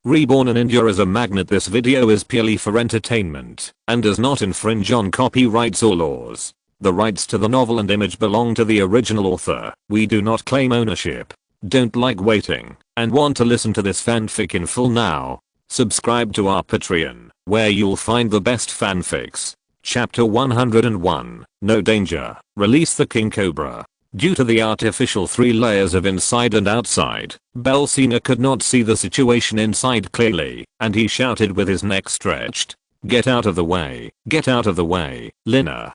Reborn and India as a Magnate. This video is purely for entertainment and does not infringe on copyrights or laws. The rights to the novel and image belong to the original author. We do not claim ownership. Don't like waiting and want to listen to this fanfic in full now? Subscribe to our Patreon, where you'll find the best fanfics. Chapter 101, No Danger. Release the King Cobra. Due to the artificial 3 layers of inside and outside, Belsina could not see the situation inside clearly, and he shouted with his neck stretched. Get out of the way, get out of the way. Lina,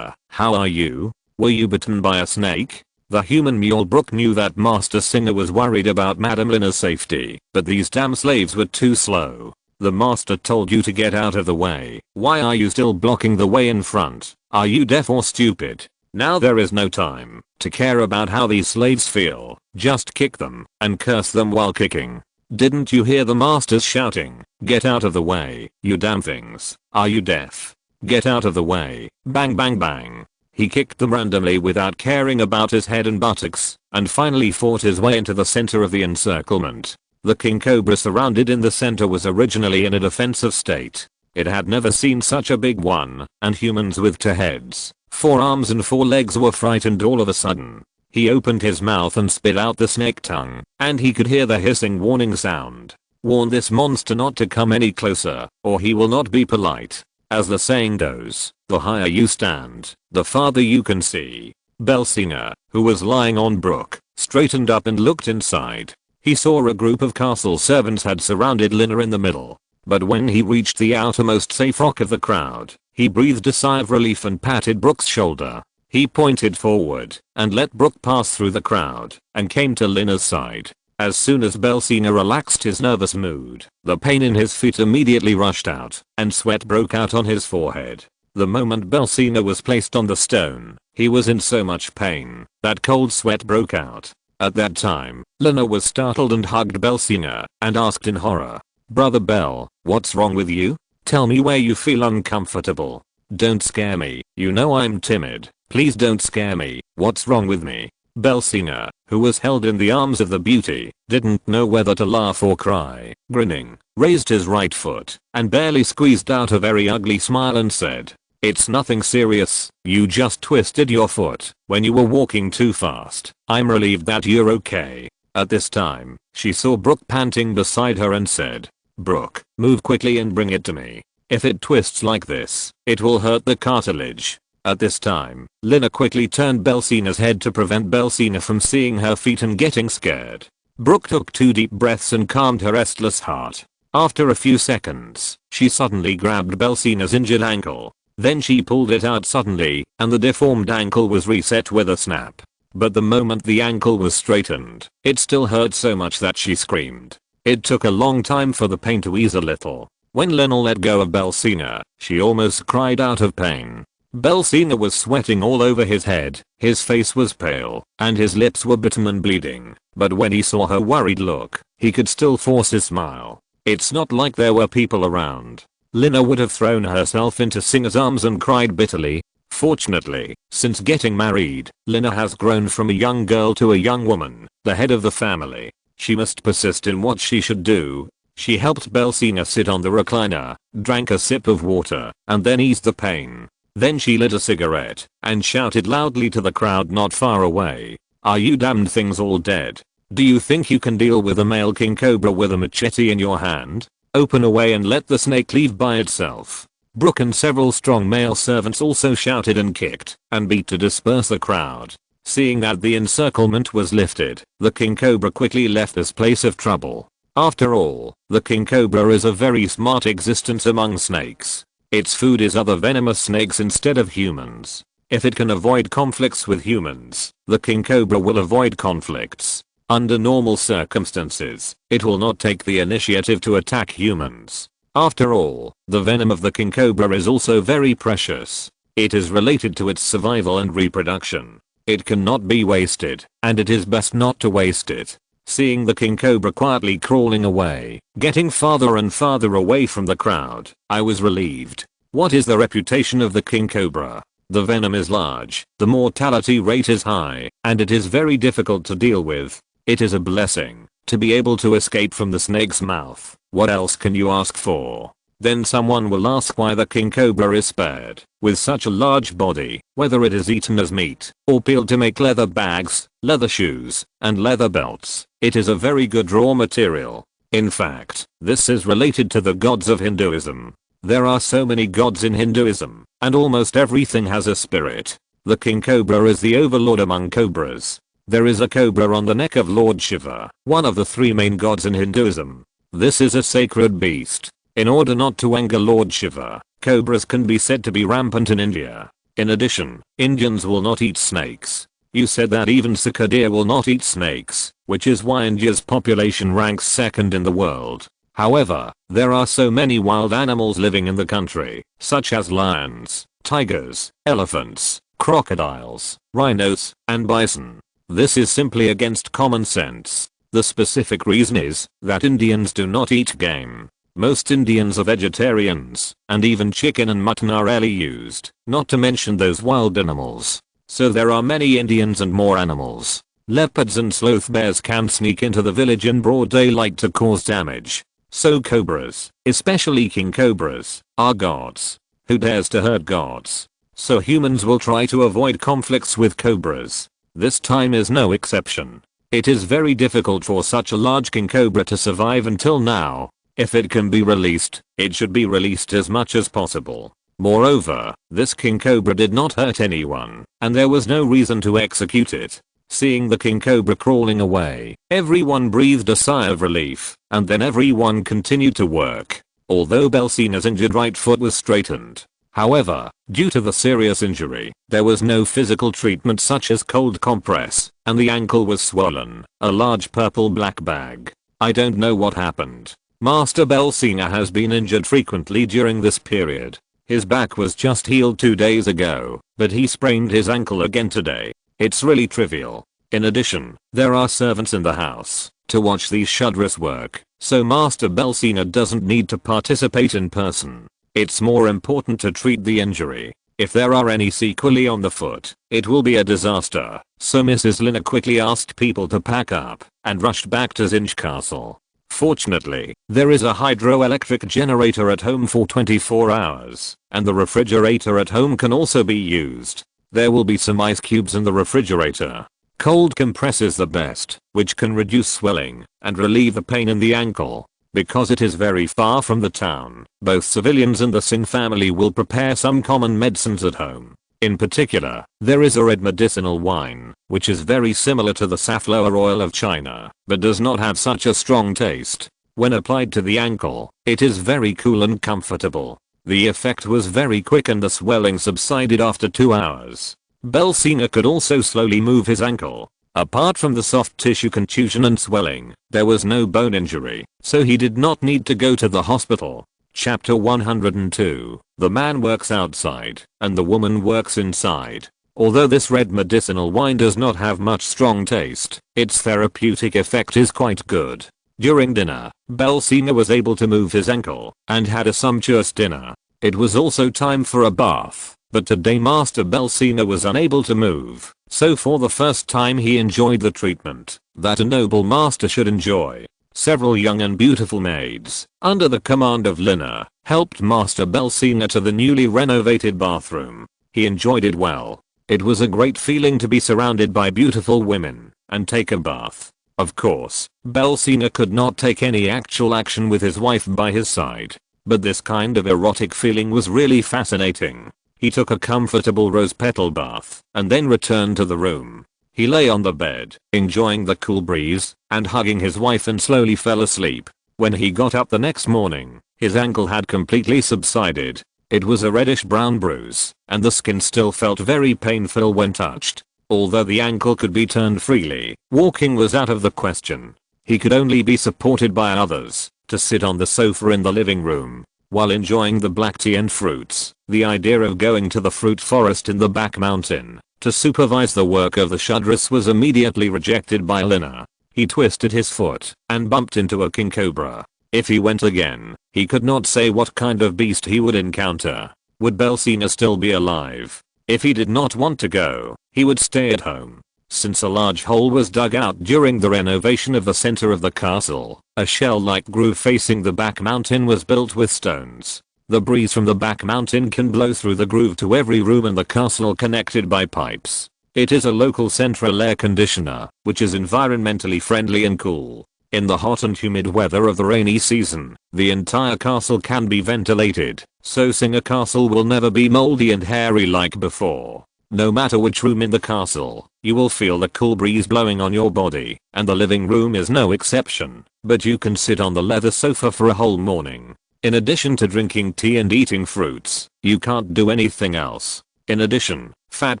how are you? Were you bitten by a snake? The human mule Brooke knew that Master Singer was worried about Madame Lina's safety, but these damn slaves were too slow. The master told you to get out of the way. Why are you still blocking the way in front? Are you deaf or stupid? Now there is no time to care about how these slaves feel. Just kick them and curse them while kicking. Didn't you hear the masters shouting? Get out of the way, you damn things. Are you deaf? Get out of the way. Bang bang bang. He kicked them randomly without caring about his head and buttocks, and finally fought his way into the center of the encirclement. The King Cobra surrounded in the center was originally in a defensive state. It had never seen such a big one, and humans with 2 heads, 4 arms and 4 legs were frightened all of a sudden. He opened his mouth and spit out the snake tongue, and he could hear the hissing warning sound. Warn this monster not to come any closer, or he will not be polite. As the saying goes, the higher you stand, the farther you can see. Belsina, who was lying on Brooke, straightened up and looked inside. He saw a group of castle servants had surrounded Lina in the middle. But when he reached the outermost safe rock of the crowd, he breathed a sigh of relief and patted Brooke's shoulder. He pointed forward and let Brooke pass through the crowd and came to Lina's side. As soon as Belsina relaxed his nervous mood, the pain in his feet immediately rushed out and sweat broke out on his forehead. The moment Belsina was placed on the stone, he was in so much pain that cold sweat broke out. At that time, Lina was startled and hugged Belsina and asked in horror, "Brother Bell, what's wrong with you? Tell me where you feel uncomfortable. Don't scare me, you know I'm timid. Please don't scare me, what's wrong with me?" Belsina, who was held in the arms of the beauty, didn't know whether to laugh or cry. Grinning, raised his right foot and barely squeezed out a very ugly smile and said, "It's nothing serious, you just twisted your foot when you were walking too fast. I'm relieved that you're okay." At this time, she saw Brooke panting beside her and said, "Brooke, move quickly and bring it to me. If it twists like this, it will hurt the cartilage." At this time, Lina quickly turned Belsina's head to prevent Belsina from seeing her feet and getting scared. Brooke took 2 deep breaths and calmed her restless heart. After a few seconds, she suddenly grabbed Belsina's injured ankle. Then she pulled it out suddenly, and the deformed ankle was reset with a snap. But the moment the ankle was straightened, it still hurt so much that she screamed. It took a long time for the pain to ease a little. When Lina let go of Belsina, she almost cried out of pain. Belsina was sweating all over his head, his face was pale, and his lips were bitten and bleeding. But when he saw her worried look, he could still force a smile. It's not like there were people around. Lina would have thrown herself into Singer's arms and cried bitterly. Fortunately, since getting married, Lina has grown from a young girl to a young woman, the head of the family. She must persist in what she should do. She helped Belsina sit on the recliner, drank a sip of water, and then eased the pain. Then she lit a cigarette and shouted loudly to the crowd not far away, "Are you damned things all dead? Do you think you can deal with a male king cobra with a machete in your hand? Open away and let the snake leave by itself." Brooke and several strong male servants also shouted and kicked and beat to disperse the crowd. Seeing that the encirclement was lifted, the king cobra quickly left this place of trouble. After all, the king cobra is a very smart existence among snakes. Its food is other venomous snakes instead of humans. If it can avoid conflicts with humans, the king cobra will avoid conflicts. Under normal circumstances, it will not take the initiative to attack humans. After all, the venom of the king cobra is also very precious. It is related to its survival and reproduction. It cannot be wasted, and it is best not to waste it. Seeing the king cobra quietly crawling away, getting farther and farther away from the crowd, I was relieved. What is the reputation of the king cobra? The venom is large, the mortality rate is high, and it is very difficult to deal with. It is a blessing to be able to escape from the snake's mouth. What else can you ask for? Then someone will ask why the king cobra is spared. With such a large body, whether it is eaten as meat or peeled to make leather bags, leather shoes, and leather belts, it is a very good raw material. In fact, this is related to the gods of Hinduism. There are so many gods in Hinduism, and almost everything has a spirit. The king cobra is the overlord among cobras. There is a cobra on the neck of Lord Shiva, one of the three main gods in Hinduism. This is a sacred beast. In order not to anger Lord Shiva, cobras can be said to be rampant in India. In addition, Indians will not eat snakes. You said that even cicada will not eat snakes, which is why India's population ranks second in the world. However, there are so many wild animals living in the country, such as lions, tigers, elephants, crocodiles, rhinos, and bison. This is simply against common sense. The specific reason is that Indians do not eat game. Most Indians are vegetarians, and even chicken and mutton are rarely used, not to mention those wild animals. So there are many Indians and more animals. Leopards and sloth bears can sneak into the village in broad daylight to cause damage. So cobras, especially king cobras, are gods. Who dares to hurt gods? So humans will try to avoid conflicts with cobras. This time is no exception. It is very difficult for such a large king cobra to survive until now. If it can be released, it should be released as much as possible. Moreover, this king cobra did not hurt anyone, and there was no reason to execute it. Seeing the king cobra crawling away, everyone breathed a sigh of relief, and then everyone continued to work. Although Belsina's injured right foot was straightened. However, due to the serious injury, there was no physical treatment such as cold compress, and the ankle was swollen, a large purple black bag. I don't know what happened. Master Belsina has been injured frequently during this period. His back was just healed 2 days ago, but he sprained his ankle again today. It's really trivial. In addition, there are servants in the house to watch these Shudras work, so Master Belsina doesn't need to participate in person. It's more important to treat the injury. If there are any sequelae on the foot, it will be a disaster. So Mrs. Lina quickly asked people to pack up and rushed back to Zinj Castle. Fortunately, there is a hydroelectric generator at home for 24 hours, and the refrigerator at home can also be used. There will be some ice cubes in the refrigerator. Cold compress is the best, which can reduce swelling and relieve the pain in the ankle. Because it is very far from the town, both civilians and the Singh family will prepare some common medicines at home. In particular, there is a red medicinal wine, which is very similar to the safflower oil of China, but does not have such a strong taste. When applied to the ankle, it is very cool and comfortable. The effect was very quick and the swelling subsided after 2 hours. Belsina could also slowly move his ankle. Apart from the soft tissue contusion and swelling, there was no bone injury, so he did not need to go to the hospital. Chapter 102. The man works outside, and the woman works inside. Although this red medicinal wine does not have much strong taste, its therapeutic effect is quite good. During dinner, Belsina was able to move his ankle, and had a sumptuous dinner. It was also time for a bath, but today Master Belsina was unable to move, so for the first time he enjoyed the treatment that a noble master should enjoy. Several young and beautiful maids, under the command of Lina, helped Master Belsina to the newly renovated bathroom. He enjoyed it well. It was a great feeling to be surrounded by beautiful women and take a bath. Of course, Belsina could not take any actual action with his wife by his side, but this kind of erotic feeling was really fascinating. He took a comfortable rose petal bath and then returned to the room. He lay on the bed, enjoying the cool breeze, and hugging his wife and slowly fell asleep. When he got up the next morning, his ankle had completely subsided. It was a reddish brown bruise, and the skin still felt very painful when touched. Although the ankle could be turned freely, walking was out of the question. He could only be supported by others, to sit on the sofa in the living room, while enjoying the black tea and fruits. The idea of going to the fruit forest in the back mountain to supervise the work of the Shudras was immediately rejected by Lina. He twisted his foot and bumped into a king cobra. If he went again, he could not say what kind of beast he would encounter. Would Belsina still be alive? If he did not want to go, he would stay at home. Since a large hole was dug out during the renovation of the center of the castle, a shell-like groove facing the back mountain was built with stones. The breeze from the back mountain can blow through the groove to every room in the castle connected by pipes. It is a local central air conditioner, which is environmentally friendly and cool. In the hot and humid weather of the rainy season, the entire castle can be ventilated, so Singer Castle will never be moldy and hairy like before. No matter which room in the castle, you will feel the cool breeze blowing on your body, and the living room is no exception, but you can sit on the leather sofa for a whole morning. In addition to drinking tea and eating fruits, you can't do anything else. In addition, fat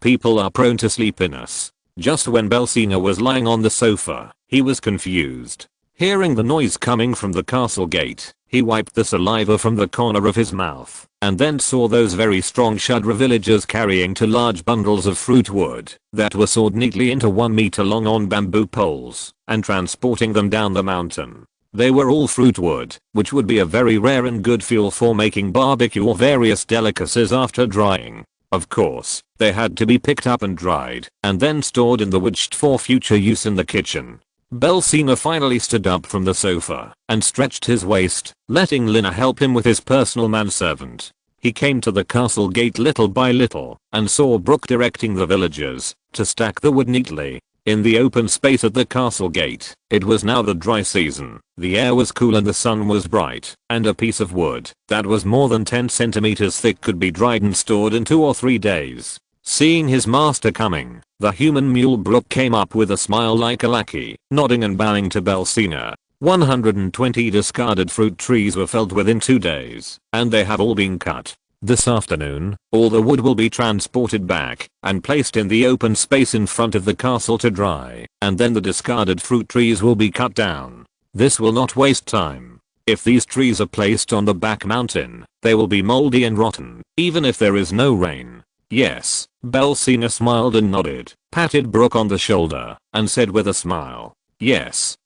people are prone to sleepiness. Just when Belsinger was lying on the sofa, he was confused. Hearing the noise coming from the castle gate, he wiped the saliva from the corner of his mouth, and then saw those very strong Shudra villagers carrying 2 large bundles of fruit wood that were sawed neatly into 1 meter long on bamboo poles, and transporting them down the mountain. They were all fruit wood, which would be a very rare and good fuel for making barbecue or various delicacies after drying. Of course, they had to be picked up and dried, and then stored in the woods for future use in the kitchen. Belsinger finally stood up from the sofa and stretched his waist, letting Lina help him with his personal manservant. He came to the castle gate little by little and saw Brooke directing the villagers to stack the wood neatly. In the open space at the castle gate, it was now the dry season. The air was cool and the sun was bright, and a piece of wood that was more than 10 centimeters thick could be dried and stored in 2 or 3 days. Seeing his master coming, the human mule Brooke came up with a smile like a lackey, nodding and bowing to Belsinger. 120 discarded fruit trees were felled within 2 days, and they have all been cut. This afternoon, all the wood will be transported back and placed in the open space in front of the castle to dry, and then the discarded fruit trees will be cut down. This will not waste time. If these trees are placed on the back mountain, they will be moldy and rotten, even if there is no rain. Yes, Belsinger smiled and nodded, patted Brooke on the shoulder, and said with a smile, yes,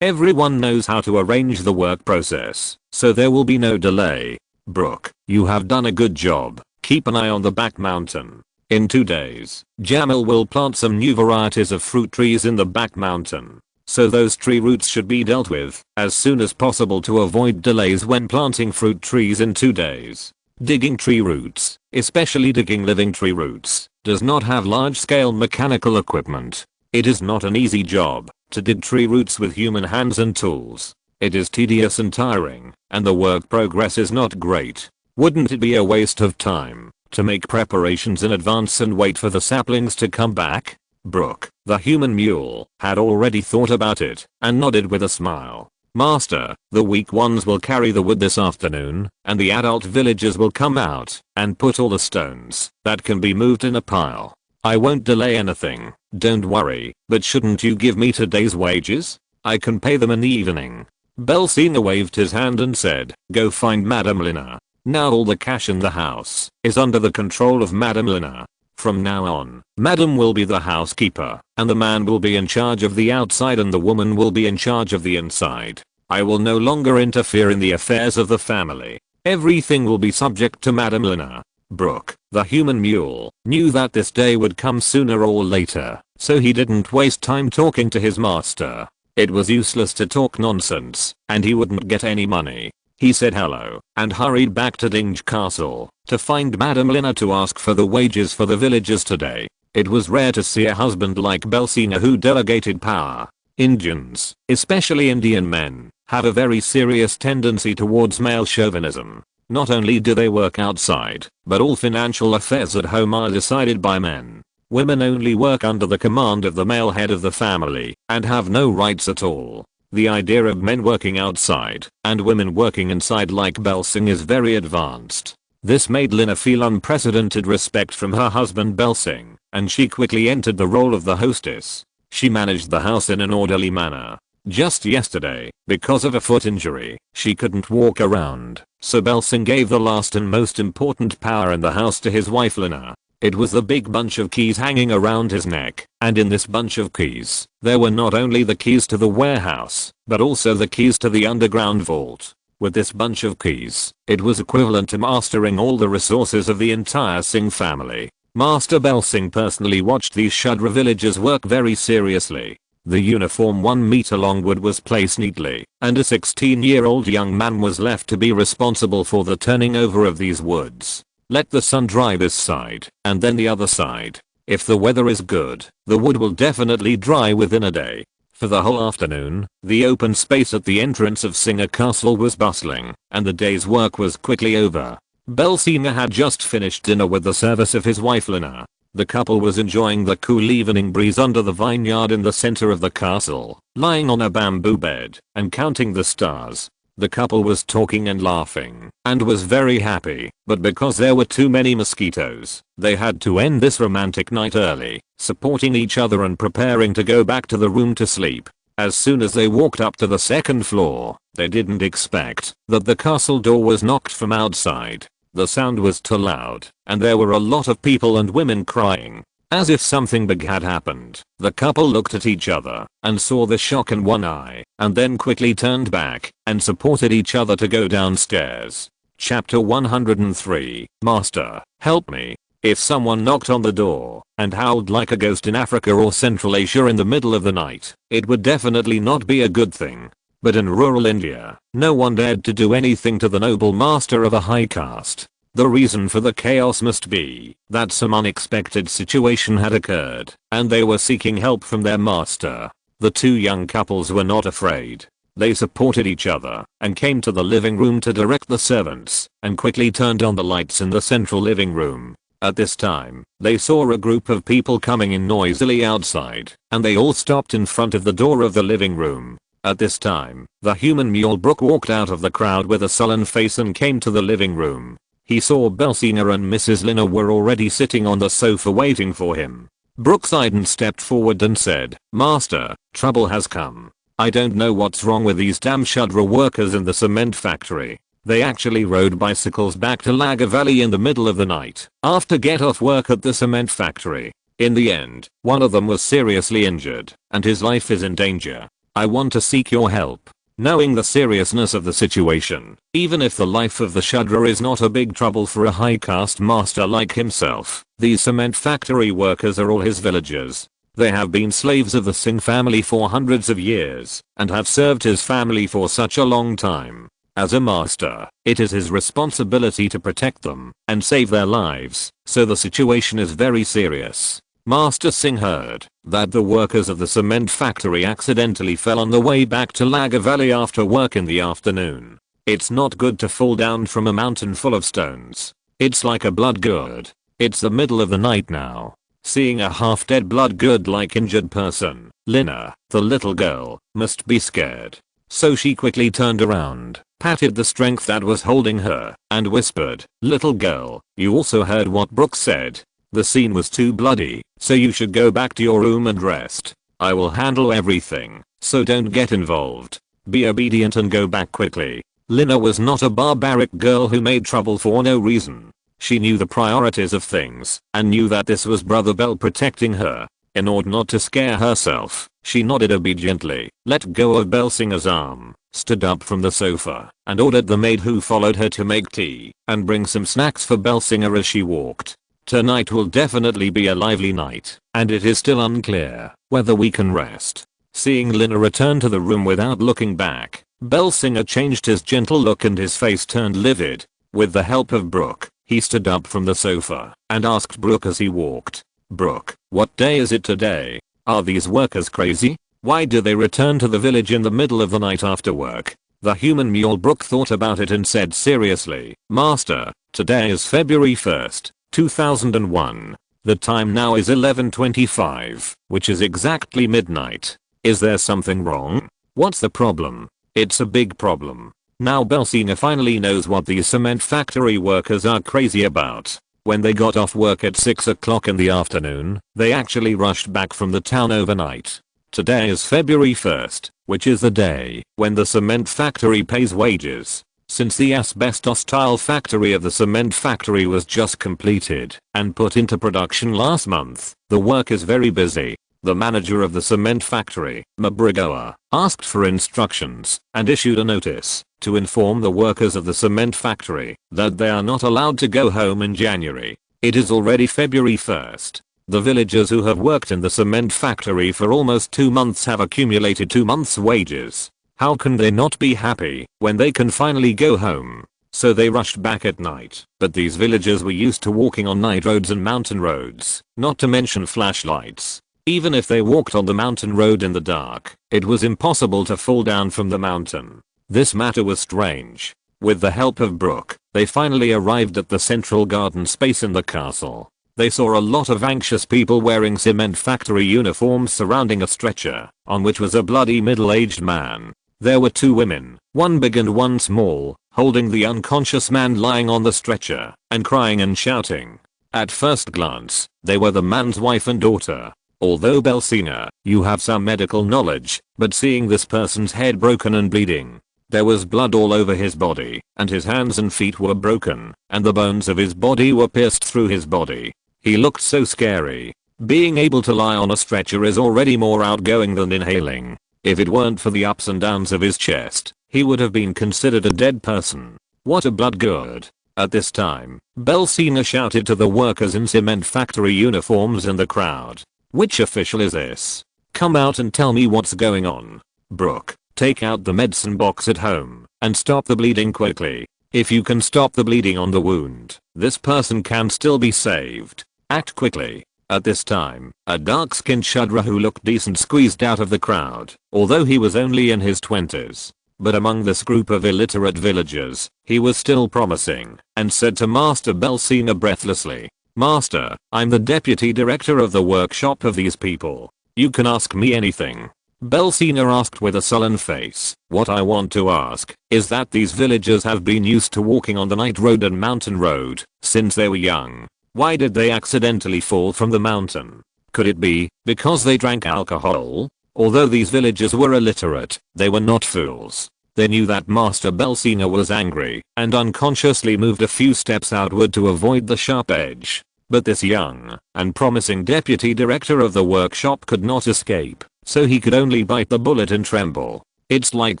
everyone knows how to arrange the work process, so there will be no delay. Brooke, you have done a good job. Keep an eye on the back mountain. In 2 days, Jamil will plant some new varieties of fruit trees in the back mountain, so those tree roots should be dealt with as soon as possible to avoid delays when planting fruit trees in 2 days. Digging tree roots, especially digging living tree roots, does not have large-scale mechanical equipment. It is not an easy job to dig tree roots with human hands and tools. It is tedious and tiring, and the work progress is not great. Wouldn't it be a waste of time to make preparations in advance and wait for the saplings to come back? Brooke, the human mule, had already thought about it and nodded with a smile. Master, the weak ones will carry the wood this afternoon, and the adult villagers will come out and put all the stones that can be moved in a pile. I won't delay anything, don't worry, but shouldn't you give me today's wages? I can pay them in the evening. Belsinger waved his hand and said, go find Madame Lina. Now all the cash in the house is under the control of Madame Lina. From now on, Madame will be the housekeeper, and the man will be in charge of the outside and the woman will be in charge of the inside. I will no longer interfere in the affairs of the family. Everything will be subject to Madame Lina. Brooke, the human mule, knew that this day would come sooner or later, so he didn't waste time talking to his master. It was useless to talk nonsense, and he wouldn't get any money. He said hello, and hurried back to Dinge Castle to find Madame Lina to ask for the wages for the villagers today. It was rare to see a husband like Belsinger who delegated power. Indians, especially Indian men, have a very serious tendency towards male chauvinism. Not only do they work outside, but all financial affairs at home are decided by men. Women only work under the command of the male head of the family and have no rights at all. The idea of men working outside and women working inside like Belsinger is very advanced. This made Lina feel unprecedented respect from her husband Belsinger, and she quickly entered the role of the hostess. She managed the house in an orderly manner. Just yesterday, because of a foot injury, she couldn't walk around, so Belsinger gave the last and most important power in the house to his wife Lina. It was the big bunch of keys hanging around his neck, and in this bunch of keys, there were not only the keys to the warehouse, but also the keys to the underground vault. With this bunch of keys, it was equivalent to mastering all the resources of the entire Singh family. Master Belsing personally watched these Shudra villagers work very seriously. The uniform 1 meter long wood was placed neatly, and a 16-year-old young man was left to be responsible for the turning over of these woods. Let the sun dry this side, and then the other side. If the weather is good, the wood will definitely dry within a day. For the whole afternoon, the open space at the entrance of Singer Castle was bustling, and the day's work was quickly over. Belsinger had just finished dinner with the service of his wife Lina. The couple was enjoying the cool evening breeze under the vineyard in the center of the castle, lying on a bamboo bed and counting the stars. The couple was talking and laughing and was very happy, but because there were too many mosquitoes, they had to end this romantic night early, supporting each other and preparing to go back to the room to sleep. As soon as they walked up to the second floor, they didn't expect that the castle door was knocked from outside. The sound was too loud, and there were a lot of people and women crying. As if something big had happened, the couple looked at each other and saw the shock in one eye, and then quickly turned back and supported each other to go downstairs. Chapter 103, Master, help me. If someone knocked on the door and howled like a ghost in Africa or Central Asia in the middle of the night, it would definitely not be a good thing. But in rural India, no one dared to do anything to the noble master of a high caste. The reason for the chaos must be that some unexpected situation had occurred, and they were seeking help from their master. The two young couples were not afraid. They supported each other and came to the living room to direct the servants, and quickly turned on the lights in the central living room. At this time, they saw a group of people coming in noisily outside, and they all stopped in front of the door of the living room. At this time, the human mule Brook walked out of the crowd with a sullen face and came to the living room. He saw Belsinger and Mrs. Lina were already sitting on the sofa waiting for him. Brook sighed and stepped forward and said, "Master, trouble has come. I don't know what's wrong with these damn Shudra workers in the cement factory. They actually rode bicycles back to Laga Valley in the middle of the night after get off work at the cement factory. In the end, one of them was seriously injured, and his life is in danger. I want to seek your help." Knowing the seriousness of the situation, even if the life of the Shudra is not a big trouble for a high caste master like himself, these cement factory workers are all his villagers. They have been slaves of the Singh family for hundreds of years and have served his family for such a long time. As a master, it is his responsibility to protect them and save their lives, so the situation is very serious. Master Singh heard that the workers of the cement factory accidentally fell on the way back to Laga Valley after work in the afternoon. It's not good to fall down from a mountain full of stones. It's like a blood gourd. It's the middle of the night now. Seeing a half-dead blood gourd-like injured person, Lina, the little girl, must be scared. So she quickly turned around, patted the strength that was holding her, and whispered, "Little girl, you also heard what Brook said. The scene was too bloody, so you should go back to your room and rest. I will handle everything, so don't get involved. Be obedient and go back quickly." Lina was not a barbaric girl who made trouble for no reason. She knew the priorities of things and knew that this was Brother Bell protecting her. In order not to scare herself, she nodded obediently, let go of Belsinger's arm, stood up from the sofa, and ordered the maid who followed her to make tea and bring some snacks for Belsinger as she walked. Tonight will definitely be a lively night, and it is still unclear whether we can rest. Seeing Lina return to the room without looking back, Belsinger changed his gentle look and his face turned livid. With the help of Brook, he stood up from the sofa and asked Brook as he walked, "Brook, what day is it today? Are these workers crazy? Why do they return to the village in the middle of the night after work?" The human mule Brook thought about it and said seriously, "Master, today is February 1st. 2001. The time now is 11:25, which is exactly midnight. Is there something wrong? What's the problem?" It's a big problem. Now Belsinger finally knows what these cement factory workers are crazy about. When they got off work at 6 o'clock in the afternoon, they actually rushed back from the town overnight. Today is February 1st, which is the day when the cement factory pays wages. Since the asbestos tile factory of the cement factory was just completed and put into production last month, the work is very busy. The manager of the cement factory, Mabrigoa, asked for instructions and issued a notice to inform the workers of the cement factory that they are not allowed to go home in January. It is already February 1st. The villagers who have worked in the cement factory for almost 2 months have accumulated 2 months' wages. How can they not be happy when they can finally go home? So they rushed back at night. But these villagers were used to walking on night roads and mountain roads, not to mention flashlights. Even if they walked on the mountain road in the dark, it was impossible to fall down from the mountain. This matter was strange. With the help of Brooke, they finally arrived at the central garden space in the castle. They saw a lot of anxious people wearing cement factory uniforms surrounding a stretcher, on which was a bloody middle-aged man. There were 2 women, one big and one small, holding the unconscious man lying on the stretcher, and crying and shouting. At first glance, they were the man's wife and daughter. Although Belsina, you have some medical knowledge, but seeing this person's head broken and bleeding, there was blood all over his body, and his hands and feet were broken, and the bones of his body were pierced through his body. He looked so scary. Being able to lie on a stretcher is already more outgoing than inhaling. If it weren't for the ups and downs of his chest, he would have been considered a dead person. What a bloodgourd. At this time, Belsina shouted to the workers in cement factory uniforms in the crowd. Which official is this? Come out and tell me what's going on. Brooke, take out the medicine box at home, and stop the bleeding quickly. If you can stop the bleeding on the wound, this person can still be saved. Act quickly. At this time, a dark-skinned Shudra who looked decent squeezed out of the crowd, although he was only in his 20s. But among this group of illiterate villagers, he was still promising, and said to Master Belsina breathlessly, Master, I'm the deputy director of the workshop of these people. You can ask me anything. Belsina asked with a sullen face, what I want to ask is that these villagers have been used to walking on the night road and mountain road since they were young. Why did they accidentally fall from the mountain? Could it be because they drank alcohol? Although these villagers were illiterate, they were not fools. They knew that Master Belsina was angry and unconsciously moved a few steps outward to avoid the sharp edge. But this young and promising deputy director of the workshop could not escape, so he could only bite the bullet and tremble. It's like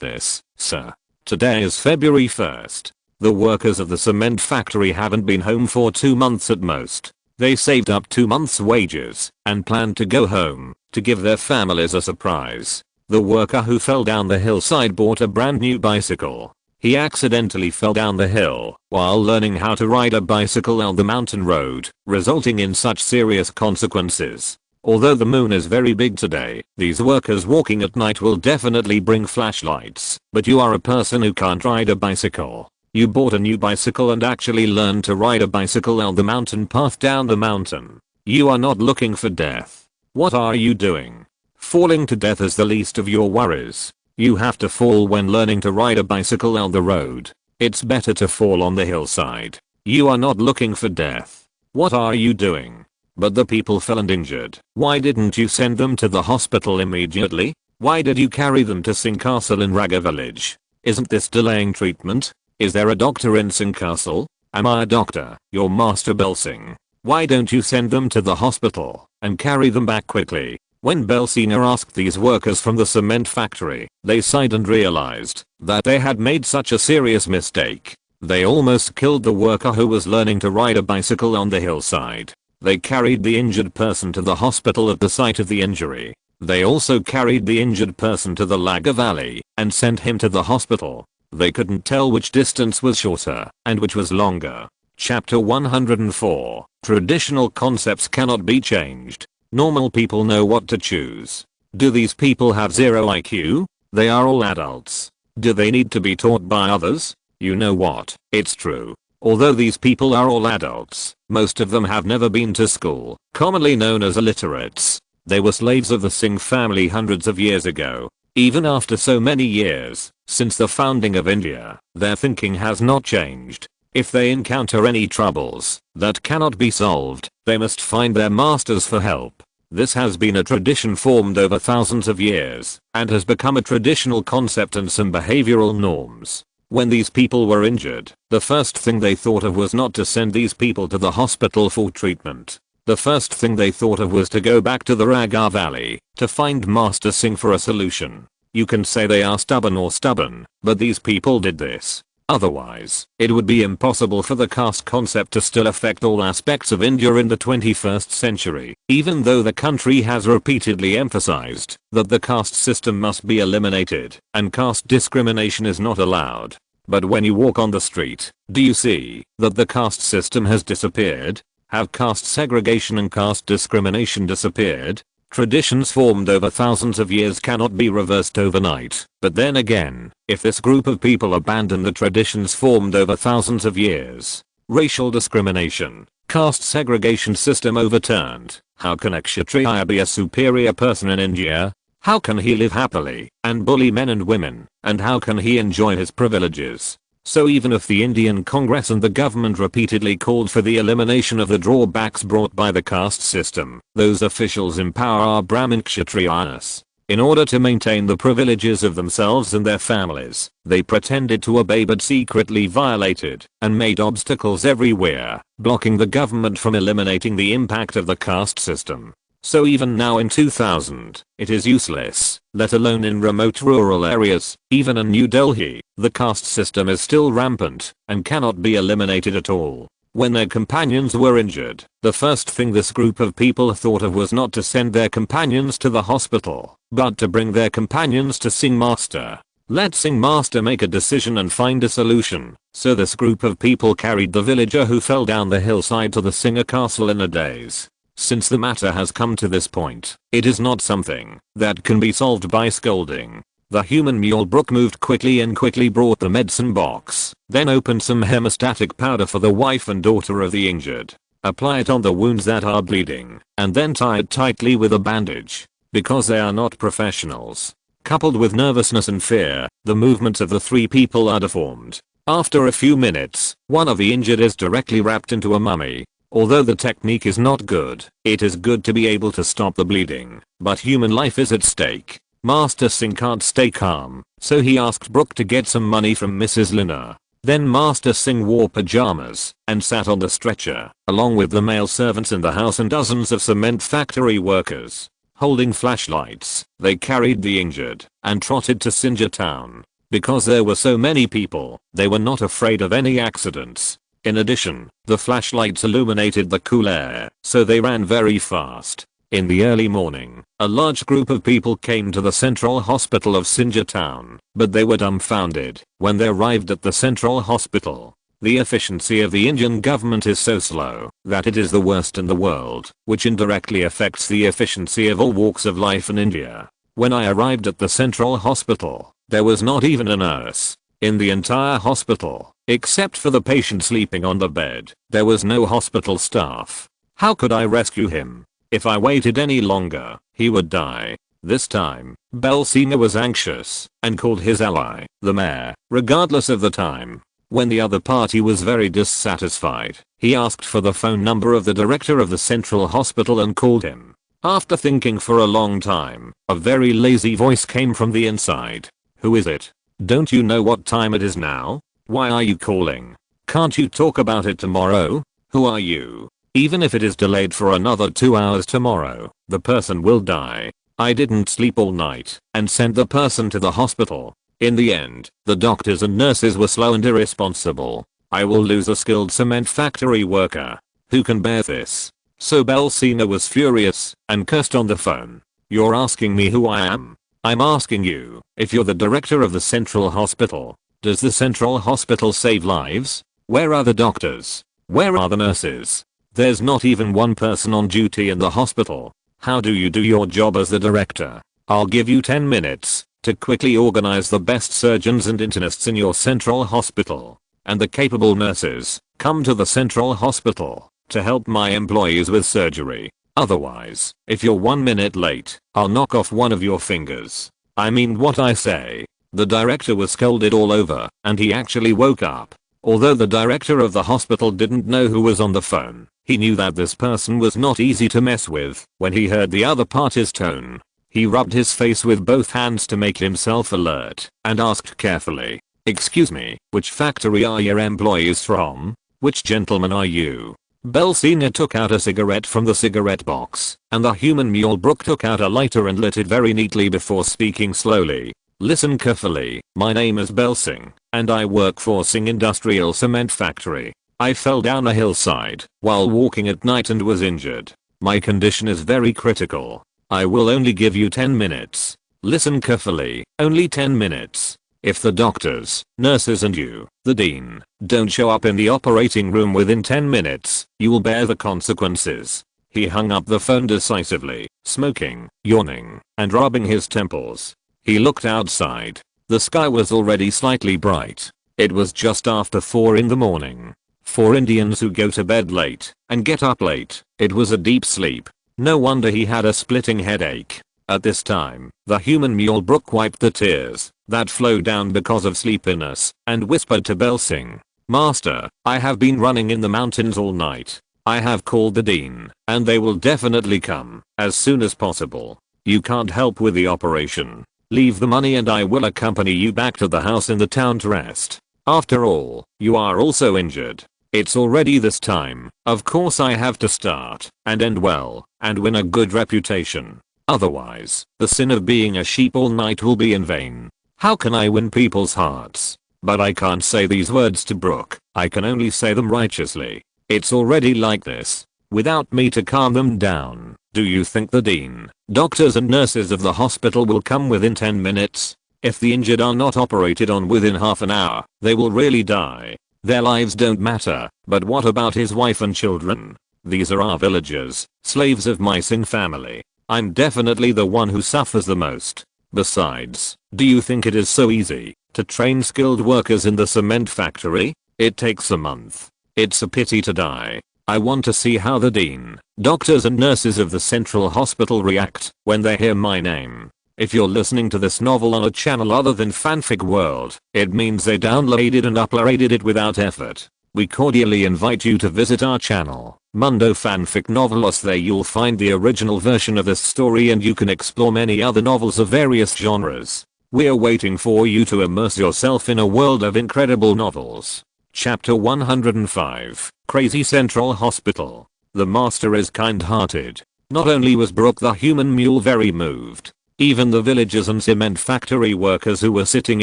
this, sir. Today is February 1st. The workers of the cement factory haven't been home for 2 months at most. They saved up 2 months' wages and planned to go home to give their families a surprise. The worker who fell down the hillside bought a brand new bicycle. He accidentally fell down the hill while learning how to ride a bicycle on the mountain road, resulting in such serious consequences. Although the moon is very big today, these workers walking at night will definitely bring flashlights, but you are a person who can't ride a bicycle. You bought a new bicycle and actually learned to ride a bicycle on the mountain path down the mountain. You are not looking for death. What are you doing? Falling to death is the least of your worries. You have to fall when learning to ride a bicycle on the road. It's better to fall on the hillside. You are not looking for death. What are you doing? But the people fell and injured. Why didn't you send them to the hospital immediately? Why did you carry them to Singh Castle in Raga village? Isn't this delaying treatment? Is there a doctor in Singh Castle? Am I a doctor, your Master Belsing? Why don't you send them to the hospital and carry them back quickly? When Belsina asked these workers from the cement factory, they sighed and realized that they had made such a serious mistake. They almost killed the worker who was learning to ride a bicycle on the hillside. They carried the injured person to the hospital at the site of the injury. They also carried the injured person to the Laga Valley and sent him to the hospital. They couldn't tell which distance was shorter and which was longer. Chapter 104. Traditional concepts cannot be changed. Normal people know what to choose. Do these people have zero IQ? They are all adults. Do they need to be taught by others? You know what? It's true. Although these people are all adults, most of them have never been to school, commonly known as illiterates. They were slaves of the Singh family hundreds of years ago. Even after so many years, since the founding of India, their thinking has not changed. If they encounter any troubles that cannot be solved, they must find their masters for help. This has been a tradition formed over thousands of years, and has become a traditional concept and some behavioral norms. When these people were injured, the first thing they thought of was not to send these people to the hospital for treatment. The first thing they thought of was to go back to the Raga Valley to find Master Singh for a solution. You can say they are stubborn or stubborn, but these people did this. Otherwise, it would be impossible for the caste concept to still affect all aspects of India in the 21st century, even though the country has repeatedly emphasized that the caste system must be eliminated and caste discrimination is not allowed. But when you walk on the street, do you see that the caste system has disappeared? Have caste segregation and caste discrimination disappeared? Traditions formed over thousands of years cannot be reversed overnight. But then again, if this group of people abandon the traditions formed over thousands of years, racial discrimination, caste segregation system overturned, how can a Kshatriya be a superior person in India? How can he live happily and bully men and women? And how can he enjoy his privileges? So even if the Indian Congress and the government repeatedly called for the elimination of the drawbacks brought by the caste system, those officials in power are Brahmin Kshatriyas. In order to maintain the privileges of themselves and their families, they pretended to obey but secretly violated and made obstacles everywhere, blocking the government from eliminating the impact of the caste system. So even now in 2000, it is useless, let alone in remote rural areas. Even in New Delhi, the caste system is still rampant and cannot be eliminated at all. When their companions were injured, the first thing this group of people thought of was not to send their companions to the hospital, but to bring their companions to Singh Master. Let Singh Master make a decision and find a solution. So this group of people carried the villager who fell down the hillside to the Singha castle in a daze. Since the matter has come to this point, it is not something that can be solved by scolding. The human mule Brook moved quickly and quickly brought the medicine box, then opened some hemostatic powder for the wife and daughter of the injured. Apply it on the wounds that are bleeding, and then tie it tightly with a bandage. Because they are not professionals, coupled with nervousness and fear, the movements of the three people are deformed. After a few minutes, one of the injured is directly wrapped into a mummy. Although the technique is not good, it is good to be able to stop the bleeding, but human life is at stake. Master Singh can't stay calm, so he asked Brook to get some money from Mrs. Lina. Then Master Singh wore pajamas and sat on the stretcher, along with the male servants in the house and dozens of cement factory workers. Holding flashlights, they carried the injured and trotted to Singha town. Because there were so many people, they were not afraid of any accidents. In addition, the flashlights illuminated the cool air, so they ran very fast. In the early morning, a large group of people came to the central hospital of Singha town, but they were dumbfounded when they arrived at the central hospital. The efficiency of the Indian government is so slow that it is the worst in the world, which indirectly affects the efficiency of all walks of life in India. When I arrived at the central hospital, there was not even a nurse. In the entire hospital, except for the patient sleeping on the bed, there was no hospital staff. How could I rescue him? If I waited any longer, he would die. This time, Belsina was anxious and called his ally, the mayor, regardless of the time. When the other party was very dissatisfied, he asked for the phone number of the director of the central hospital and called him. After thinking for a long time, a very lazy voice came from the inside. Who is it? Don't you know what time it is now? Why are you calling? Can't you talk about it tomorrow? Who are you? Even if it is delayed for another 2 hours tomorrow, the person will die. I didn't sleep all night and sent the person to the hospital. In the end, the doctors and nurses were slow and irresponsible. I will lose a skilled cement factory worker. Who can bear this? So Belsina was furious and cursed on the phone. You're asking me who I am? I'm asking you if you're the director of the central hospital. Does the central hospital save lives? Where are the doctors? Where are the nurses? There's not even one person on duty in the hospital. How do you do your job as the director? I'll give you 10 minutes to quickly organize the best surgeons and internists in your central hospital. And the capable nurses come to the central hospital to help my employees with surgery. Otherwise, if you're 1 minute late, I'll knock off one of your fingers. I mean what I say. The director was scolded all over, and he actually woke up. Although the director of the hospital didn't know who was on the phone, he knew that this person was not easy to mess with. When he heard the other party's tone, he rubbed his face with both hands to make himself alert, and asked carefully, "Excuse me, which factory are your employees from? Which gentleman are you?" Belsina took out a cigarette from the cigarette box, and the human mule Brook took out a lighter and lit it very neatly before speaking slowly. Listen carefully. My name is Belsing, and I work for Singh Industrial Cement Factory. I fell down a hillside while walking at night and was injured. My condition is very critical. I will only give you 10 minutes. Listen carefully, only 10 minutes. If the doctors, nurses and you, the dean, don't show up in the operating room within 10 minutes, you will bear the consequences. He hung up the phone decisively, smoking, yawning, and rubbing his temples. He looked outside. The sky was already slightly bright. It was just after 4 in the morning. For Indians who go to bed late and get up late, it was a deep sleep. No wonder he had a splitting headache. At this time, the human mule Brook wiped the tears that flowed down because of sleepiness and whispered to Belsing, "Master, I have been running in the mountains all night. I have called the dean, and they will definitely come as soon as possible. You can't help with the operation. Leave the money and I will accompany you back to the house in the town to rest. After all, you are also injured. It's already this time. Of course I have to start and end well and win a good reputation. Otherwise, the sin of being a sheep all night will be in vain. How can I win people's hearts? But I can't say these words to Brook. I can only say them righteously. It's already like this. Without me to calm them down, do you think the dean, doctors and nurses of the hospital will come within 10 minutes? If the injured are not operated on within half an hour, they will really die. Their lives don't matter, but what about his wife and children? These are our villagers, slaves of my Singh family. I'm definitely the one who suffers the most. Besides, do you think it is so easy to train skilled workers in the cement factory? It takes a month. It's a pity to die. I want to see how the dean, doctors and nurses of the central hospital react when they hear my name. If you're listening to this novel on a channel other than Fanfic World, it means they downloaded and uploaded it without effort. We cordially invite you to visit our channel, Mundo Fanfic Novelos. There you'll find the original version of this story and you can explore many other novels of various genres. We're waiting for you to immerse yourself in a world of incredible novels. Chapter 105, Crazy Central Hospital. The master is kind-hearted. Not only was Brook the human mule very moved, even the villagers and cement factory workers who were sitting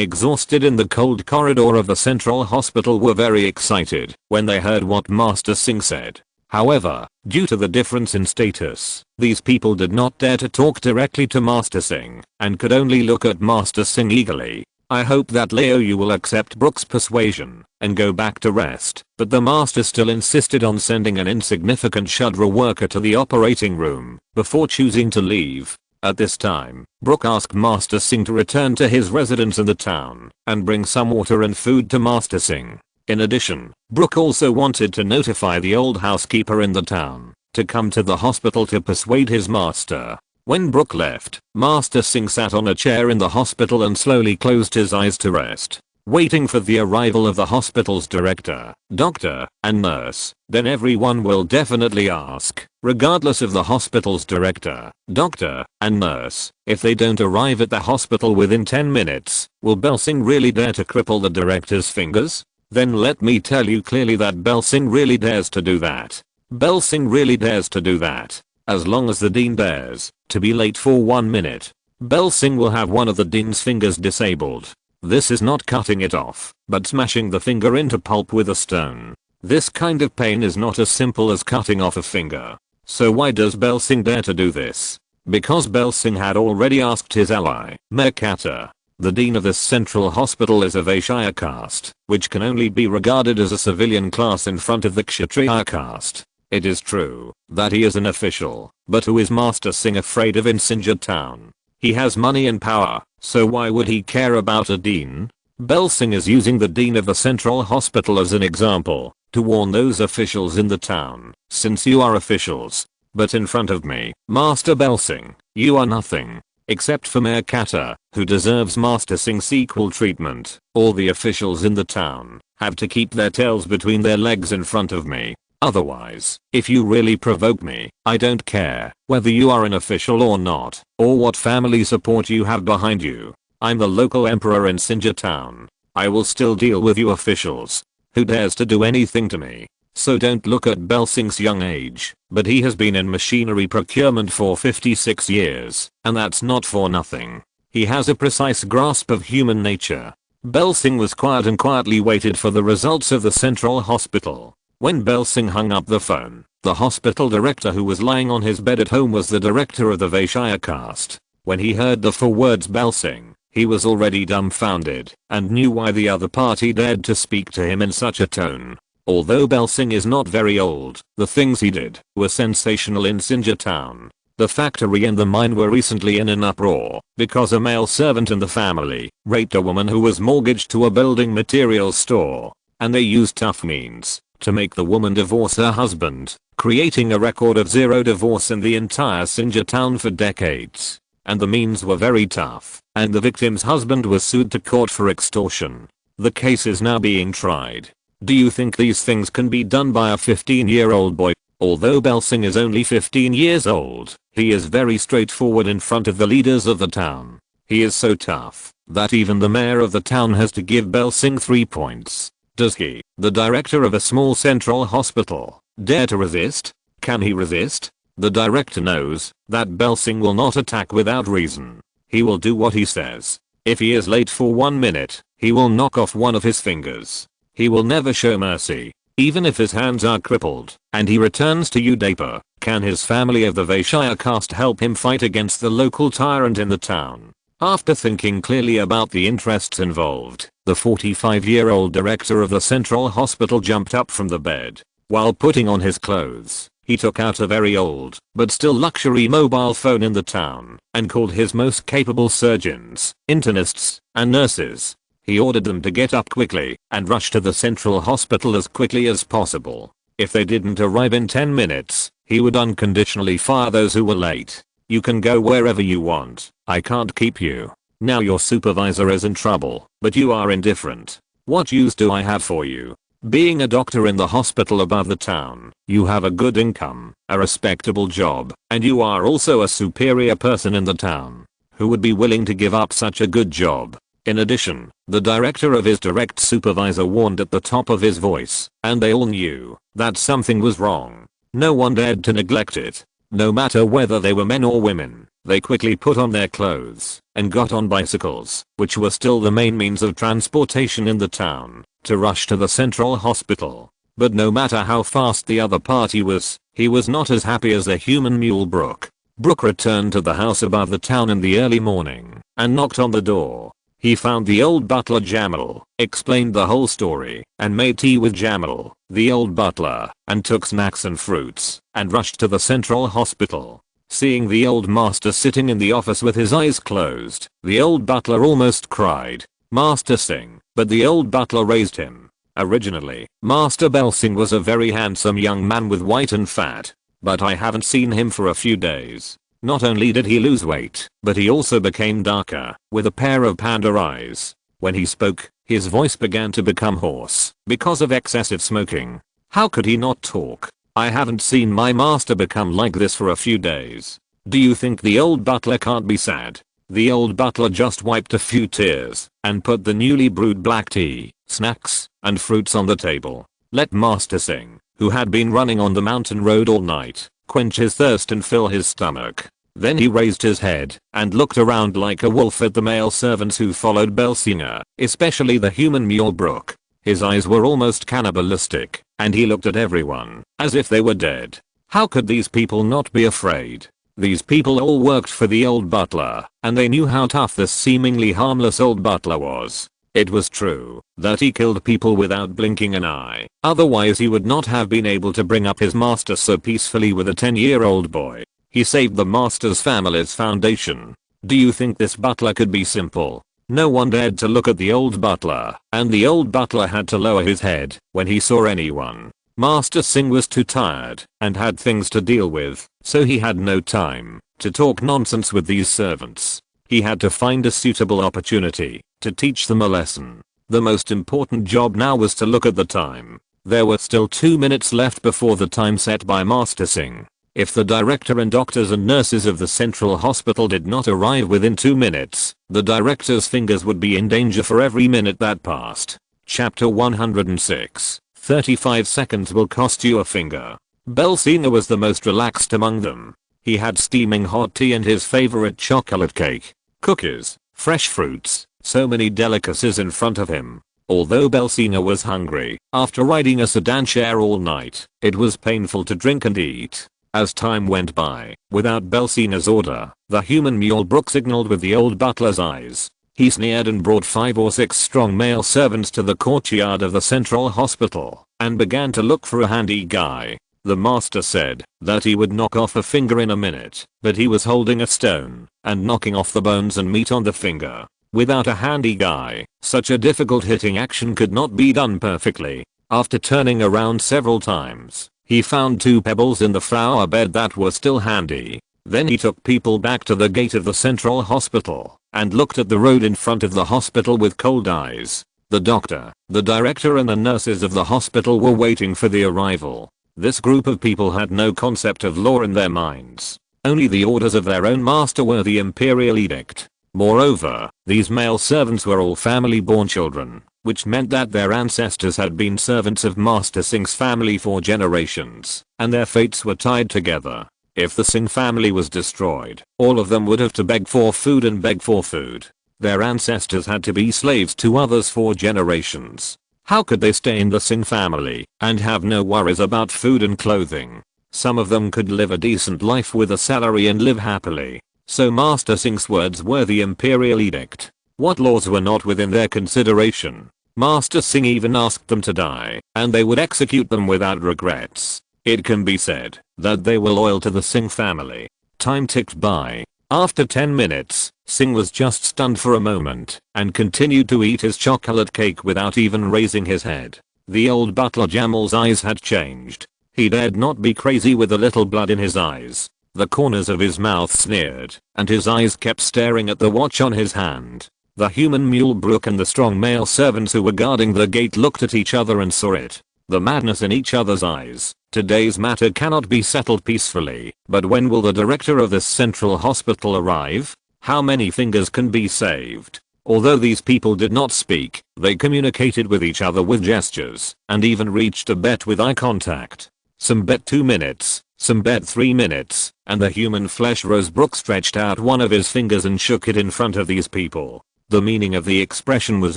exhausted in the cold corridor of the central hospital were very excited when they heard what Master Singh said. However, due to the difference in status, these people did not dare to talk directly to Master Singh and could only look at Master Singh eagerly. I hope that Leo you will accept Brook's persuasion and go back to rest, but the master still insisted on sending an insignificant Shudra worker to the operating room before choosing to leave. At this time, Brook asked Master Singh to return to his residence in the town and bring some water and food to Master Singh. In addition, Brook also wanted to notify the old housekeeper in the town to come to the hospital to persuade his master. When Brook left, Master Singh sat on a chair in the hospital and slowly closed his eyes to rest, waiting for the arrival of the hospital's director, doctor, and nurse. Then everyone will definitely ask, regardless of the hospital's director, doctor, and nurse, if they don't arrive at the hospital within 10 minutes, will Belsing really dare to cripple the director's fingers? Then let me tell you clearly that Belsing really dares to do that. Belsing really dares to do that. As long as the dean dares to be late for 1 minute, Belsing will have one of the dean's fingers disabled. This is not cutting it off, but smashing the finger into pulp with a stone. This kind of pain is not as simple as cutting off a finger. So why does Belsing dare to do this? Because Belsing had already asked his ally, Magnate. The dean of this central hospital is of Vaishya caste, which can only be regarded as a civilian class in front of the Kshatriya caste. It is true that he is an official, but who is Master Singh afraid of in Sinjar town? He has money and power, so why would he care about a dean? Belsing is using the dean of the central hospital as an example to warn those officials in the town, since you are officials. But in front of me, Master Belsing, you are nothing. Except for Magnate, who deserves Master Singh's equal treatment. All the officials in the town have to keep their tails between their legs in front of me. Otherwise, if you really provoke me, I don't care whether you are an official or not, or what family support you have behind you. I'm the local emperor in Sinjar town. I will still deal with you officials. Who dares to do anything to me? So don't look at Belsing's young age, but he has been in machinery procurement for 56 years, and that's not for nothing. He has a precise grasp of human nature. Belsing was quiet and quietly waited for the results of the central hospital. When Belsing hung up the phone, the hospital director who was lying on his bed at home was the director of the Vaishya caste. When he heard the 4 words Belsing, he was already dumbfounded and knew why the other party dared to speak to him in such a tone. Although Belsing is not very old, the things he did were sensational in Sinja town. The factory and the mine were recently in an uproar because a male servant in the family raped a woman who was mortgaged to a building materials store, and they used tough means to make the woman divorce her husband, creating a record of 0 divorce in the entire Sinja town for decades. And the means were very tough, and the victim's husband was sued to court for extortion. The case is now being tried. Do you think these things can be done by a 15-year-old boy? Although Belsing is only 15 years old, he is very straightforward in front of the leaders of the town. He is so tough that even the mayor of the town has to give Belsing 3 points. Does he, the director of a small central hospital, dare to resist? Can he resist? The director knows that Belsing will not attack without reason. He will do what he says. If he is late for 1 minute, he will knock off one of his fingers. He will never show mercy, even if his hands are crippled, and he returns to Udaipa. Can his family of the Vaishya caste help him fight against the local tyrant in the town? After thinking clearly about the interests involved, the 45-year-old director of the central hospital jumped up from the bed. While putting on his clothes, he took out a very old, but still luxury mobile phone in the town, and called his most capable surgeons, internists, and nurses. He ordered them to get up quickly and rush to the central hospital as quickly as possible. If they didn't arrive in 10 minutes, he would unconditionally fire those who were late. You can go wherever you want. I can't keep you. Now your supervisor is in trouble, but you are indifferent. What use do I have for you? Being a doctor in the hospital above the town, you have a good income, a respectable job, and you are also a superior person in the town. Who would be willing to give up such a good job? In addition, the director of his direct supervisor warned at the top of his voice, and they all knew that something was wrong. No one dared to neglect it. No matter whether they were men or women, they quickly put on their clothes and got on bicycles, which were still the main means of transportation in the town, to rush to the central hospital. But no matter how fast the other party was, he was not as happy as the human mule Brook. Brook returned to the house above the town in the early morning and knocked on the door. He found the old butler Jamal, explained the whole story, and made tea with Jamal, the old butler, and took snacks and fruits, and rushed to the central hospital. Seeing the old master sitting in the office with his eyes closed, the old butler almost cried, "Master Singh," but the old butler raised him. Originally, Master Belsing was a very handsome young man with white and fat, but I haven't seen him for a few days. Not only did he lose weight, but he also became darker, with a pair of panda eyes. When he spoke, his voice began to become hoarse, because of excessive smoking. How could he not talk? I haven't seen my master become like this for a few days. Do you think the old butler can't be sad? The old butler just wiped a few tears, and put the newly brewed black tea, snacks, and fruits on the table. Let Master Singh, who had been running on the mountain road all night, quench his thirst and fill his stomach. Then he raised his head and looked around like a wolf at the male servants who followed Belsing, especially the human mule Brook. His eyes were almost cannibalistic, and he looked at everyone as if they were dead. How could these people not be afraid? These people all worked for the old butler, and they knew how tough this seemingly harmless old butler was. It was true that he killed people without blinking an eye, otherwise he would not have been able to bring up his master so peacefully with a 10-year-old boy. He saved the master's family's foundation. Do you think this butler could be simple? No one dared to look at the old butler, and the old butler had to lower his head when he saw anyone. Master Singh was too tired and had things to deal with, so he had no time to talk nonsense with these servants. He had to find a suitable opportunity to teach them a lesson. The most important job now was to look at the time. There were still 2 minutes left before the time set by Master Singh. If the director and doctors and nurses of the central hospital did not arrive within 2 minutes, the director's fingers would be in danger for every minute that passed. Chapter 106. 35 seconds will cost you a finger. Belsing was the most relaxed among them. He had steaming hot tea and his favorite chocolate cake. Cookies, fresh fruits, so many delicacies in front of him. Although Belsinger was hungry, after riding a sedan chair all night, it was painful to drink and eat. As time went by, without Belsinger's order, the human mule Brooke signaled with the old butler's eyes. He sneered and brought 5 or 6 strong male servants to the courtyard of the central hospital, and began to look for a handy guy. The master said that he would knock off a finger in a minute, but he was holding a stone and knocking off the bones and meat on the finger. Without a handy guy, such a difficult hitting action could not be done perfectly. After turning around several times, he found 2 pebbles in the flower bed that were still handy. Then he took people back to the gate of the central hospital and looked at the road in front of the hospital with cold eyes. The doctor, the director and the nurses of the hospital were waiting for the arrival. This group of people had no concept of law in their minds. Only the orders of their own master were the imperial edict. Moreover, these male servants were all family-born children, which meant that their ancestors had been servants of Master Singh's family for generations, and their fates were tied together. If the Singh family was destroyed, all of them would have to beg for food and beg for food. Their ancestors had to be slaves to others for generations. How could they stay in the Singh family and have no worries about food and clothing? Some of them could live a decent life with a salary and live happily. So Master Singh's words were the imperial edict. What laws were not within their consideration? Master Singh even asked them to die, and they would execute them without regrets. It can be said that they were loyal to the Singh family. Time ticked by. After 10 minutes, Singh was just stunned for a moment and continued to eat his chocolate cake without even raising his head. The old butler Jamal's eyes had changed. He dared not be crazy with a little blood in his eyes. The corners of his mouth sneered, and his eyes kept staring at the watch on his hand. The human mule Brooke and the strong male servants who were guarding the gate looked at each other and saw it. The madness in each other's eyes. Today's matter cannot be settled peacefully, but when will the director of this central hospital arrive? How many fingers can be saved? Although these people did not speak, they communicated with each other with gestures, and even reached a bet with eye contact. Some bet 2 minutes, some bet 3 minutes, and the human flesh rose. Brooke stretched out one of his fingers and shook it in front of these people. The meaning of the expression was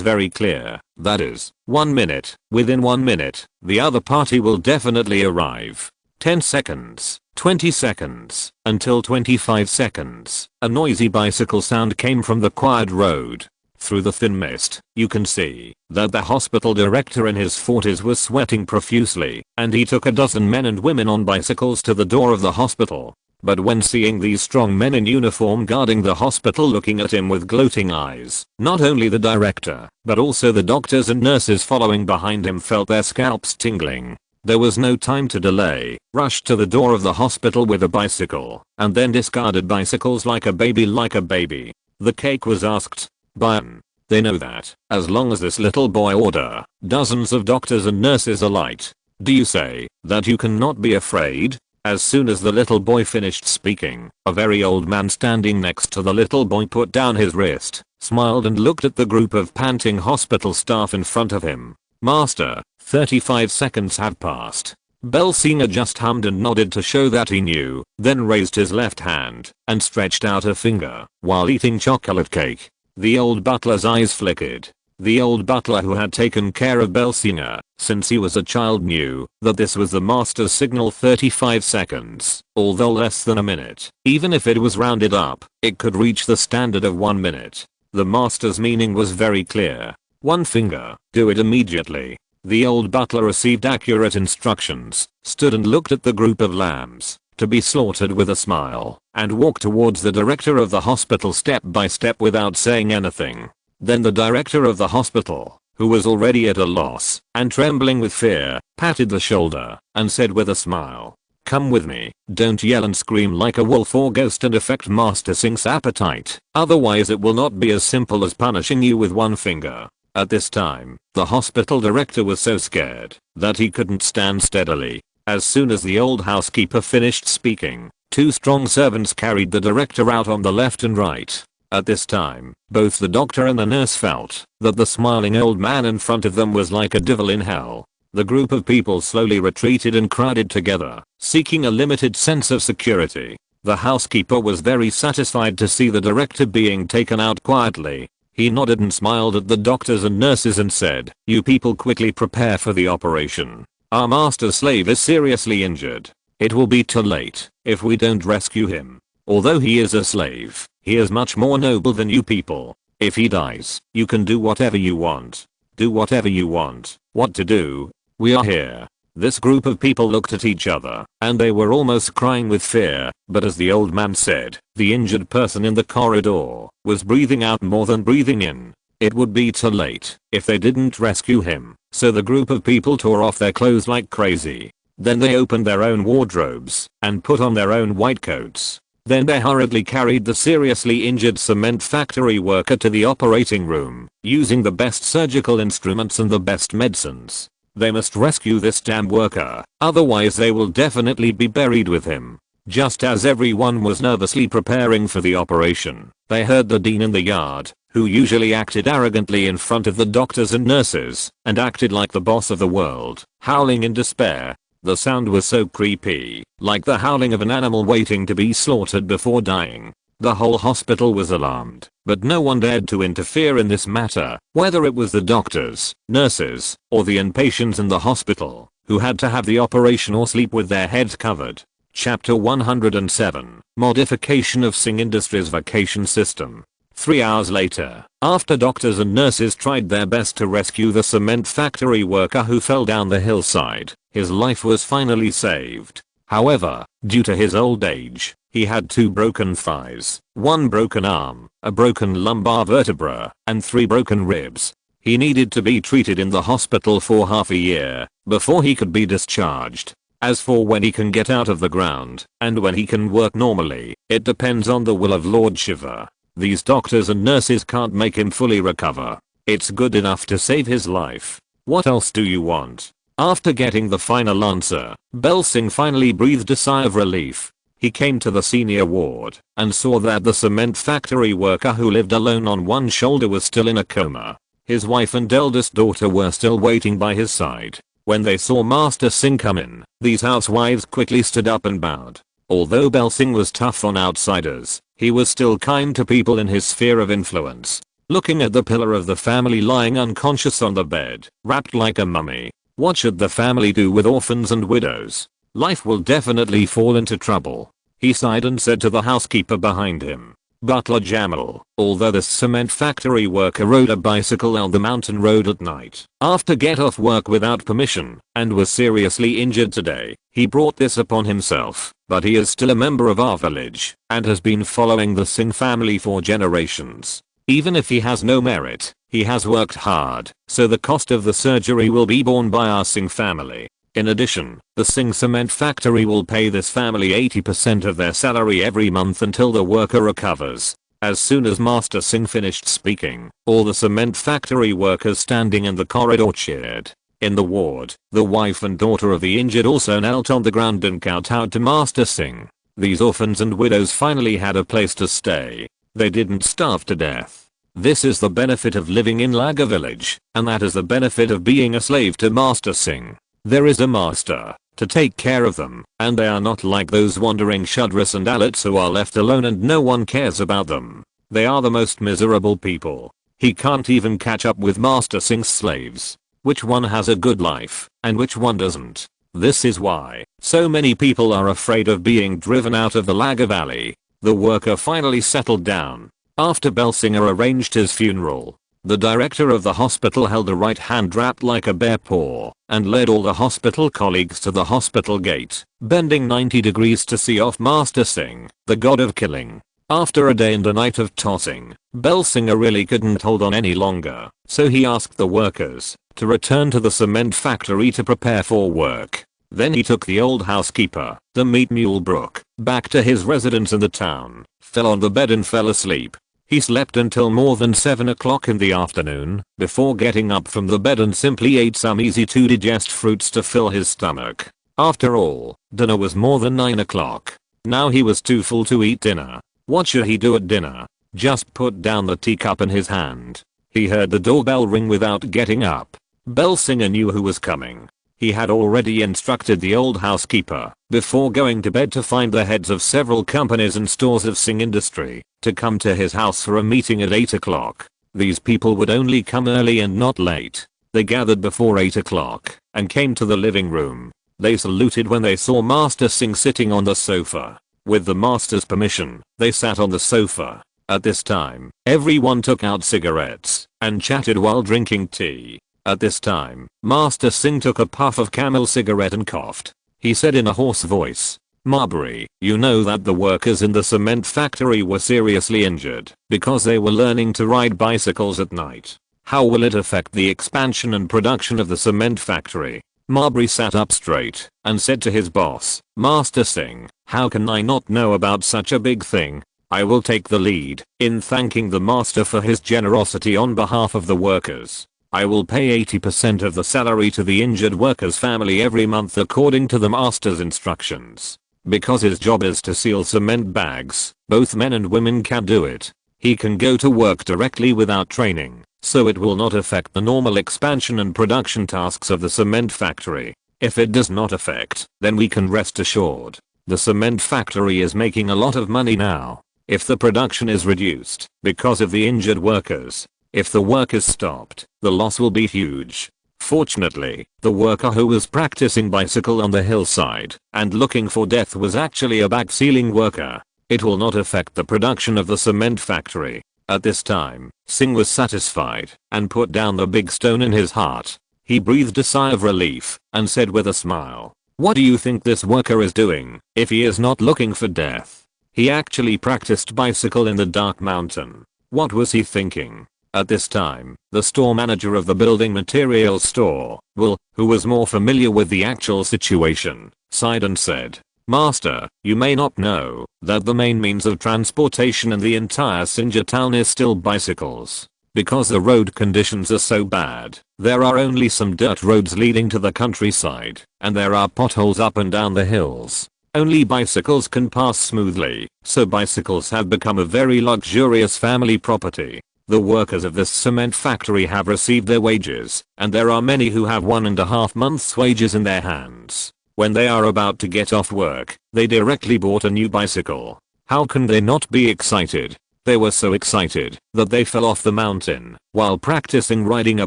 very clear, that is, 1 minute, within 1 minute, the other party will definitely arrive. 10 seconds, 20 seconds, until 25 seconds. A noisy bicycle sound came from the quiet road. Through the thin mist, you can see that the hospital director in his 40s was sweating profusely, and he took a dozen men and women on bicycles to the door of the hospital. But when seeing these strong men in uniform guarding the hospital looking at him with gloating eyes, not only the director, but also the doctors and nurses following behind him felt their scalps tingling. There was no time to delay, rushed to the door of the hospital with a bicycle, and then discarded bicycles like a baby. The cake was asked. Bayern. They know that, as long as this little boy order, dozens of doctors and nurses are light. Do you say that you cannot be afraid? As soon as the little boy finished speaking, a very old man standing next to the little boy put down his wrist, smiled and looked at the group of panting hospital staff in front of him. Master, 35 seconds have passed. Belsinger just hummed and nodded to show that he knew, then raised his left hand and stretched out a finger while eating chocolate cake. The old butler's eyes flickered. The old butler who had taken care of Belsinger since he was a child knew that this was the master's signal. 35 seconds, although less than a minute. Even if it was rounded up, it could reach the standard of 1 minute. The master's meaning was very clear. 1 finger, do it immediately. The old butler received accurate instructions, stood and looked at the group of lambs to be slaughtered with a smile, and walked towards the director of the hospital step by step without saying anything. Then the director of the hospital, who was already at a loss and trembling with fear, patted the shoulder and said with a smile, "Come with me, don't yell and scream like a wolf or ghost and affect Master Singh's appetite, otherwise it will not be as simple as punishing you with 1 finger." At this time, the hospital director was so scared that he couldn't stand steadily. As soon as the old housekeeper finished speaking, 2 strong servants carried the director out on the left and right. At this time, both the doctor and the nurse felt that the smiling old man in front of them was like a devil in hell. The group of people slowly retreated and crowded together, seeking a limited sense of security. The housekeeper was very satisfied to see the director being taken out quietly. He nodded and smiled at the doctors and nurses and said, "You people quickly prepare for the operation. Our master slave is seriously injured. It will be too late if we don't rescue him. Although he is a slave, he is much more noble than you people. If he dies, you can do whatever you want. Do whatever you want. What to do? We are here." This group of people looked at each other, and they were almost crying with fear, but as the old man said, the injured person in the corridor was breathing out more than breathing in. It would be too late if they didn't rescue him, so the group of people tore off their clothes like crazy. Then they opened their own wardrobes and put on their own white coats. Then they hurriedly carried the seriously injured cement factory worker to the operating room, using the best surgical instruments and the best medicines. They must rescue this damn worker, otherwise they will definitely be buried with him. Just as everyone was nervously preparing for the operation, they heard the dean in the yard, who usually acted arrogantly in front of the doctors and nurses, and acted like the boss of the world, howling in despair. The sound was so creepy, like the howling of an animal waiting to be slaughtered before dying. The whole hospital was alarmed, but no one dared to interfere in this matter, whether it was the doctors, nurses, or the inpatients in the hospital, who had to have the operation or sleep with their heads covered. Chapter 107, Modification of Singh Industries Vacation System. 3 hours later, after doctors and nurses tried their best to rescue the cement factory worker who fell down the hillside, his life was finally saved. However, due to his old age, he had 2 broken thighs, 1 broken arm, a broken lumbar vertebra, and 3 broken ribs. He needed to be treated in the hospital for half a year before he could be discharged. As for when he can get out of the ground and when he can work normally, it depends on the will of Lord Shiva. These doctors and nurses can't make him fully recover. It's good enough to save his life. What else do you want? After getting the final answer, Bel Singh finally breathed a sigh of relief. He came to the senior ward and saw that the cement factory worker who lived alone on one shoulder was still in a coma. His wife and eldest daughter were still waiting by his side. When they saw Master Singh come in, these housewives quickly stood up and bowed. Although Bel Singh was tough on outsiders, he was still kind to people in his sphere of influence. Looking at the pillar of the family lying unconscious on the bed, wrapped like a mummy, what should the family do with orphans and widows? Life will definitely fall into trouble. He sighed and said to the housekeeper behind him, "Butler Jamal, although this cement factory worker rode a bicycle on the mountain road at night, after get off work without permission, and was seriously injured today, he brought this upon himself, but he is still a member of our village, and has been following the Singh family for generations. Even if he has no merit, he has worked hard, so the cost of the surgery will be borne by our Singh family. In addition, the Singh cement factory will pay this family 80% of their salary every month until the worker recovers." As soon as Master Singh finished speaking, all the cement factory workers standing in the corridor cheered. In the ward, the wife and daughter of the injured also knelt on the ground and kowtowed to Master Singh. These orphans and widows finally had a place to stay. They didn't starve to death. This is the benefit of living in Laga village, and that is the benefit of being a slave to Master Singh. There is a master to take care of them, and they are not like those wandering Shudras and Dalits who are left alone and no one cares about them. They are the most miserable people. He can't even catch up with Master Singh's slaves. Which one has a good life, and which one doesn't? This is why so many people are afraid of being driven out of the Laga Valley. The worker finally settled down. After Bel Singh arranged his funeral, the director of the hospital held a right hand wrapped like a bear paw and led all the hospital colleagues to the hospital gate, bending 90 degrees to see off Master Singh, the god of killing. After a day and a night of tossing, Bel Singh really couldn't hold on any longer, so he asked the workers to return to the cement factory to prepare for work. Then he took the old housekeeper, the meat mule Brooke, back to his residence in the town, fell on the bed and fell asleep. He slept until more than 7 o'clock in the afternoon, before getting up from the bed and simply ate some easy to digest fruits to fill his stomach. After all, dinner was more than 9 o'clock. Now he was too full to eat dinner. What should he do at dinner? Just put down the teacup in his hand. He heard the doorbell ring without getting up. Bel Singh knew who was coming. He had already instructed the old housekeeper before going to bed to find the heads of several companies and stores of Singh industry to come to his house for a meeting at 8 o'clock. These people would only come early and not late. They gathered before 8 o'clock and came to the living room. They saluted when they saw Master Singh sitting on the sofa. With the master's permission, they sat on the sofa. At this time, everyone took out cigarettes and chatted while drinking tea. At this time, Master Singh took a puff of Camel cigarette and coughed. He said in a hoarse voice, "Marbury, you know that the workers in the cement factory were seriously injured because they were learning to ride bicycles at night. How will it affect the expansion and production of the cement factory?" Marbury sat up straight and said to his boss, "Master Singh, how can I not know about such a big thing? I will take the lead in thanking the master for his generosity on behalf of the workers. I will pay 80% of the salary to the injured worker's family every month according to the master's instructions. Because his job is to seal cement bags, both men and women can do it. He can go to work directly without training, so it will not affect the normal expansion and production tasks of the cement factory. If it does not affect, then we can rest assured. The cement factory is making a lot of money now. If the production is reduced because of the injured workers, if the work is stopped, the loss will be huge." Fortunately, the worker who was practicing bicycle on the hillside and looking for death was actually a bag sealing worker. It will not affect the production of the cement factory. At this time, Singh was satisfied and put down the big stone in his heart. He breathed a sigh of relief and said with a smile, "What do you think this worker is doing if he is not looking for death? He actually practiced bicycle in the dark mountain. What was he thinking?" At this time, the store manager of the building materials store, Will, who was more familiar with the actual situation, sighed and said, "Master, you may not know that the main means of transportation in the entire Sinjar town is still bicycles. Because the road conditions are so bad, there are only some dirt roads leading to the countryside, and there are potholes up and down the hills. Only bicycles can pass smoothly, so bicycles have become a very luxurious family property. The workers of this cement factory have received their wages, and there are many who have 1.5 months' wages in their hands. When they are about to get off work, they directly bought a new bicycle. How can they not be excited? They were so excited that they fell off the mountain while practicing riding a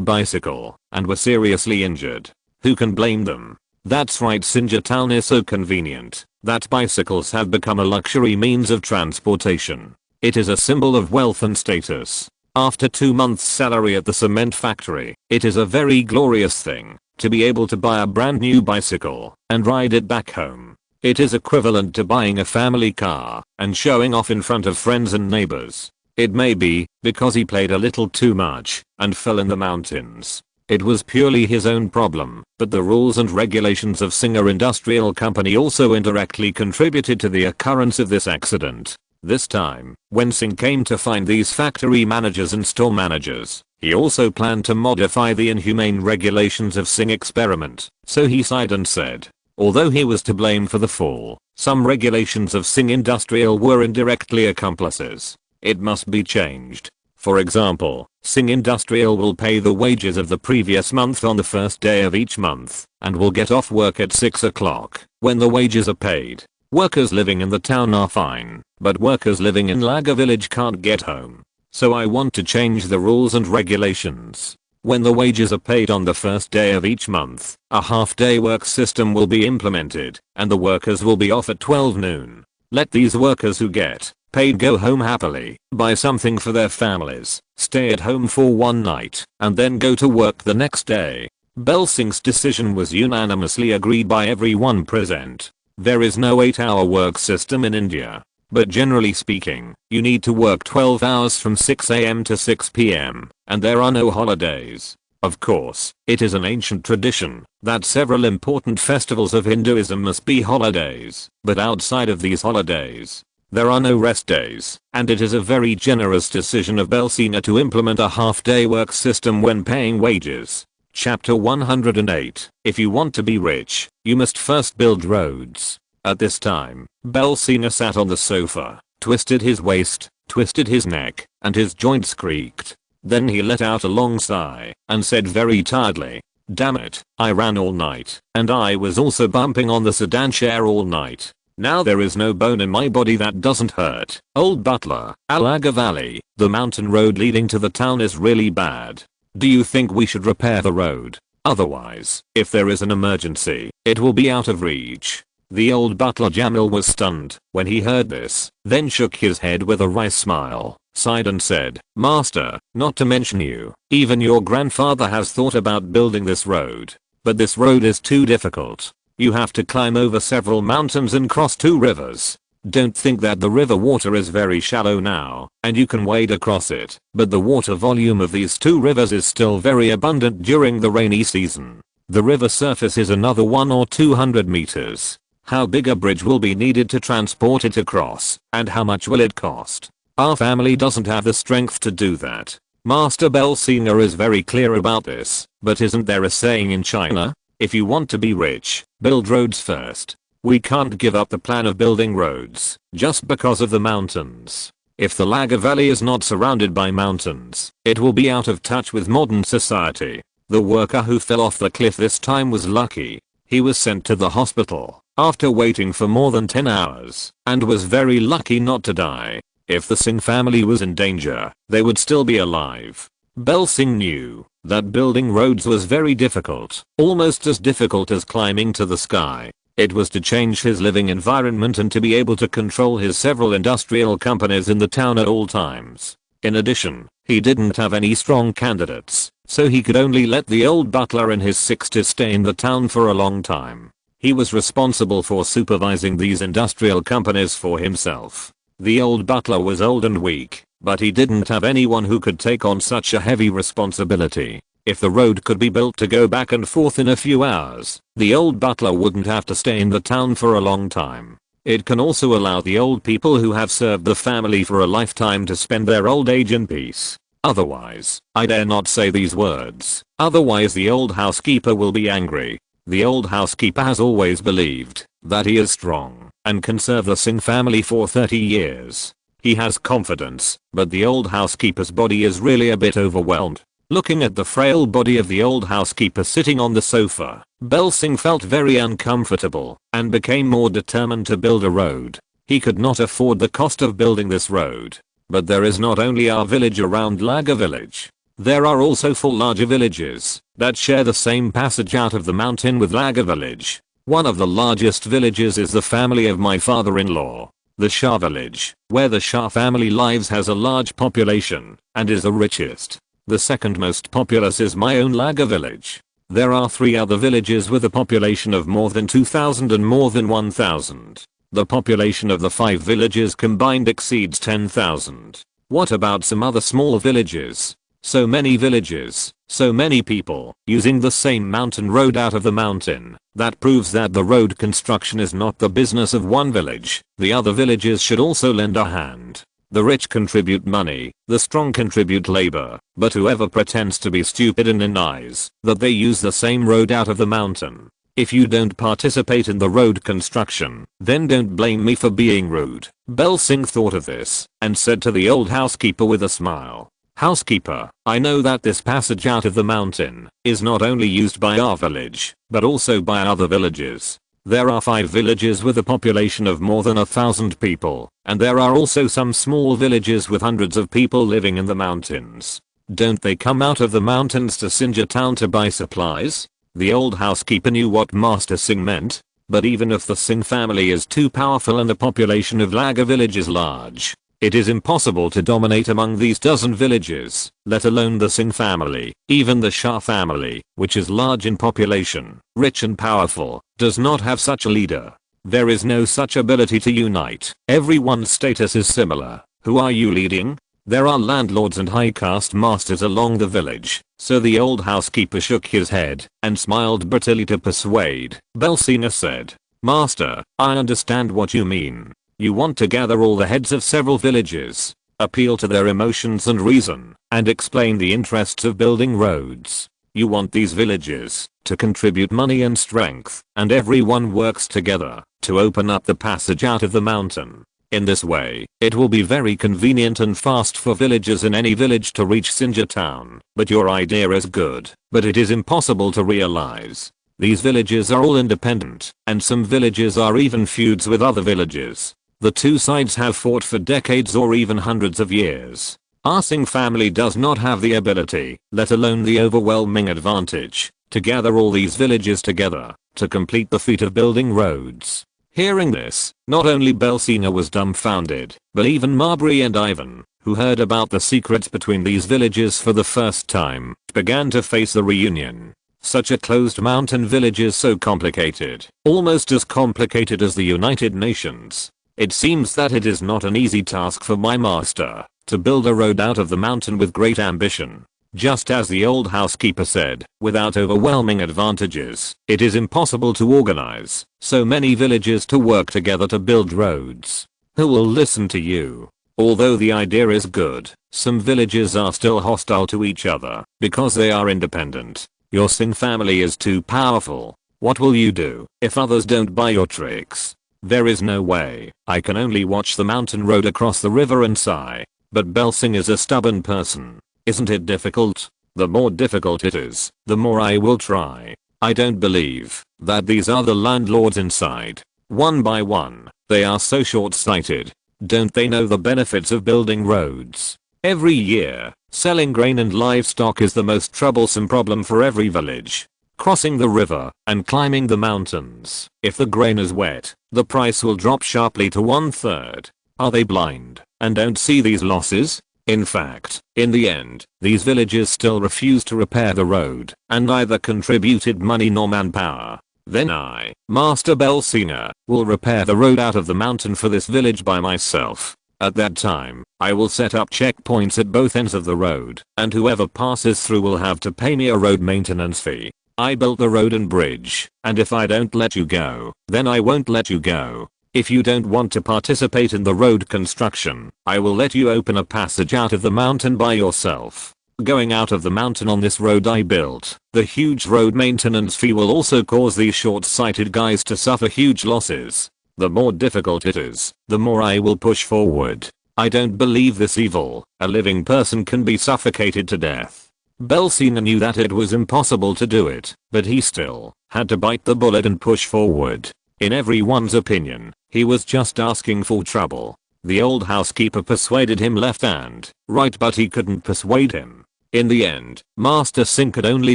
bicycle and were seriously injured. Who can blame them? That's right, Sinjar town is so convenient that bicycles have become a luxury means of transportation. It is a symbol of wealth and status. After 2 months' salary at the cement factory, it is a very glorious thing to be able to buy a brand new bicycle and ride it back home. It is equivalent to buying a family car and showing off in front of friends and neighbors. It may be because he played a little too much and fell in the mountains. It was purely his own problem, but the rules and regulations of Singer Industrial Company also indirectly contributed to the occurrence of this accident. This time, when Singh came to find these factory managers and store managers, he also planned to modify the inhumane regulations of Singh experiment, so he sighed and said, although he was to blame for the fall, some regulations of Singh Industrial were indirectly accomplices. It must be changed. For example, Singh Industrial will pay the wages of the previous month on the first day of each month, and will get off work at 6 o'clock, when the wages are paid. Workers living in the town are fine, but workers living in Laga village can't get home. So I want to change the rules and regulations. When the wages are paid on the first day of each month, a half-day work system will be implemented, and the workers will be off at 12 noon. Let these workers who get paid go home happily, buy something for their families, stay at home for one night, and then go to work the next day." Bel Singh's decision was unanimously agreed by everyone present. There is no 8-hour work system in India, but generally speaking, you need to work 12 hours from 6 am to 6 pm, and there are no holidays. Of course, it is an ancient tradition that several important festivals of Hinduism must be holidays, but outside of these holidays, there are no rest days, and it is a very generous decision of Belsina to implement a half-day work system when paying wages. Chapter 108. If you want to be rich, you must first build roads. At this time, Belsina sat on the sofa, twisted his waist, twisted his neck, and his joints creaked. Then he let out a long sigh and said very tiredly, Damn it, I ran all night, and I was also bumping on the sedan chair all night. Now there is no bone in my body that doesn't hurt. Old Butler, Alaga Valley, the mountain road leading to the town is really bad. Do you think we should repair the road? Otherwise, if there is an emergency, it will be out of reach. The old butler Jamil was stunned when he heard this, then shook his head with a wry smile, sighed and said, "Master, not to mention you, even your grandfather has thought about building this road. But this road is too difficult. You have to climb over several mountains and cross 2 rivers. Don't think that the river water is very shallow now, and you can wade across it, but the water volume of these 2 rivers is still very abundant during the rainy season. The river surface is another 100 or 200 meters. How big a bridge will be needed to transport it across, and how much will it cost? Our family doesn't have the strength to do that." Master Bell Sr. is very clear about this, but isn't there a saying in China? If you want to be rich, build roads first. We can't give up the plan of building roads just because of the mountains. If the Laga Valley is not surrounded by mountains, it will be out of touch with modern society. The worker who fell off the cliff this time was lucky. He was sent to the hospital after waiting for more than 10 hours and was very lucky not to die. If the Singh family was in danger, they would still be alive. Bell Singh knew that building roads was very difficult, almost as difficult as climbing to the sky. It was to change his living environment and to be able to control his several industrial companies in the town at all times. In addition, he didn't have any strong candidates, so he could only let the old butler in his 60s stay in the town for a long time. He was responsible for supervising these industrial companies for himself. The old butler was old and weak, but he didn't have anyone who could take on such a heavy responsibility. If the road could be built to go back and forth in a few hours, the old butler wouldn't have to stay in the town for a long time. It can also allow the old people who have served the family for a lifetime to spend their old age in peace. Otherwise, I dare not say these words, otherwise the old housekeeper will be angry. The old housekeeper has always believed that he is strong and can serve the Singh family for 30 years. He has confidence, but the old housekeeper's body is really a bit overwhelmed. Looking at the frail body of the old housekeeper sitting on the sofa, Bell Singh felt very uncomfortable and became more determined to build a road. He could not afford the cost of building this road. But there is not only our village around Laga village. There are also 4 larger villages that share the same passage out of the mountain with Laga village. One of the largest villages is the family of my father-in-law, the Shah village, where the Shah family lives has a large population and is the richest. The second most populous is my own Laga village. There are 3 other villages with a population of more than 2,000 and more than 1,000. The population of the 5 villages combined exceeds 10,000. What about some other small villages? So many villages, so many people, using the same mountain road out of the mountain. That proves that the road construction is not the business of one village. The other villages should also lend a hand. The rich contribute money, the strong contribute labor, but whoever pretends to be stupid and denies that they use the same road out of the mountain. If you don't participate in the road construction, then don't blame me for being rude. Bell Singh thought of this and said to the old housekeeper with a smile, "Housekeeper, I know that this passage out of the mountain is not only used by our village, but also by other villages. There are 5 villages with a population of more than 1,000 people, and there are also some small villages with hundreds of people living in the mountains. Don't they come out of the mountains to Sinja town to buy supplies?" The old housekeeper knew what Master Singh meant, but even if the Singh family is too powerful and the population of Laga village is large, it is impossible to dominate among these dozen villages, let alone the Singh family. Even the Shah family, which is large in population, rich and powerful, does not have such a leader. There is no such ability to unite. Everyone's status is similar. Who are you leading? There are landlords and high-caste masters along the village, so the old housekeeper shook his head and smiled bitterly to persuade. Belsina said, "Master, I understand what you mean. You want to gather all the heads of several villages, appeal to their emotions and reason, and explain the interests of building roads. You want these villages to contribute money and strength, and everyone works together to open up the passage out of the mountain. In this way, it will be very convenient and fast for villagers in any village to reach Sinja town. But your idea is good, but it is impossible to realize. These villages are all independent, and some villages are even feuds with other villages. The two sides have fought for decades or even hundreds of years. Our Singh family does not have the ability, let alone the overwhelming advantage, to gather all these villages together, to complete the feat of building roads. Hearing this, not only Belsina was dumbfounded, but even Marbury and Ivan, who heard about the secrets between these villages for the first time, began to face the reunion. Such a closed mountain village is so complicated, almost as complicated as the United Nations. It seems that it is not an easy task for my master to build a road out of the mountain with great ambition. Just as the old housekeeper said, without overwhelming advantages, it is impossible to organize so many villages to work together to build roads. Who will listen to you? Although the idea is good, some villages are still hostile to each other because they are independent. Your Singh family is too powerful. What will you do if others don't buy your tricks? There is no way. I can only watch the mountain road across the river and sigh. But Belsing is a stubborn person. Isn't it difficult? The more difficult it is, the more I will try. I don't believe that these are the landlords inside. One by one, they are so short-sighted. Don't they know the benefits of building roads? Every year, selling grain and livestock is the most troublesome problem for every village. Crossing the river and climbing the mountains. If the grain is wet, the price will drop sharply to 1/3. Are they blind and don't see these losses? In fact, in the end, these villages still refuse to repair the road and neither contributed money nor manpower. Then I, Master Belsina, will repair the road out of the mountain for this village by myself. At that time, I will set up checkpoints at both ends of the road, and whoever passes through will have to pay me a road maintenance fee. I built the road and bridge, and if I don't let you go, then I won't let you go. If you don't want to participate in the road construction, I will let you open a passage out of the mountain by yourself. Going out of the mountain on this road I built, the huge road maintenance fee will also cause these short-sighted guys to suffer huge losses. The more difficult it is, the more I will push forward. I don't believe this evil. A living person can be suffocated to death. Belsina knew that it was impossible to do it, but he still had to bite the bullet and push forward. In everyone's opinion, he was just asking for trouble. The old housekeeper persuaded him left and right, but he couldn't persuade him. In the end, Master Singh could only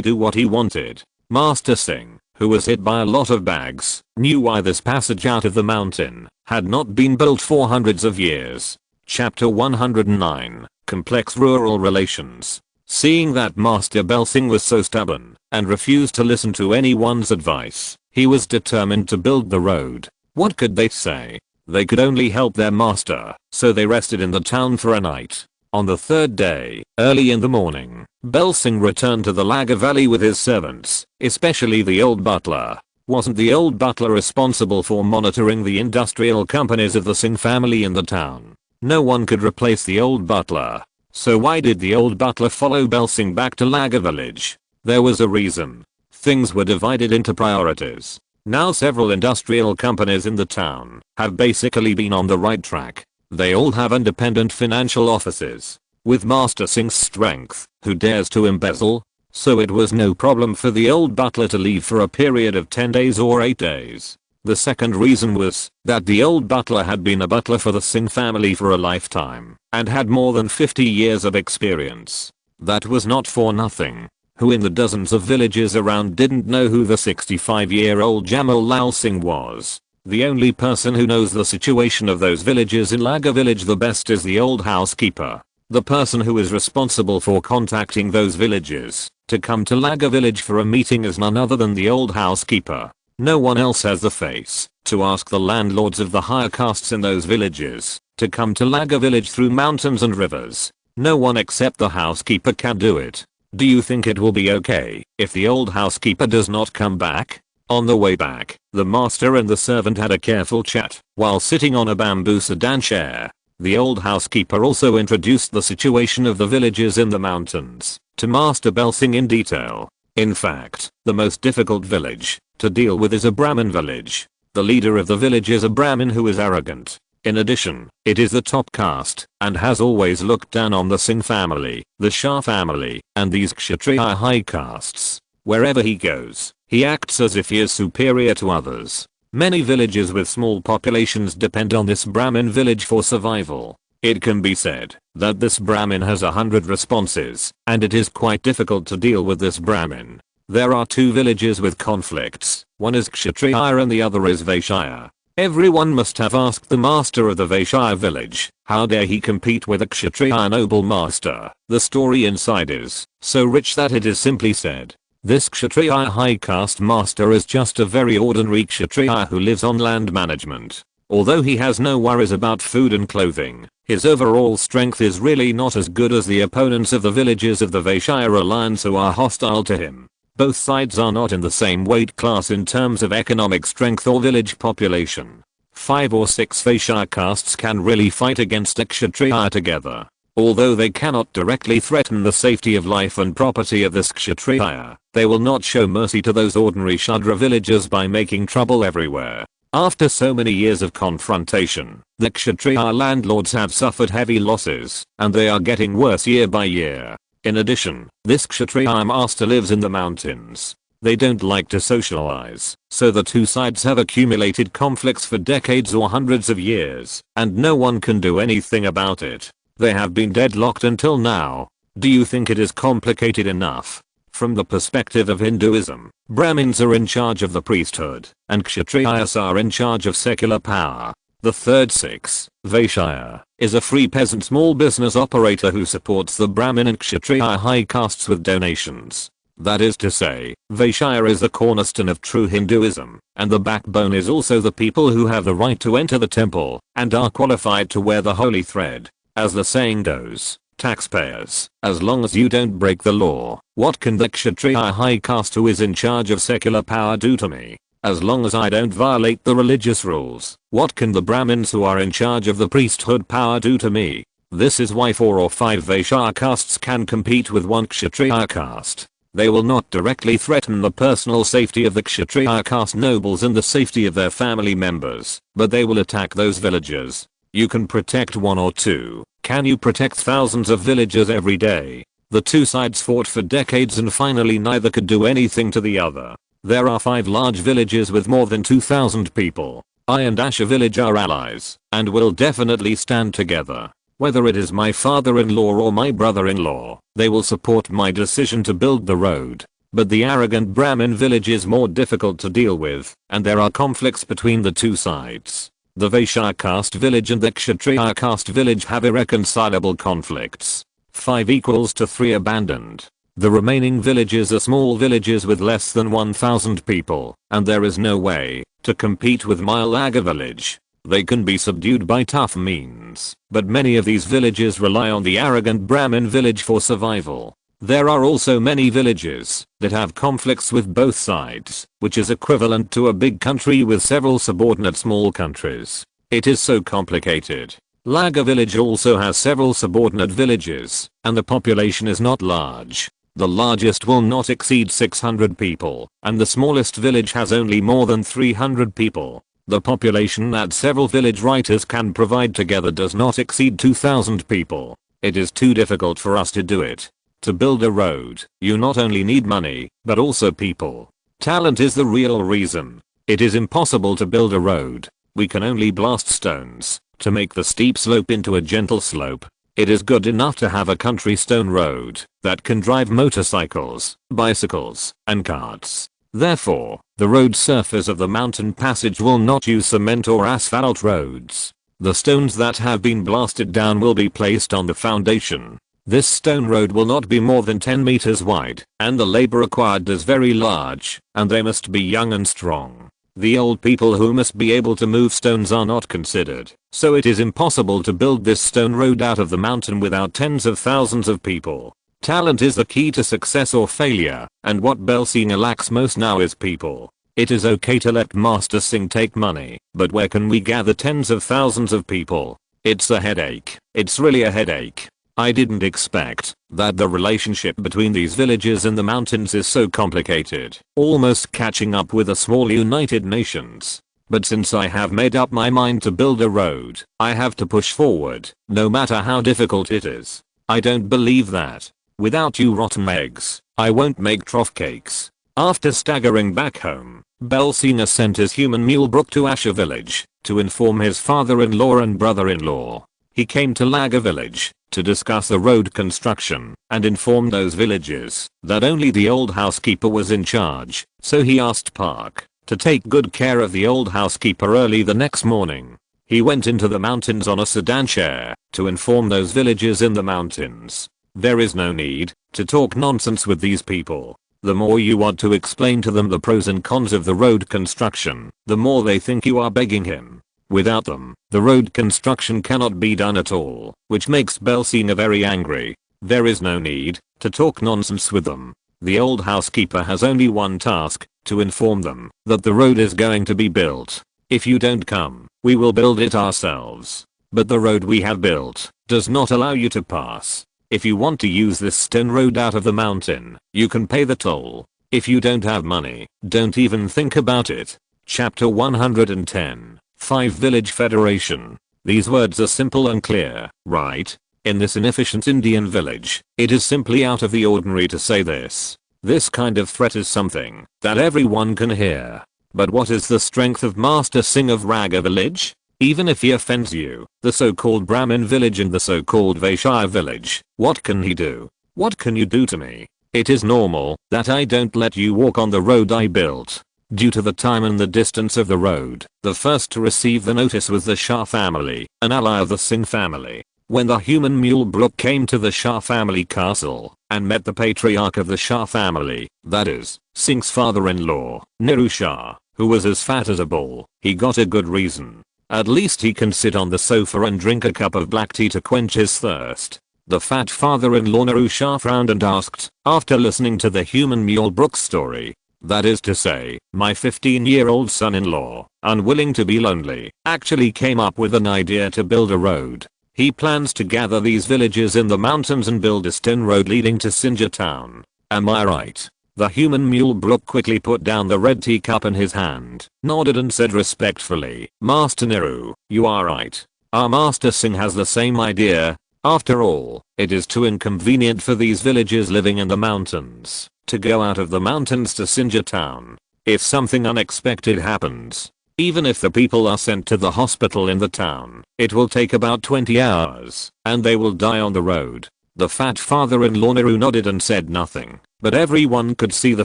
do what he wanted. Master Singh, who was hit by a lot of bags, knew why this passage out of the mountain had not been built for hundreds of years. Chapter 109, Complex Rural Relations. Seeing that Master Belsing was so stubborn and refused to listen to anyone's advice, he was determined to build the road. What could they say? They could only help their master, so they rested in the town for a night. On the third day, early in the morning, Belsing returned to the Laga Valley with his servants, especially the old butler. Wasn't the old butler responsible for monitoring the industrial companies of the Singh family in the town? No one could replace the old butler. So why did the old butler follow Belsing back to Laga village? There was a reason. Things were divided into priorities. Now several industrial companies in the town have basically been on the right track. They all have independent financial offices. With Master Singh's strength, who dares to embezzle? So it was no problem for the old butler to leave for a period of 10 days or 8 days. The second reason was that the old butler had been a butler for the Singh family for a lifetime and had more than 50 years of experience. That was not for nothing. Who in the dozens of villages around didn't know who the 65-year-old Jamal Lal Singh was? The only person who knows the situation of those villages in Laga village the best is the old housekeeper. The person who is responsible for contacting those villages to come to Laga village for a meeting is none other than the old housekeeper. No one else has the face to ask the landlords of the higher castes in those villages to come to Laga village through mountains and rivers. No one except the housekeeper can do it. Do you think it will be okay if the old housekeeper does not come back? On the way back, the master and the servant had a careful chat while sitting on a bamboo sedan chair. The old housekeeper also introduced the situation of the villages in the mountains to Master Belsing in detail. In fact, the most difficult village to deal with is a Brahmin village. The leader of the village is a Brahmin who is arrogant. In addition, it is the top caste and has always looked down on the Singh family, the Shah family, and these Kshatriya high castes. Wherever he goes, he acts as if he is superior to others. Many villages with small populations depend on this Brahmin village for survival. It can be said that this Brahmin has 100 responses, and it is quite difficult to deal with this Brahmin. There are two villages with conflicts, one is Kshatriya and the other is Vaishya. Everyone must have asked the master of the Vaishya village, how dare he compete with a Kshatriya noble master. The story inside is so rich that it is simply said. This Kshatriya high caste master is just a very ordinary Kshatriya who lives on land management. Although he has no worries about food and clothing, his overall strength is really not as good as the opponents of the villages of the Vaishya alliance who are hostile to him. Both sides are not in the same weight class in terms of economic strength or village population. 5 or 6 Vaishya castes can really fight against a Kshatriya together. Although they cannot directly threaten the safety of life and property of this Kshatriya, they will not show mercy to those ordinary Shudra villagers by making trouble everywhere. After so many years of confrontation, the Kshatriya landlords have suffered heavy losses, and they are getting worse year by year. In addition, this Kshatriya master lives in the mountains. They don't like to socialize, so the two sides have accumulated conflicts for decades or hundreds of years, and no one can do anything about it. They have been deadlocked until now. Do you think it is complicated enough? From the perspective of Hinduism, Brahmins are in charge of the priesthood, and Kshatriyas are in charge of secular power. The third six, Vaishya, is a free peasant small business operator who supports the Brahmin and Kshatriya high castes with donations. That is to say, Vaishya is the cornerstone of true Hinduism, and the backbone is also the people who have the right to enter the temple, and are qualified to wear the holy thread. As the saying goes, taxpayers, as long as you don't break the law, what can the Kshatriya high caste who is in charge of secular power do to me? As long as I don't violate the religious rules, what can the Brahmins who are in charge of the priesthood power do to me? This is why 4 or 5 Vaishya castes can compete with one Kshatriya caste. They will not directly threaten the personal safety of the Kshatriya caste nobles and the safety of their family members, but they will attack those villagers. You can protect 1 or 2. Can you protect thousands of villagers every day? The two sides fought for decades and finally neither could do anything to the other. There are 5 large villages with more than 2,000 people. I and Asha village are allies, and will definitely stand together. Whether it is my father-in-law or my brother-in-law, they will support my decision to build the road. But the arrogant Brahmin village is more difficult to deal with, and there are conflicts between the two sides. The Vaishya caste village and the Kshatriya caste village have irreconcilable conflicts. 5 equals to 3 abandoned. The remaining villages are small villages with less than 1,000 people, and there is no way to compete with Mylaga village. They can be subdued by tough means, but many of these villages rely on the arrogant Brahmin village for survival. There are also many villages that have conflicts with both sides, which is equivalent to a big country with several subordinate small countries. It is so complicated. Laga village also has several subordinate villages, and the population is not large. The largest will not exceed 600 people, and the smallest village has only more than 300 people. The population that several village writers can provide together does not exceed 2,000 people. It is too difficult for us to do it. To build a road, you not only need money, but also people. Talent is the real reason. It is impossible to build a road. We can only blast stones to make the steep slope into a gentle slope. It is good enough to have a country stone road that can drive motorcycles, bicycles, and carts. Therefore, the road surface of the mountain passage will not use cement or asphalt roads. The stones that have been blasted down will be placed on the foundation. This stone road will not be more than 10 meters wide, and the labor required is very large, and they must be young and strong. The old people who must be able to move stones are not considered, so it is impossible to build this stone road out of the mountain without tens of thousands of people. Talent is the key to success or failure, and what Belsina lacks most now is people. It is okay to let Master Singh take money, but where can we gather tens of thousands of people? It's a headache. It's really a headache. I didn't expect that the relationship between these villages and the mountains is so complicated, almost catching up with the small United Nations. But since I have made up my mind to build a road, I have to push forward, no matter how difficult it is. I don't believe that. Without you rotten eggs, I won't make trough cakes. After staggering back home, Belsina sent his human mule Brook to Asher village to inform his father-in-law and brother-in-law. He came to Laga village to discuss the road construction and informed those villages that only the old housekeeper was in charge, so he asked Park to take good care of the old housekeeper early the next morning. He went into the mountains on a sedan chair to inform those villages in the mountains. There is no need to talk nonsense with these people. The more you want to explain to them the pros and cons of the road construction, the more they think you are begging him. Without them, the road construction cannot be done at all, which makes Belsina very angry. There is no need to talk nonsense with them. The old housekeeper has only one task, to inform them that the road is going to be built. If you don't come, we will build it ourselves. But the road we have built does not allow you to pass. If you want to use this stone road out of the mountain, you can pay the toll. If you don't have money, don't even think about it. Chapter 110. 5 Village Federation. These words are simple and clear, right? In this inefficient Indian village, it is simply out of the ordinary to say this. This kind of threat is something that everyone can hear. But what is the strength of Master Singh of Raga village? Even if he offends you, the so-called Brahmin village and the so-called Vaishya village, what can he do? What can you do to me? It is normal that I don't let you walk on the road I built. Due to the time and the distance of the road, the first to receive the notice was the Shah family, an ally of the Singh family. When the human mule Brook came to the Shah family castle and met the patriarch of the Shah family, that is, Singh's father-in-law, Niru Shah, who was as fat as a bull, he got a good reason. At least he can sit on the sofa and drink a cup of black tea to quench his thirst. The fat father-in-law Niru Shah frowned and asked, after listening to the human mule Brook's story, that is to say, my 15-year-old son-in-law, unwilling to be lonely, actually came up with an idea to build a road. He plans to gather these villages in the mountains and build a stone road leading to Sinja town. Am I right? The human mule Brook quickly put down the red teacup in his hand, nodded and said respectfully, Master Niru, you are right. Our Master Singh has the same idea. After all, it is too inconvenient for these villages living in the mountains to go out of the mountains to Sinja town. If something unexpected happens, even if the people are sent to the hospital in the town, it will take about 20 hours, and they will die on the road. The fat father-in-law Niru nodded and said nothing, but everyone could see the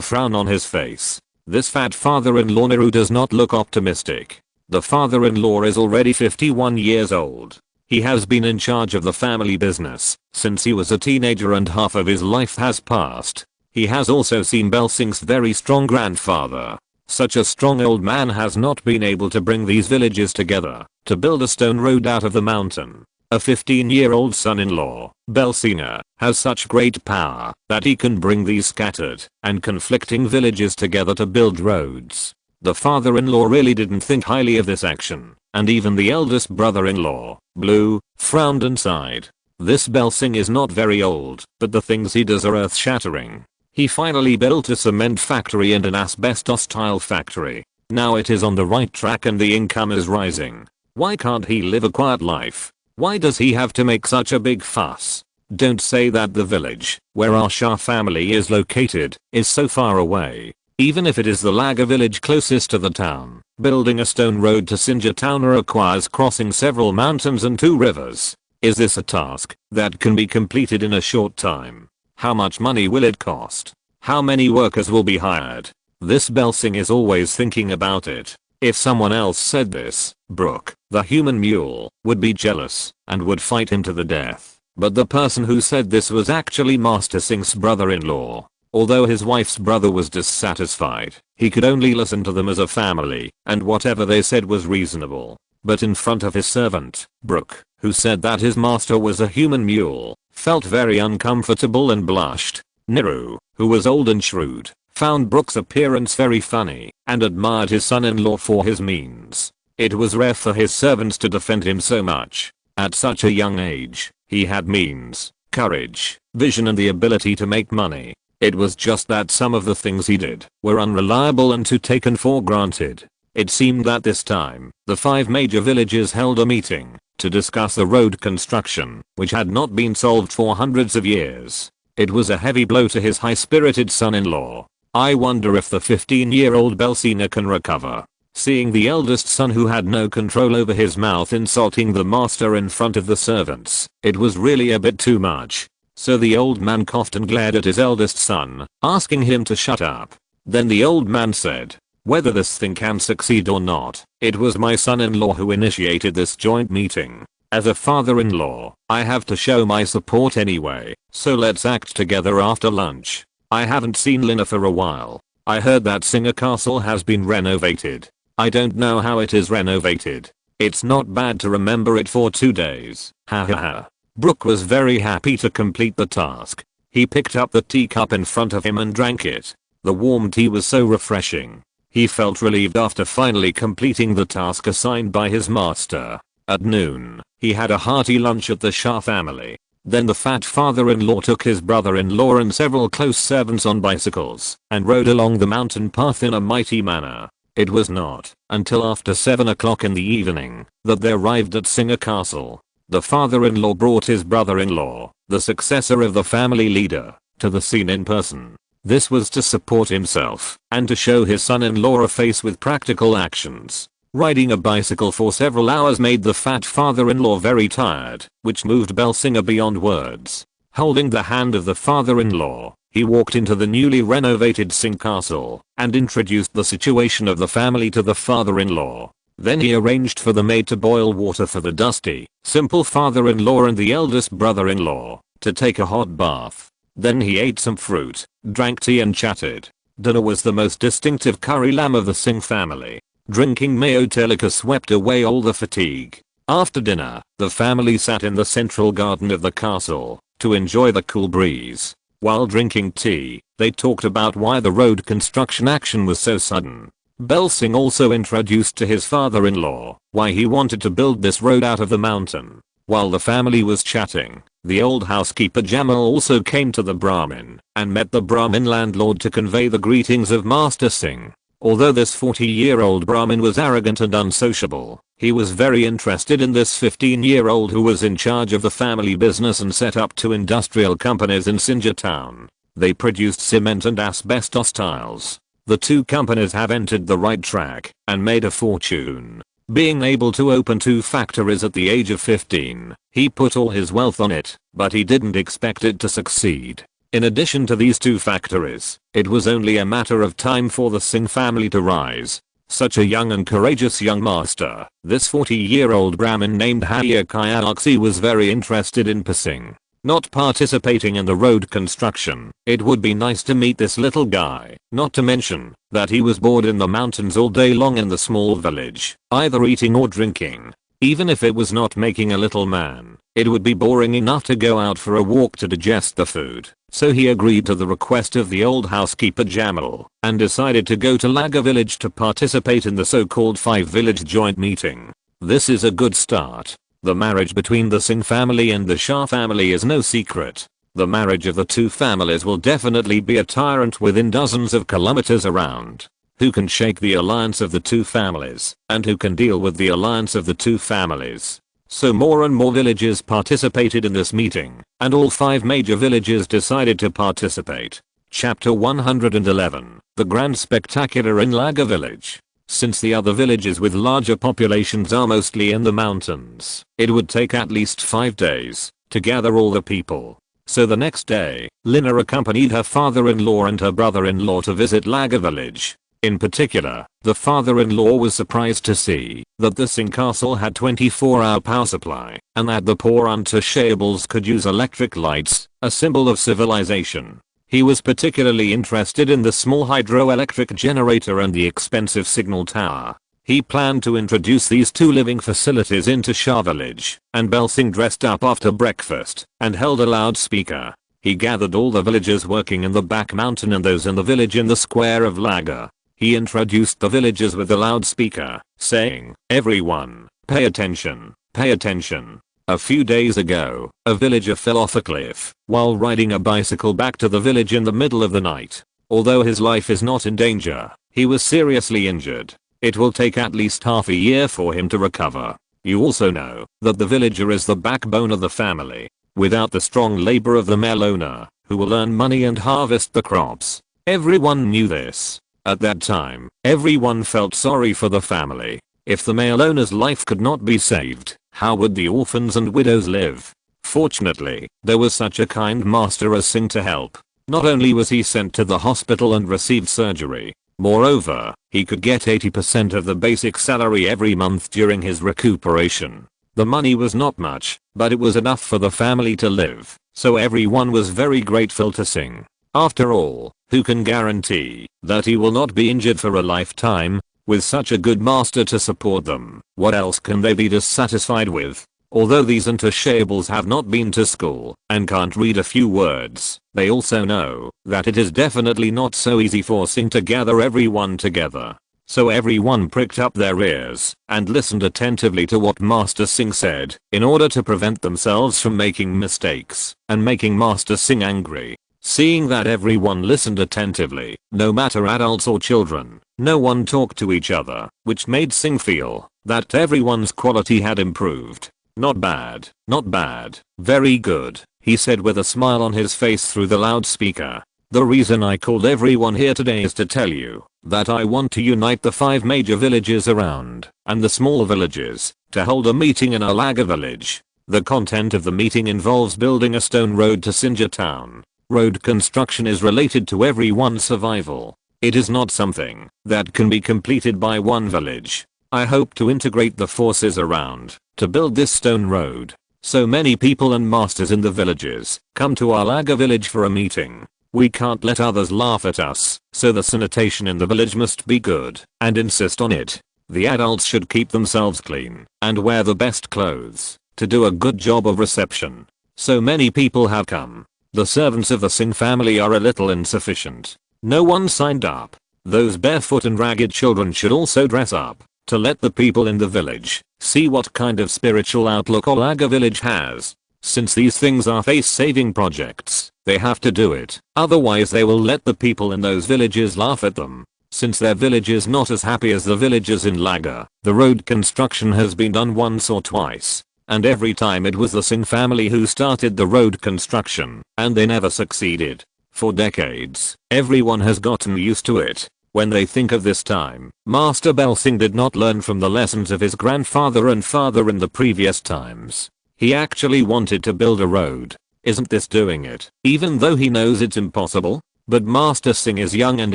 frown on his face. This fat father-in-law Niru does not look optimistic. The father-in-law is already 51 years old. He has been in charge of the family business since he was a teenager and half of his life has passed. He has also seen Belsingh's very strong grandfather. Such a strong old man has not been able to bring these villages together to build a stone road out of the mountain. A 15-year-old son-in-law, Belsina, has such great power that he can bring these scattered and conflicting villages together to build roads. The father-in-law really didn't think highly of this action, and even the eldest brother-in-law, Blue, frowned and sighed. This Belsingh is not very old, but the things he does are earth-shattering. He finally built a cement factory and an asbestos-tile factory. Now it is on the right track and the income is rising. Why can't he live a quiet life? Why does he have to make such a big fuss? Don't say that the village, where our Shah family is located, is so far away. Even if it is the Laga village closest to the town, building a stone road to Sinja town requires crossing several mountains and 2 rivers. Is this a task that can be completed in a short time? How much money will it cost? How many workers will be hired? This Belsingh is always thinking about it. If someone else said this, Brook, the human mule, would be jealous and would fight him to the death. But the person who said this was actually Master Singh's brother-in-law. Although his wife's brother was dissatisfied, he could only listen to them as a family, and whatever they said was reasonable. But in front of his servant, Brook, who said that his master was a human mule, felt very uncomfortable and blushed. Niru, who was old and shrewd, found Brook's appearance very funny and admired his son-in-law for his means. It was rare for his servants to defend him so much. At such a young age, he had means, courage, vision and the ability to make money. It was just that some of the things he did were unreliable and taken for granted. It seemed that this time, the 5 major villages held a meeting to discuss the road construction, which had not been solved for hundreds of years. It was a heavy blow to his high-spirited son-in-law. I wonder if the 15-year-old Belsina can recover. Seeing the eldest son who had no control over his mouth insulting the master in front of the servants, it was really a bit too much. So the old man coughed and glared at his eldest son, asking him to shut up. Then the old man said, "Whether this thing can succeed or not, it was my son-in-law who initiated this joint meeting. As a father-in-law, I have to show my support anyway, so let's act together after lunch. I haven't seen Lina for a while. I heard that Singer Castle has been renovated. I don't know how it is renovated. It's not bad to remember it for 2 days. Ha ha ha." Brook was very happy to complete the task. He picked up the teacup in front of him and drank it. The warm tea was so refreshing. He felt relieved after finally completing the task assigned by his master. At noon, he had a hearty lunch at the Shah family. Then the fat father-in-law took his brother-in-law and several close servants on bicycles and rode along the mountain path in a mighty manner. It was not until after 7 o'clock in the evening that they arrived at Singer Castle. The father-in-law brought his brother-in-law, the successor of the family leader, to the scene in person. This was to support himself and to show his son-in-law a face with practical actions. Riding a bicycle for several hours made the fat father-in-law very tired, which moved Belsinger beyond words. Holding the hand of the father-in-law, he walked into the newly renovated Singh Castle and introduced the situation of the family to the father-in-law. Then he arranged for the maid to boil water for the dusty, simple father-in-law and the eldest brother-in-law to take a hot bath. Then he ate some fruit, drank tea and chatted. Dinner was the most distinctive curry lamb of the Singh family. Drinking mayo telika swept away all the fatigue. After dinner, the family sat in the central garden of the castle to enjoy the cool breeze. While drinking tea, they talked about why the road construction action was so sudden. Belsing also introduced to his father-in-law why he wanted to build this road out of the mountain. While the family was chatting, the old housekeeper Jamal also came to the Brahmin and met the Brahmin landlord to convey the greetings of Master Singh. Although this 40-year-old Brahmin was arrogant and unsociable, he was very interested in this 15-year-old who was in charge of the family business and set up 2 industrial companies in Sinjar town. They produced cement and asbestos tiles. The 2 companies have entered the right track and made a fortune. Being able to open 2 factories at the age of 15, he put all his wealth on it, but he didn't expect it to succeed. In addition to these 2 factories, it was only a matter of time for the Singh family to rise. Such a young and courageous young master, this 40-year-old Brahmin named Hayakayaksi was very interested in pursuing, not participating in the road construction. It would be nice to meet this little guy, not to mention that he was bored in the mountains all day long in the small village, either eating or drinking. Even if it was not making a little man, it would be boring enough to go out for a walk to digest the food. So he agreed to the request of the old housekeeper Jamal and decided to go to Laga village to participate in the so-called 5-village joint meeting. This is a good start. The marriage between the Singh family and the Shah family is no secret. The marriage of the 2 families will definitely be a tyrant within dozens of kilometers around. Who can shake the alliance of the 2 families, and who can deal with the alliance of the 2 families? So more and more villages participated in this meeting, and all 5 major villages decided to participate. Chapter 111, The Grand Spectacular in Laga village. Since the other villages with larger populations are mostly in the mountains, it would take at least 5 days to gather all the people. So the next day, Lina accompanied her father-in-law and her brother-in-law to visit Laga village. In particular, the father-in-law was surprised to see that the Singh castle had 24-hour power supply and that the poor untouchables could use electric lights, a symbol of civilization. He was particularly interested in the small hydroelectric generator and the expensive signal tower. He planned to introduce these 2 living facilities into Shah village, and Belsing dressed up after breakfast and held a loudspeaker. He gathered all the villagers working in the back mountain and those in the village in the square of Laga. He introduced the villagers with a loudspeaker, saying, "Everyone, pay attention, pay attention. A few days ago, a villager fell off a cliff while riding a bicycle back to the village in the middle of the night. Although his life is not in danger, he was seriously injured. it will take at least half a year for him to recover. You also know that the villager is the backbone of the family. Without the strong labor of the male owner, who will earn money and harvest the crops. Everyone knew this. At that time, everyone felt sorry for the family. If the male owner's life could not be saved, how would the orphans and widows live? Fortunately, there was such a kind master as Singh to help. Not only was he sent to the hospital and received surgery, moreover, he could get 80% of the basic salary every month during his recuperation. The money was not much, but it was enough for the family to live, so everyone was very grateful to Singh. After all, who can guarantee that he will not be injured for a lifetime? With such a good master to support them, what else can they be dissatisfied with? Although these untouchables have not been to school and can't read a few words, they also know that it is definitely not so easy for Singh to gather everyone together. So everyone pricked up their ears and listened attentively to what Master Singh said in order to prevent themselves from making mistakes and making Master Singh angry. Seeing that everyone listened attentively, no matter adults or children, no one talked to each other, which made Singh feel that everyone's quality had improved. Not bad, not bad, very good, he said with a smile on his face through the loudspeaker. The reason I called everyone here today is to tell you that I want to unite the 5 major villages around and the small villages to hold a meeting in Alaga village. The content of the meeting involves building a stone road to Sinja town. Road construction is related to everyone's survival. It is not something that can be completed by one village. I hope to integrate the forces around to build this stone road. So many people and masters in the villages come to Alaga village for a meeting. We can't let others laugh at us, so the sanitation in the village must be good and insist on it. The adults should keep themselves clean and wear the best clothes to do a good job of reception. So many people have come. The servants of the Singh family are a little insufficient. No one signed up. Those barefoot and ragged children should also dress up to let the people in the village see what kind of spiritual outlook Alaga village has. Since these things are face-saving projects, they have to do it. Otherwise they will let the people in those villages laugh at them. Since their village is not as happy as the villagers in Laga, the road construction has been done once or twice. And every time it was the Singh family who started the road construction, and they never succeeded. For decades, everyone has gotten used to it. When they think of this time, Master Bel Singh did not learn from the lessons of his grandfather and father in the previous times. He actually wanted to build a road. Isn't this doing it? Even though he knows it's impossible? But Master Singh is young and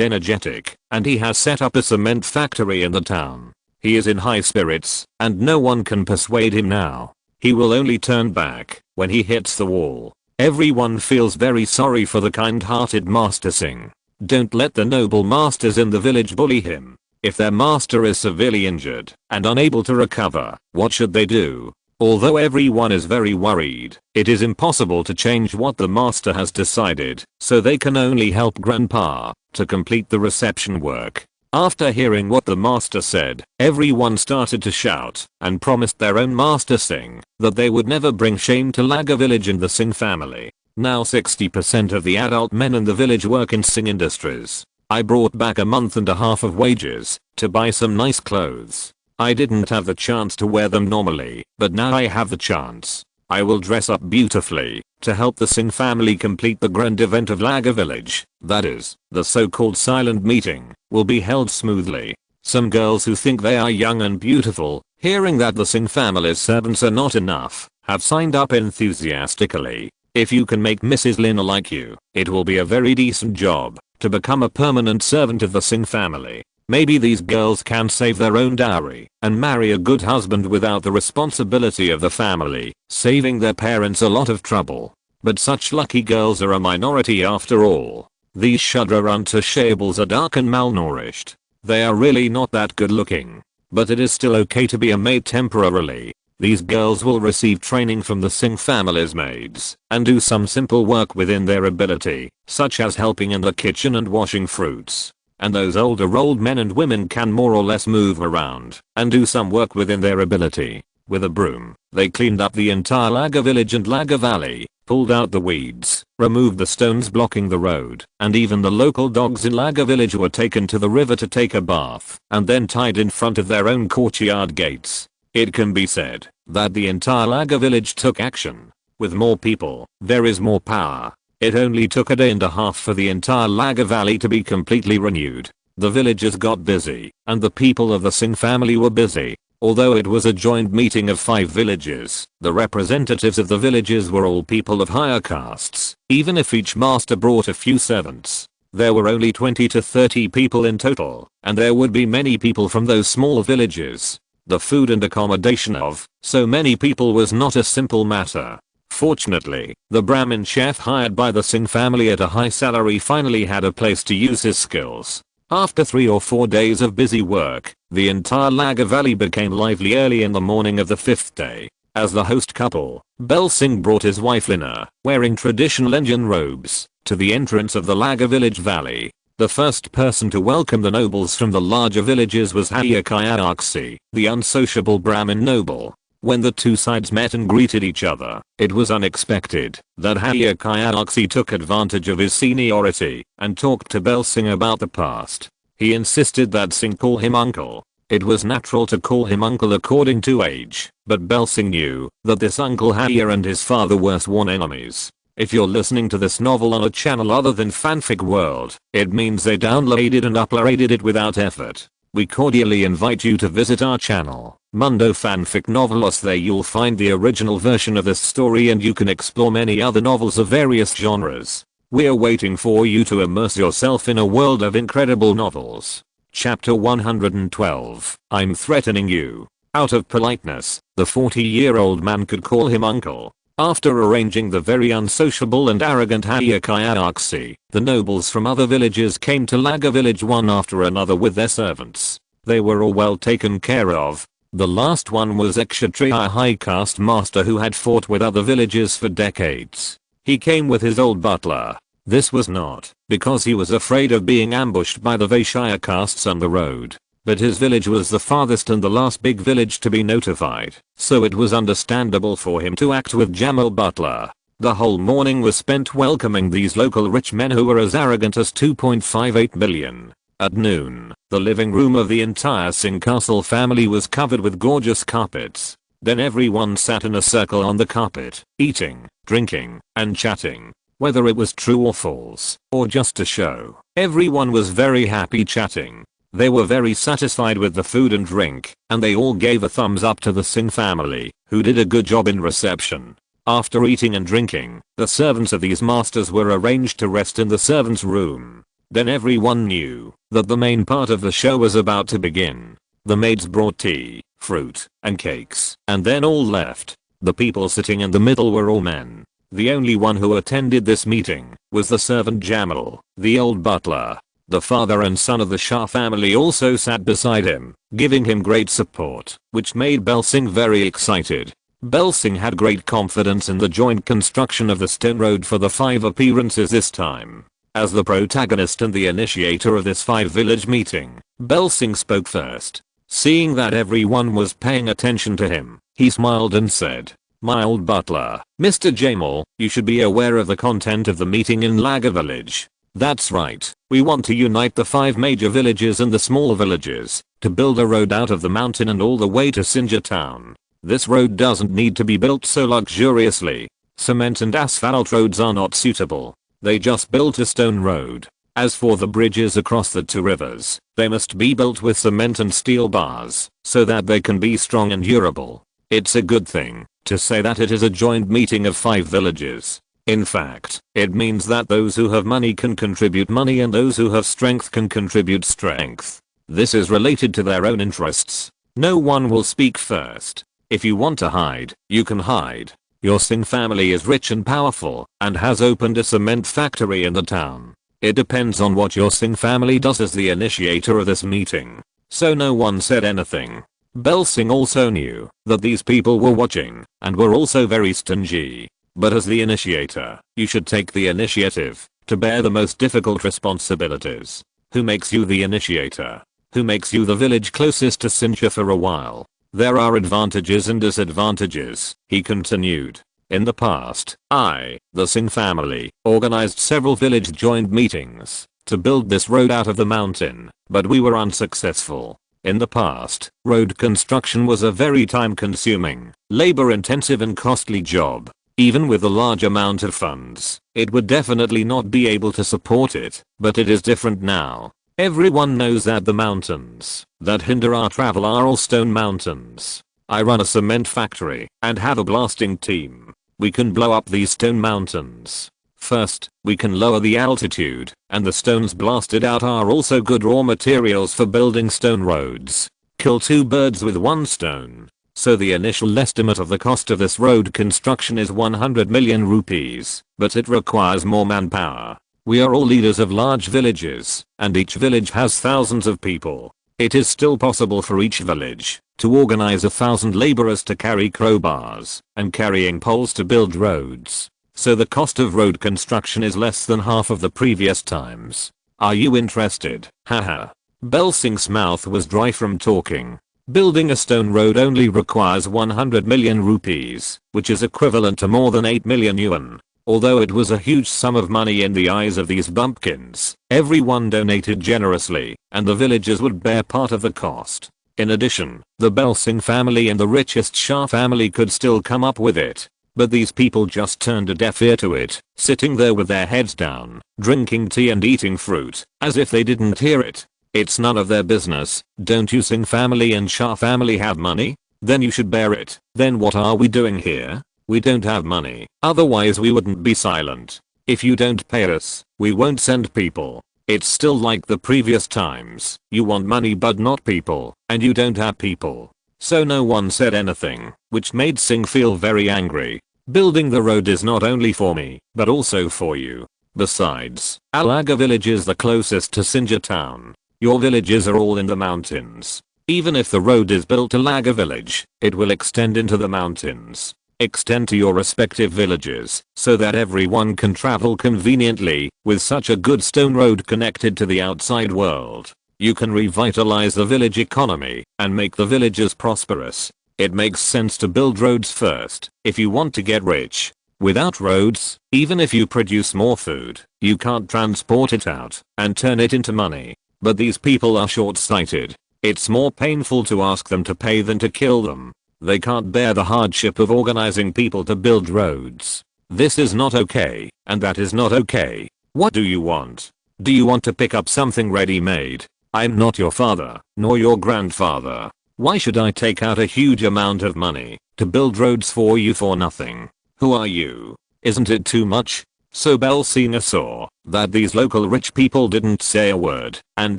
energetic, and he has set up a cement factory in the town. He is in high spirits, and no one can persuade him now. He will only turn back when he hits the wall. Everyone feels very sorry for the kind-hearted Master Singh. Don't let the noble masters in the village bully him. If their master is severely injured and unable to recover, what should they do? Although everyone is very worried, it is impossible to change what the master has decided, so they can only help Grandpa to complete the reception work. After hearing what the master said, everyone started to shout and promised their own Master Singh that they would never bring shame to Laga village and the Singh family. Now 60% of the adult men in the village work in Singh industries. I brought back a month and a half of wages to buy some nice clothes. I didn't have the chance to wear them normally, but now I have the chance. I will dress up beautifully to help the Singh family complete the grand event of Laga village. That is, the so-called silent meeting will be held smoothly. Some girls who think they are young and beautiful, hearing that the Singh family's servants are not enough, have signed up enthusiastically. If you can make Mrs. Lina like you, it will be a very decent job to become a permanent servant of the Singh family. Maybe these girls can save their own dowry and marry a good husband without the responsibility of the family, saving their parents a lot of trouble. But such lucky girls are a minority after all. These Shudra untouchables are dark and malnourished. They are really not that good looking. But it is still okay to be a maid temporarily. These girls will receive training from the Singh family's maids and do some simple work within their ability, such as helping in the kitchen and washing fruits. And those older old men and women can more or less move around and do some work within their ability. With a broom, they cleaned up the entire Laga village and Laga valley, pulled out the weeds, removed the stones blocking the road, and even the local dogs in Laga village were taken to the river to take a bath and then tied in front of their own courtyard gates. It can be said that the entire Laga village took action. With more people, there is more power. It only took a day and a half for the entire Laga valley to be completely renewed. The villagers got busy, and the people of the Singh family were busy. Although it was a joint meeting of 5 villages, the representatives of the villages were all people of higher castes, even if each master brought a few servants. There were only 20 to 30 people in total, and there would be many people from those small villages. The food and accommodation of so many people was not a simple matter. Fortunately, the Brahmin chef hired by the Singh family at a high salary finally had a place to use his skills. After 3 or 4 days of busy work, the entire Laga valley became lively early in the morning of the 5th day. As the host couple, Bel Singh brought his wife Lina, wearing traditional Indian robes, to the entrance of the Laga village valley. The first person to welcome the nobles from the larger villages was high-caste, the unsociable Brahmin noble. When the two sides met and greeted each other, it was unexpected that high-caste took advantage of his seniority and talked to Bel Singh about the past. He insisted that Singh call him uncle. It was natural to call him uncle according to age, but Bel Singh knew that this uncle Hayya and his father were sworn enemies. If you're listening to this novel on a channel other than Fanfic World, it means they downloaded and uploaded it without effort. We cordially invite you to visit our channel, Mundo Fanfic Novelos. There you'll find the original version of this story and you can explore many other novels of various genres. We're waiting for you to immerse yourself in a world of incredible novels. Chapter 112, I'm threatening you. Out of politeness, the 40-year-old man could call him uncle. After arranging the very unsociable and arrogant high-caste, the nobles from other villages came to Laga village one after another with their servants. They were all well taken care of. The last one was Kshatriya high-caste master who had fought with other villages for decades. He came with his old butler. This was not because he was afraid of being ambushed by the Vaishya castes on the road, but his village was the farthest and the last big village to be notified, so it was understandable for him to act with Jamal Butler. The whole morning was spent welcoming these local rich men who were as arrogant as 2.58 billion. At noon, the living room of the entire Singh castle family was covered with gorgeous carpets. Then everyone sat in a circle on the carpet, eating, drinking, and chatting. Whether it was true or false, or just a show, everyone was very happy chatting. They were very satisfied with the food and drink, and they all gave a thumbs up to the Singh family, who did a good job in reception. After eating and drinking, the servants of these masters were arranged to rest in the servants' room. Then everyone knew that the main part of the show was about to begin. The maids brought tea, fruit, and cakes, and then all left. The people sitting in the middle were all men. The only one who attended this meeting was the servant Jamal, the old butler. The father and son of the Shah family also sat beside him, giving him great support, which made Bel Singh very excited. Bel Singh had great confidence in the joint construction of the stone road for the 5 appearances this time. As the protagonist and the initiator of this 5-village meeting, Bel Singh spoke first. Seeing that everyone was paying attention to him, he smiled and said, "My old butler, Mr. Jamal, you should be aware of the content of the meeting in Laga village. That's right, we want to unite the 5 major villages and the small villages, to build a road out of the mountain and all the way to Sinja town. This road doesn't need to be built so luxuriously. Cement and asphalt roads are not suitable. They just built a stone road. As for the bridges across the 2 rivers, they must be built with cement and steel bars, so that they can be strong and durable. It's a good thing to say that it is a joint meeting of 5 villages. In fact, it means that those who have money can contribute money and those who have strength can contribute strength. This is related to their own interests. No one will speak first. If you want to hide, you can hide. Your Singh family is rich and powerful and has opened a cement factory in the town. It depends on what your Singh family does as the initiator of this meeting. So no one said anything. Bel Singh also knew that these people were watching and were also very stingy. But as the initiator, you should take the initiative to bear the most difficult responsibilities. Who makes you the initiator? Who makes you the village closest to Sinja for a while? There are advantages and disadvantages, he continued. In the past, the Singh family, organized several village joint meetings to build this road out of the mountain, but we were unsuccessful. In the past, road construction was a very time-consuming, labor-intensive and costly job. Even with a large amount of funds, it would definitely not be able to support it, but it is different now. Everyone knows that the mountains that hinder our travel are all stone mountains. I run a cement factory and have a blasting team. We can blow up these stone mountains. First, we can lower the altitude, and the stones blasted out are also good raw materials for building stone roads. Kill two birds with one stone. So the initial estimate of the cost of this road construction is 100 million rupees, but it requires more manpower. We are all leaders of large villages, and each village has thousands of people. It is still possible for each village to organize 1,000 laborers to carry crowbars and carrying poles to build roads. So the cost of road construction is less than half of the previous times. Are you interested? Haha. Bell Singh's mouth was dry from talking. Building a stone road only requires 100 million rupees, which is equivalent to more than 8 million yuan. Although it was a huge sum of money in the eyes of these bumpkins, everyone donated generously, and the villagers would bear part of the cost. In addition, the Bell Singh family and the richest Shah family could still come up with it. But these people just turned a deaf ear to it, sitting there with their heads down, drinking tea and eating fruit, as if they didn't hear it. It's none of their business. Don't you Singh family and Shah family have money? Then you should bear it. Then what are we doing here? We don't have money. Otherwise we wouldn't be silent. If you don't pay us, we won't send people. It's still like the previous times. You want money but not people, and you don't have people. So no one said anything, which made Singh feel very angry. Building the road is not only for me, but also for you. Besides, Alaga village is the closest to Sinja town. Your villages are all in the mountains. Even if the road is built to Laga village, it will extend into the mountains. Extend to your respective villages, so that everyone can travel conveniently, with such a good stone road connected to the outside world. You can revitalize the village economy, and make the villages prosperous. It makes sense to build roads first, if you want to get rich. Without roads, even if you produce more food, you can't transport it out, and turn it into money. But these people are short-sighted. It's more painful to ask them to pay than to kill them. They can't bear the hardship of organizing people to build roads. This is not okay, and that is not okay. What do you want? Do you want to pick up something ready-made? I'm not your father, nor your grandfather. Why should I take out a huge amount of money to build roads for you for nothing? Who are you? Isn't it too much? So Bell Singh saw that these local rich people didn't say a word and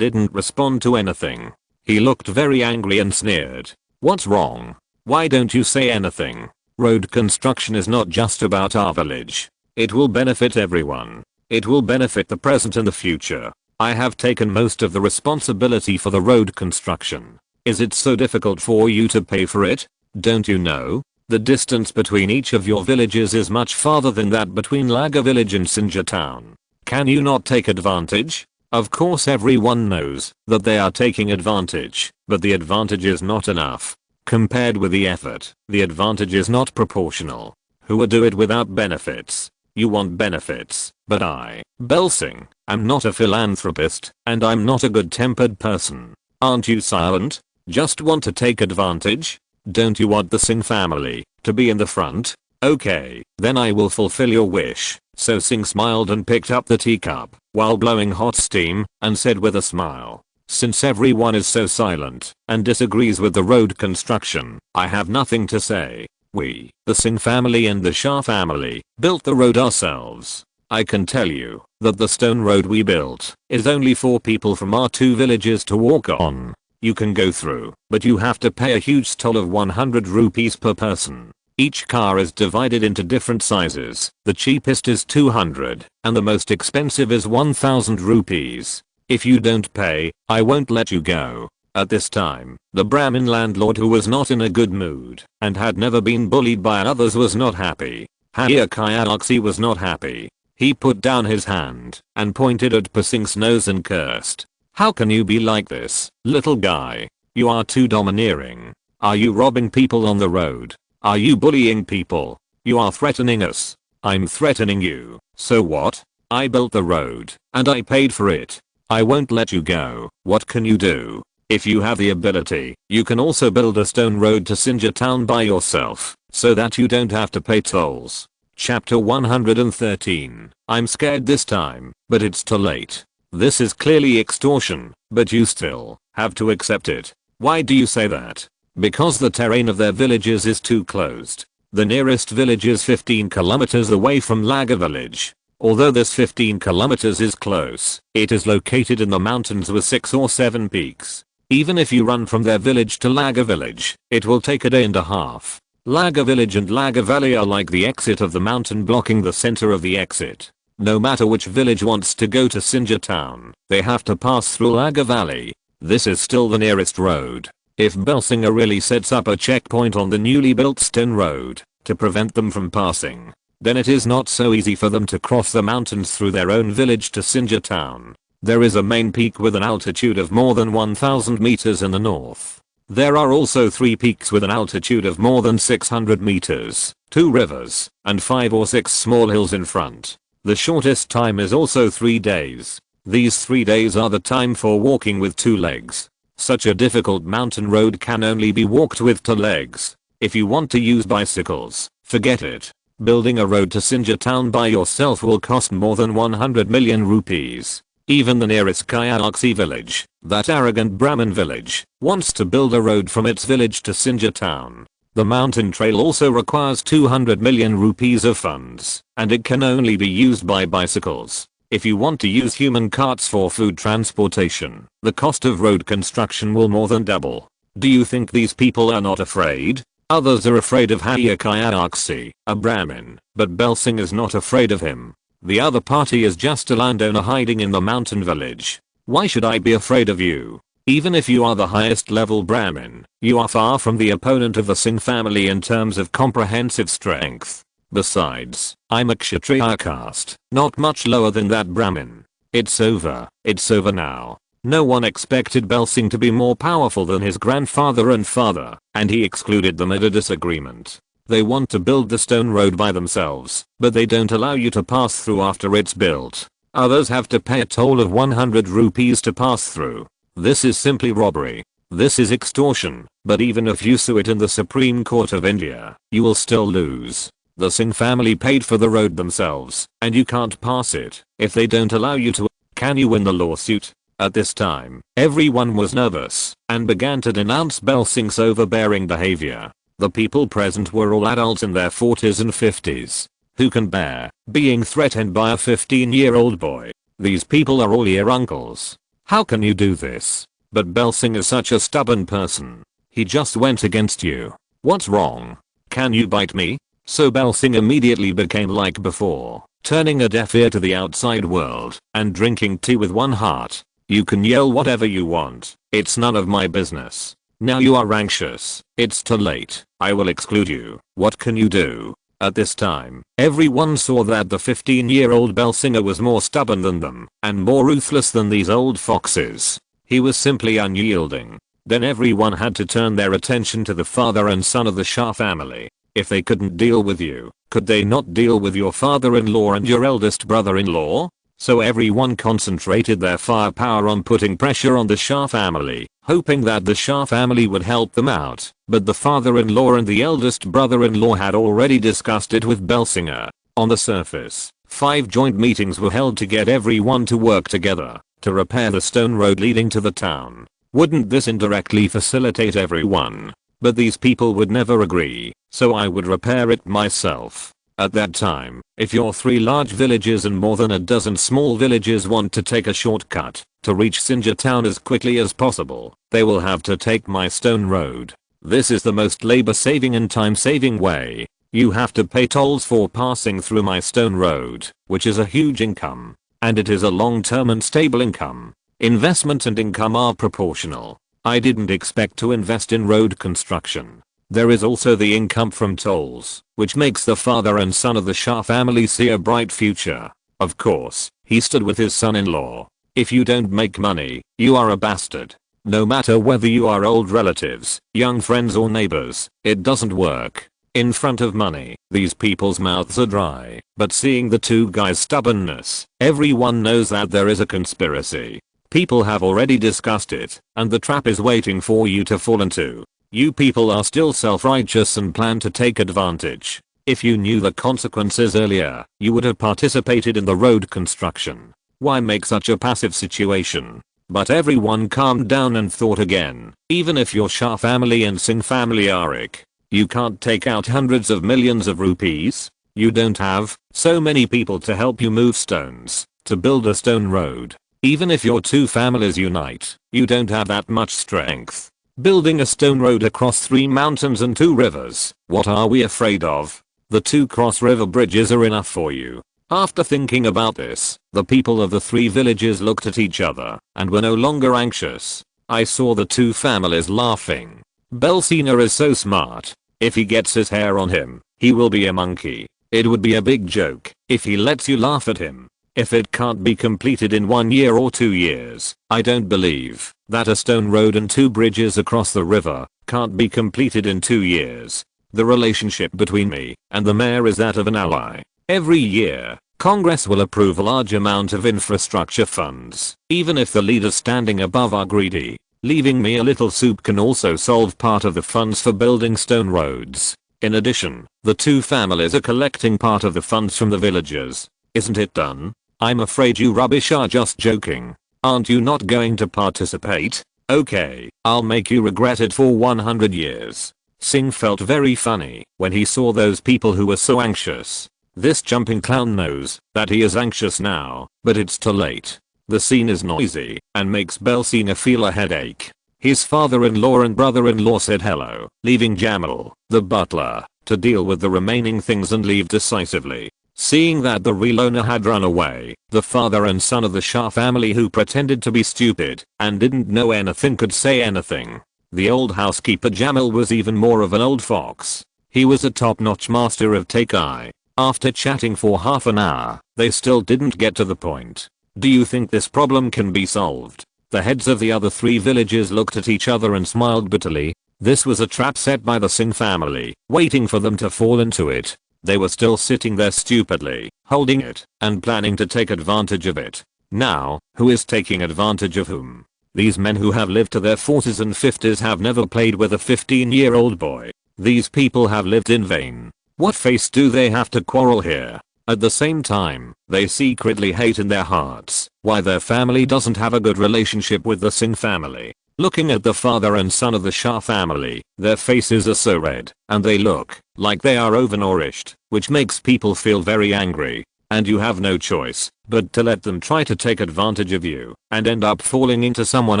didn't respond to anything. He looked very angry and sneered. What's wrong? Why don't you say anything? Road construction is not just about our village. It will benefit everyone. It will benefit the present and the future. I have taken most of the responsibility for the road construction. Is it so difficult for you to pay for it? Don't you know? The distance between each of your villages is much farther than that between Laga village and Sinja town. Can you not take advantage? Of course everyone knows that they are taking advantage, but the advantage is not enough. Compared with the effort, the advantage is not proportional. Who would do it without benefits? You want benefits, but I, Bell Singh, am not a philanthropist, and I'm not a good-tempered person. Aren't you silent? Just want to take advantage? Don't you want the Singh family to be in the front? Okay, then I will fulfill your wish. So Singh smiled and picked up the teacup while blowing hot steam and said with a smile, since everyone is so silent and disagrees with the road construction, I have nothing to say. We, the Singh family and the Shah family, built the road ourselves. I can tell you that the stone road we built is only for people from our two villages to walk on. You can go through, but you have to pay a huge toll of 100 rupees per person. Each car is divided into different sizes. The cheapest is 200, and the most expensive is 1000 rupees. If you don't pay, I won't let you go. At this time, the Brahmin landlord, who was not in a good mood and had never been bullied by others, was not happy. High-caste was not happy. He put down his hand and pointed at Singh's nose and cursed. How can you be like this, little guy? You are too domineering. Are you robbing people on the road? Are you bullying people? You are threatening us. I'm threatening you. So what? I built the road, and I paid for it. I won't let you go. What can you do? If you have the ability, you can also build a stone road to Sinja Town by yourself, so that you don't have to pay tolls. Chapter 113. I'm scared this time, but it's too late. This is clearly extortion, but you still have to accept it. Why do you say that? Because the terrain of their villages is too closed. The nearest village is 15 kilometers away from Laga village. Although this 15 kilometers is close, it is located in the mountains with 6 or 7 peaks. Even if you run from their village to Laga village, it will take a day and a half. Laga village and Laga valley are like the exit of the mountain blocking the center of the exit. No matter which village wants to go to Sinja Town, they have to pass through Laga valley. This is still the nearest road. If Belsinger really sets up a checkpoint on the newly built stone road to prevent them from passing, then it is not so easy for them to cross the mountains through their own village to Sinja Town. There is a main peak with an altitude of more than 1000 meters in the north. There are also 3 peaks with an altitude of more than 600 meters, 2 rivers, and 5 or 6 small hills in front. The shortest time is also 3 days. These 3 days are the time for walking with 2 legs. Such a difficult mountain road can only be walked with 2 legs. If you want to use bicycles, forget it. Building a road to Sinja Town by yourself will cost more than 100 million rupees. Even the nearest Kyaksi village, that arrogant Brahmin village, wants to build a road from its village to Sinja Town. The mountain trail also requires 200 million rupees of funds, and it can only be used by bicycles. If you want to use human carts for food transportation, the cost of road construction will more than double. Do you think these people are not afraid? Others are afraid of Kyaksi, a Brahmin, but Belsing is not afraid of him. The other party is just a landowner hiding in the mountain village. Why should I be afraid of you? Even if you are the highest level Brahmin, you are far from the opponent of the Singh family in terms of comprehensive strength. Besides, I'm a Kshatriya caste, not much lower than that Brahmin. It's over now. No one expected Belsing to be more powerful than his grandfather and father, and he excluded them at a disagreement. They want to build the stone road by themselves, but they don't allow you to pass through after it's built. Others have to pay a toll of 100 rupees to pass through. This is simply robbery. This is extortion, but even if you sue it in the Supreme Court of India, you will still lose. The Singh family paid for the road themselves, and you can't pass it if they don't allow you to. Can you win the lawsuit? At this time, everyone was nervous and began to denounce Belsing's overbearing behavior. The people present were all adults in their 40s and 50s. Who can bear being threatened by a 15-year-old boy? These people are all your uncles. How can you do this? But Belsing is such a stubborn person. He just went against you. What's wrong? Can you bite me? So Belsing immediately became like before, turning a deaf ear to the outside world and drinking tea with one heart. You can yell whatever you want. It's none of my business. Now you are anxious. It's too late. I will exclude you. What can you do? At this time, everyone saw that the 15-year-old Belsinger was more stubborn than them and more ruthless than these old foxes. He was simply unyielding. Then everyone had to turn their attention to the father and son of the Shah family. If they couldn't deal with you, could they not deal with your father-in-law and your eldest brother-in-law? So everyone concentrated their firepower on putting pressure on the Shah family, hoping that the Shah family would help them out. But the father-in-law and the eldest brother-in-law had already discussed it with Belsinger. On the surface, 5 joint meetings were held to get everyone to work together to repair the stone road leading to the town. Wouldn't this indirectly facilitate everyone? But these people would never agree, so I would repair it myself. At that time, if your 3 large villages and more than a dozen small villages want to take a shortcut to reach Sinja town as quickly as possible, they will have to take my stone road. This is the most labor saving and time saving way. You have to pay tolls for passing through my stone road, which is a huge income. And it is a long-term and stable income. Investment and income are proportional. I didn't expect to invest in road construction. There is also the income from tolls, which makes the father and son of the Shah family see a bright future. Of course, he stood with his son-in-law. If you don't make money, you are a bastard. No matter whether you are old relatives, young friends or neighbors, it doesn't work. In front of money, these people's mouths are dry, but seeing the two guys' stubbornness, everyone knows that there is a conspiracy. People have already discussed it, and the trap is waiting for you to fall into. You people are still self-righteous and plan to take advantage. If you knew the consequences earlier, you would have participated in the road construction. Why make such a passive situation? But everyone calmed down and thought again. Even if your Shah family and Singh family are rich, you can't take out hundreds of millions of rupees. You don't have so many people to help you move stones to build a stone road. Even if your two families unite, you don't have that much strength. Building a stone road across 3 mountains and 2 rivers, what are we afraid of? The 2 cross-river bridges are enough for you. After thinking about this, the people of the 3 villages looked at each other and were no longer anxious. I saw the 2 families laughing. Belsina is so smart. If he gets his hair on him, he will be a monkey. It would be a big joke if he lets you laugh at him. If it can't be completed in 1 year or 2 years, I don't believe that a stone road and 2 bridges across the river can't be completed in 2 years. The relationship between me and the mayor is that of an ally. Every year, Congress will approve a large amount of infrastructure funds, even if the leaders standing above are greedy. Leaving me a little soup can also solve part of the funds for building stone roads. In addition, the 2 families are collecting part of the funds from the villagers. Isn't it done? I'm afraid you rubbish are just joking. Aren't you not going to participate? Okay, I'll make you regret it for 100 years. Singh felt very funny when he saw those people who were so anxious. This jumping clown knows that he is anxious now, but it's too late. The scene is noisy and makes Belsina feel a headache. His father-in-law and brother-in-law said hello, leaving Jamal, the butler, to deal with the remaining things and leave decisively. Seeing that the real owner had run away, the father and son of the Shah family who pretended to be stupid and didn't know anything could say anything. The old housekeeper Jamal was even more of an old fox. He was a top-notch master of take-eye. After chatting for half an hour, they still didn't get to the point. Do you think this problem can be solved? The heads of the other 3 villages looked at each other and smiled bitterly. This was a trap set by the Singh family, waiting for them to fall into it. They were still sitting there stupidly, holding it, and planning to take advantage of it. Now, who is taking advantage of whom? These men who have lived to their 40s and 50s have never played with a 15-year-old boy. These people have lived in vain. What face do they have to quarrel here? At the same time, they secretly hate in their hearts why their family doesn't have a good relationship with the Singh family. Looking at the father and son of the Shah family, their faces are so red, and they look like they are overnourished, which makes people feel very angry. And you have no choice but to let them try to take advantage of you and end up falling into someone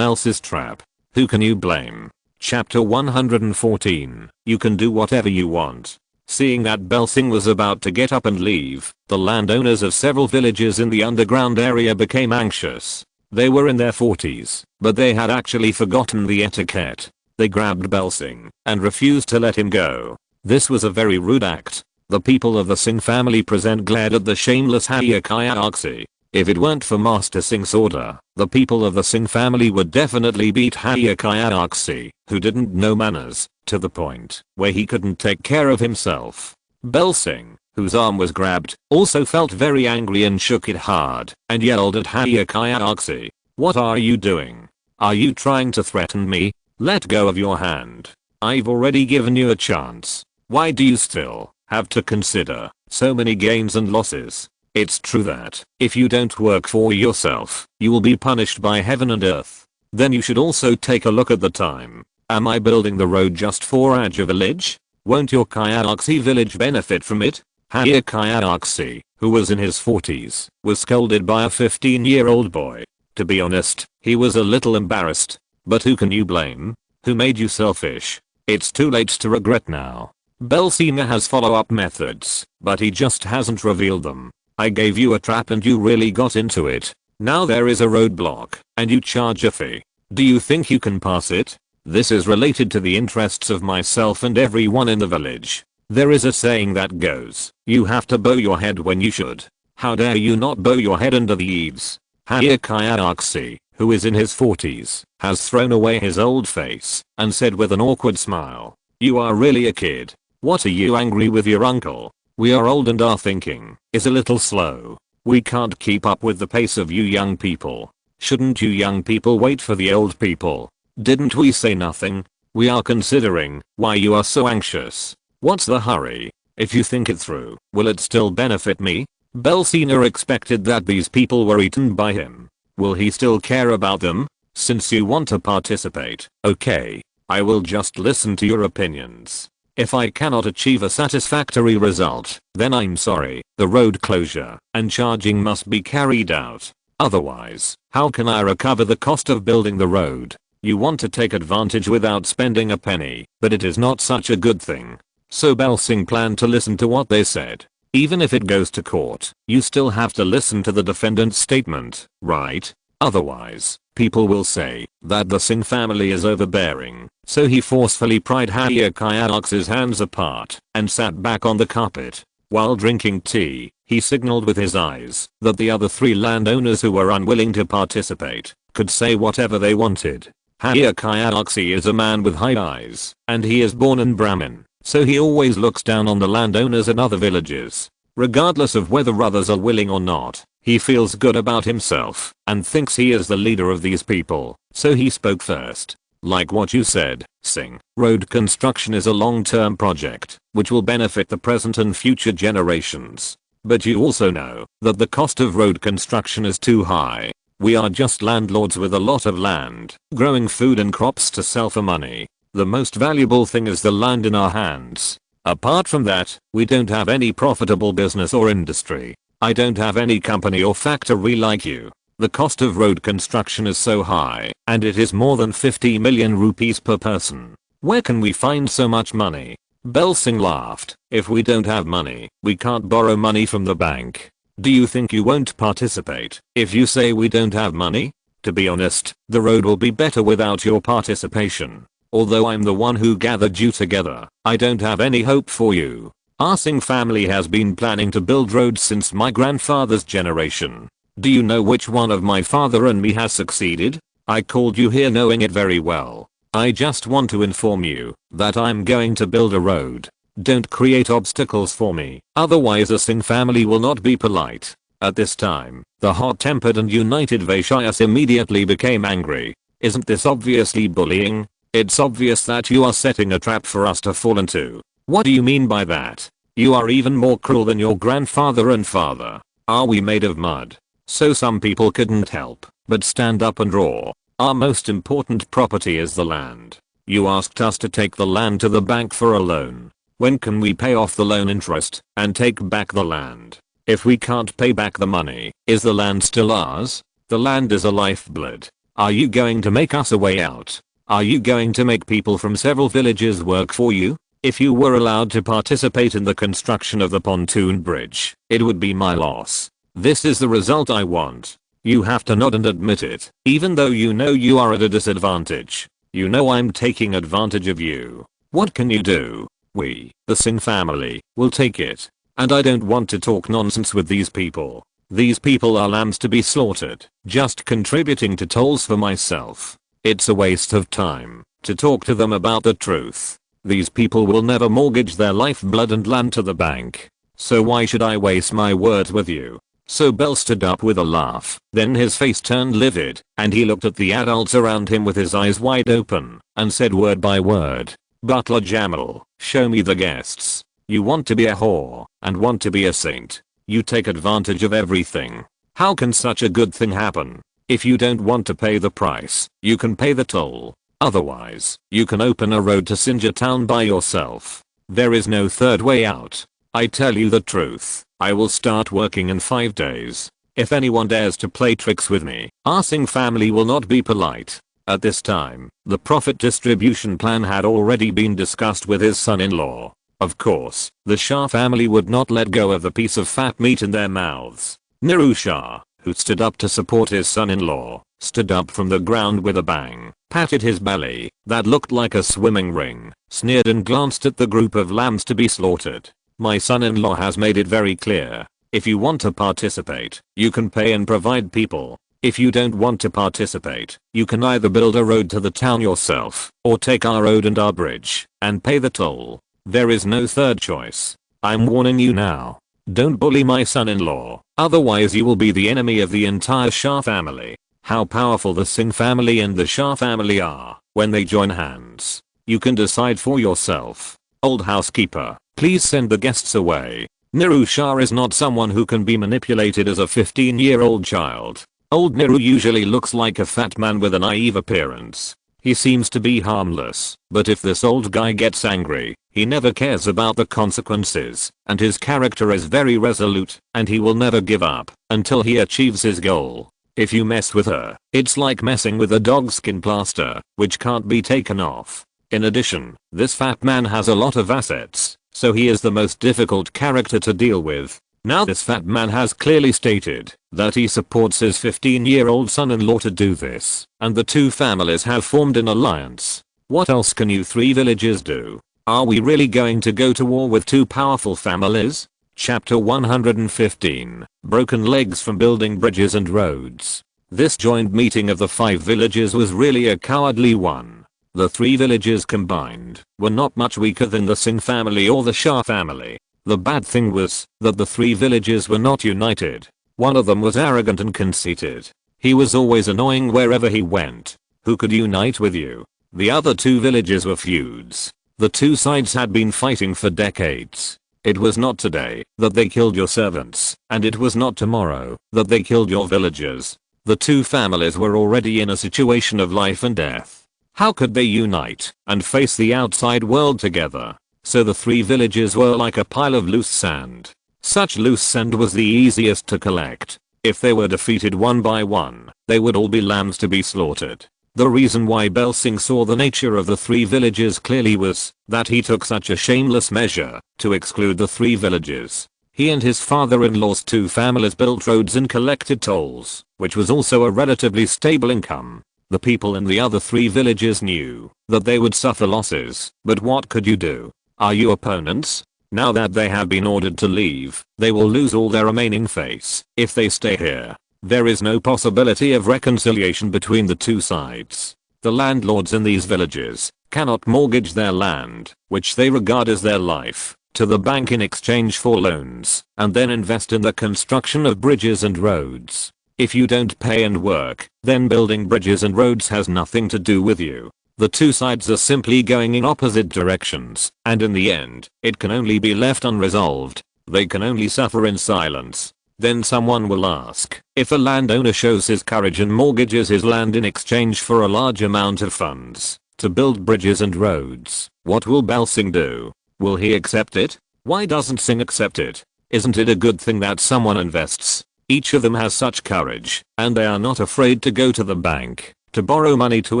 else's trap. Who can you blame? Chapter 114. You can do whatever you want. Seeing that Belsing was about to get up and leave, the landowners of several villages in the underground area became anxious. They were in their 40s, but they had actually forgotten the etiquette. They grabbed Belsing and refused to let him go. This was a very rude act. The people of the Singh family present glared at the shameless high-caste. If it weren't for Master Singh's order, the people of the Singh family would definitely beat high-caste, who didn't know manners, to the point where he couldn't take care of himself. Belsing, whose arm was grabbed, also felt very angry and shook it hard and yelled at high-caste. What are you doing? Are you trying to threaten me? Let go of your hand. I've already given you a chance. Why do you still have to consider so many gains and losses? It's true that if you don't work for yourself, you will be punished by heaven and earth. Then you should also take a look at the time. Am I building the road just for Ajah village? Won't your Kayakaksi village benefit from it? Kayakaksi, who was in his 40s, was scolded by a 15-year-old boy. To be honest, he was a little embarrassed. But who can you blame? Who made you selfish? It's too late to regret now. Belsina has follow-up methods, but he just hasn't revealed them. I gave you a trap and you really got into it. Now there is a roadblock, and you charge a fee. Do you think you can pass it? This is related to the interests of myself and everyone in the village. There is a saying that goes, you have to bow your head when you should. How dare you not bow your head under the eaves? Kayakaksi, who is in his 40s, has thrown away his old face and said with an awkward smile, you are really a kid. What are you angry with your uncle? We are old and our thinking is a little slow. We can't keep up with the pace of you young people. Shouldn't you young people wait for the old people? Didn't we say nothing? We are considering why you are so anxious. What's the hurry? If you think it through, will it still benefit me? Bell Sr. expected that these people were eaten by him. Will he still care about them? Since you want to participate, okay. I will just listen to your opinions. If I cannot achieve a satisfactory result, then I'm sorry, the road closure and charging must be carried out. Otherwise, how can I recover the cost of building the road? You want to take advantage without spending a penny, but it is not such a good thing. So Belsing planned to listen to what they said. Even if it goes to court, you still have to listen to the defendant's statement, right? Otherwise, people will say that the Singh family is overbearing. So he forcefully pried high-caste's hands apart and sat back on the carpet. While drinking tea, he signaled with his eyes that the other 3 landowners who were unwilling to participate could say whatever they wanted. High-caste is a man with high eyes, and he is born in Brahmin, so he always looks down on the landowners in other villages. Regardless of whether others are willing or not, he feels good about himself and thinks he is the leader of these people, so he spoke first. Like what you said, Singh, road construction is a long-term project which will benefit the present and future generations. But you also know that the cost of road construction is too high. We are just landlords with a lot of land, growing food and crops to sell for money. The most valuable thing is the land in our hands. Apart from that, we don't have any profitable business or industry. I don't have any company or factory like you. The cost of road construction is so high, and it is more than 50 million rupees per person. Where can we find so much money? Belsing laughed. If we don't have money, we can't borrow money from the bank. Do you think you won't participate if you say we don't have money? To be honest, the road will be better without your participation. Although I'm the one who gathered you together, I don't have any hope for you. Our Singh family has been planning to build roads since my grandfather's generation. Do you know which one of my father and me has succeeded? I called you here knowing it very well. I just want to inform you that I'm going to build a road. Don't create obstacles for me, otherwise the Singh family will not be polite. At this time, the hot-tempered and united Vaishyas immediately became angry. Isn't this obviously bullying? It's obvious that you are setting a trap for us to fall into. What do you mean by that? You are even more cruel than your grandfather and father. Are we made of mud? So some people couldn't help but stand up and roar. Our most important property is the land. You asked us to take the land to the bank for a loan. When can we pay off the loan interest and take back the land? If we can't pay back the money, is the land still ours? The land is a lifeblood. Are you going to make us a way out? Are you going to make people from several villages work for you? If you were allowed to participate in the construction of the pontoon bridge, it would be my loss. This is the result I want. You have to nod and admit it, even though you know you are at a disadvantage. You know I'm taking advantage of you. What can you do? We, the Singh family, will take it. And I don't want to talk nonsense with these people. These people are lambs to be slaughtered, just contributing to tolls for myself. It's a waste of time to talk to them about the truth. These people will never mortgage their lifeblood and land to the bank. So why should I waste my words with you? So Bell stood up with a laugh, then his face turned livid, and he looked at the adults around him with his eyes wide open, and said word by word, "Butler Jamal, show me the guests. You want to be a whore, and want to be a saint. You take advantage of everything. How can such a good thing happen? If you don't want to pay the price, you can pay the toll. Otherwise, you can open a road to Sinja town by yourself. There is no third way out. I tell you the truth, I will start working in 5 days. If anyone dares to play tricks with me, our Singh family will not be polite." At this time, the profit distribution plan had already been discussed with his son-in-law. Of course, the Shah family would not let go of the piece of fat meat in their mouths. Niru Shah, who stood up to support his son-in-law, stood up from the ground with a bang, patted his belly, that looked like a swimming ring, sneered and glanced at the group of lambs to be slaughtered. "My son-in-law has made it very clear. If you want to participate, you can pay and provide people. If you don't want to participate, you can either build a road to the town yourself, or take our road and our bridge, and pay the toll. There is no third choice. I'm warning you now. Don't bully my son-in-law, otherwise you will be the enemy of the entire Shah family. How powerful the Singh family and the Shah family are when they join hands. You can decide for yourself. Old housekeeper, please send the guests away. Niru Shah is not someone who can be manipulated as a 15-year-old child. Old Niru usually looks like a fat man with a naive appearance. He seems to be harmless, but if this old guy gets angry, he never cares about the consequences, and his character is very resolute, and he will never give up until he achieves his goal. If you mess with her, it's like messing with a dogskin plaster, which can't be taken off. In addition, this fat man has a lot of assets, so he is the most difficult character to deal with. Now this fat man has clearly stated that he supports his 15-year-old son-in-law to do this, and the two families have formed an alliance. What else can you three villagers do? Are we really going to go to war with two powerful families? Chapter 115. Broken legs from building bridges and roads. This joint meeting of the 5 villages was really a cowardly one. The 3 villages combined were not much weaker than the Singh family or the Shah family. The bad thing was that the 3 villages were not united. One of them was arrogant and conceited. He was always annoying wherever he went. Who could unite with you? The other 2 villages were feuds. The 2 sides had been fighting for decades. It was not today that they killed your servants, and it was not tomorrow that they killed your villagers. The 2 families were already in a situation of life and death. How could they unite and face the outside world together? So the 3 villages were like a pile of loose sand. Such loose sand was the easiest to collect. If they were defeated one by one, they would all be lambs to be slaughtered. The reason why Bel Singh saw the nature of the 3 villages clearly was that he took such a shameless measure to exclude the 3 villages. He and his father-in-law's 2 families built roads and collected tolls, which was also a relatively stable income. The people in the other 3 villages knew that they would suffer losses, but what could you do? Are you opponents? Now that they have been ordered to leave, they will lose all their remaining face if they stay here. There is no possibility of reconciliation between the 2 sides. The landlords in these villages cannot mortgage their land, which they regard as their life, to the bank in exchange for loans, and then invest in the construction of bridges and roads. If you don't pay and work, then building bridges and roads has nothing to do with you. The 2 sides are simply going in opposite directions, and in the end, it can only be left unresolved. They can only suffer in silence. Then someone will ask, if a landowner shows his courage and mortgages his land in exchange for a large amount of funds to build bridges and roads, what will Bel Singh do? Will he accept it? Why doesn't Singh accept it? Isn't it a good thing that someone invests? Each of them has such courage, and they are not afraid to go to the bank to borrow money to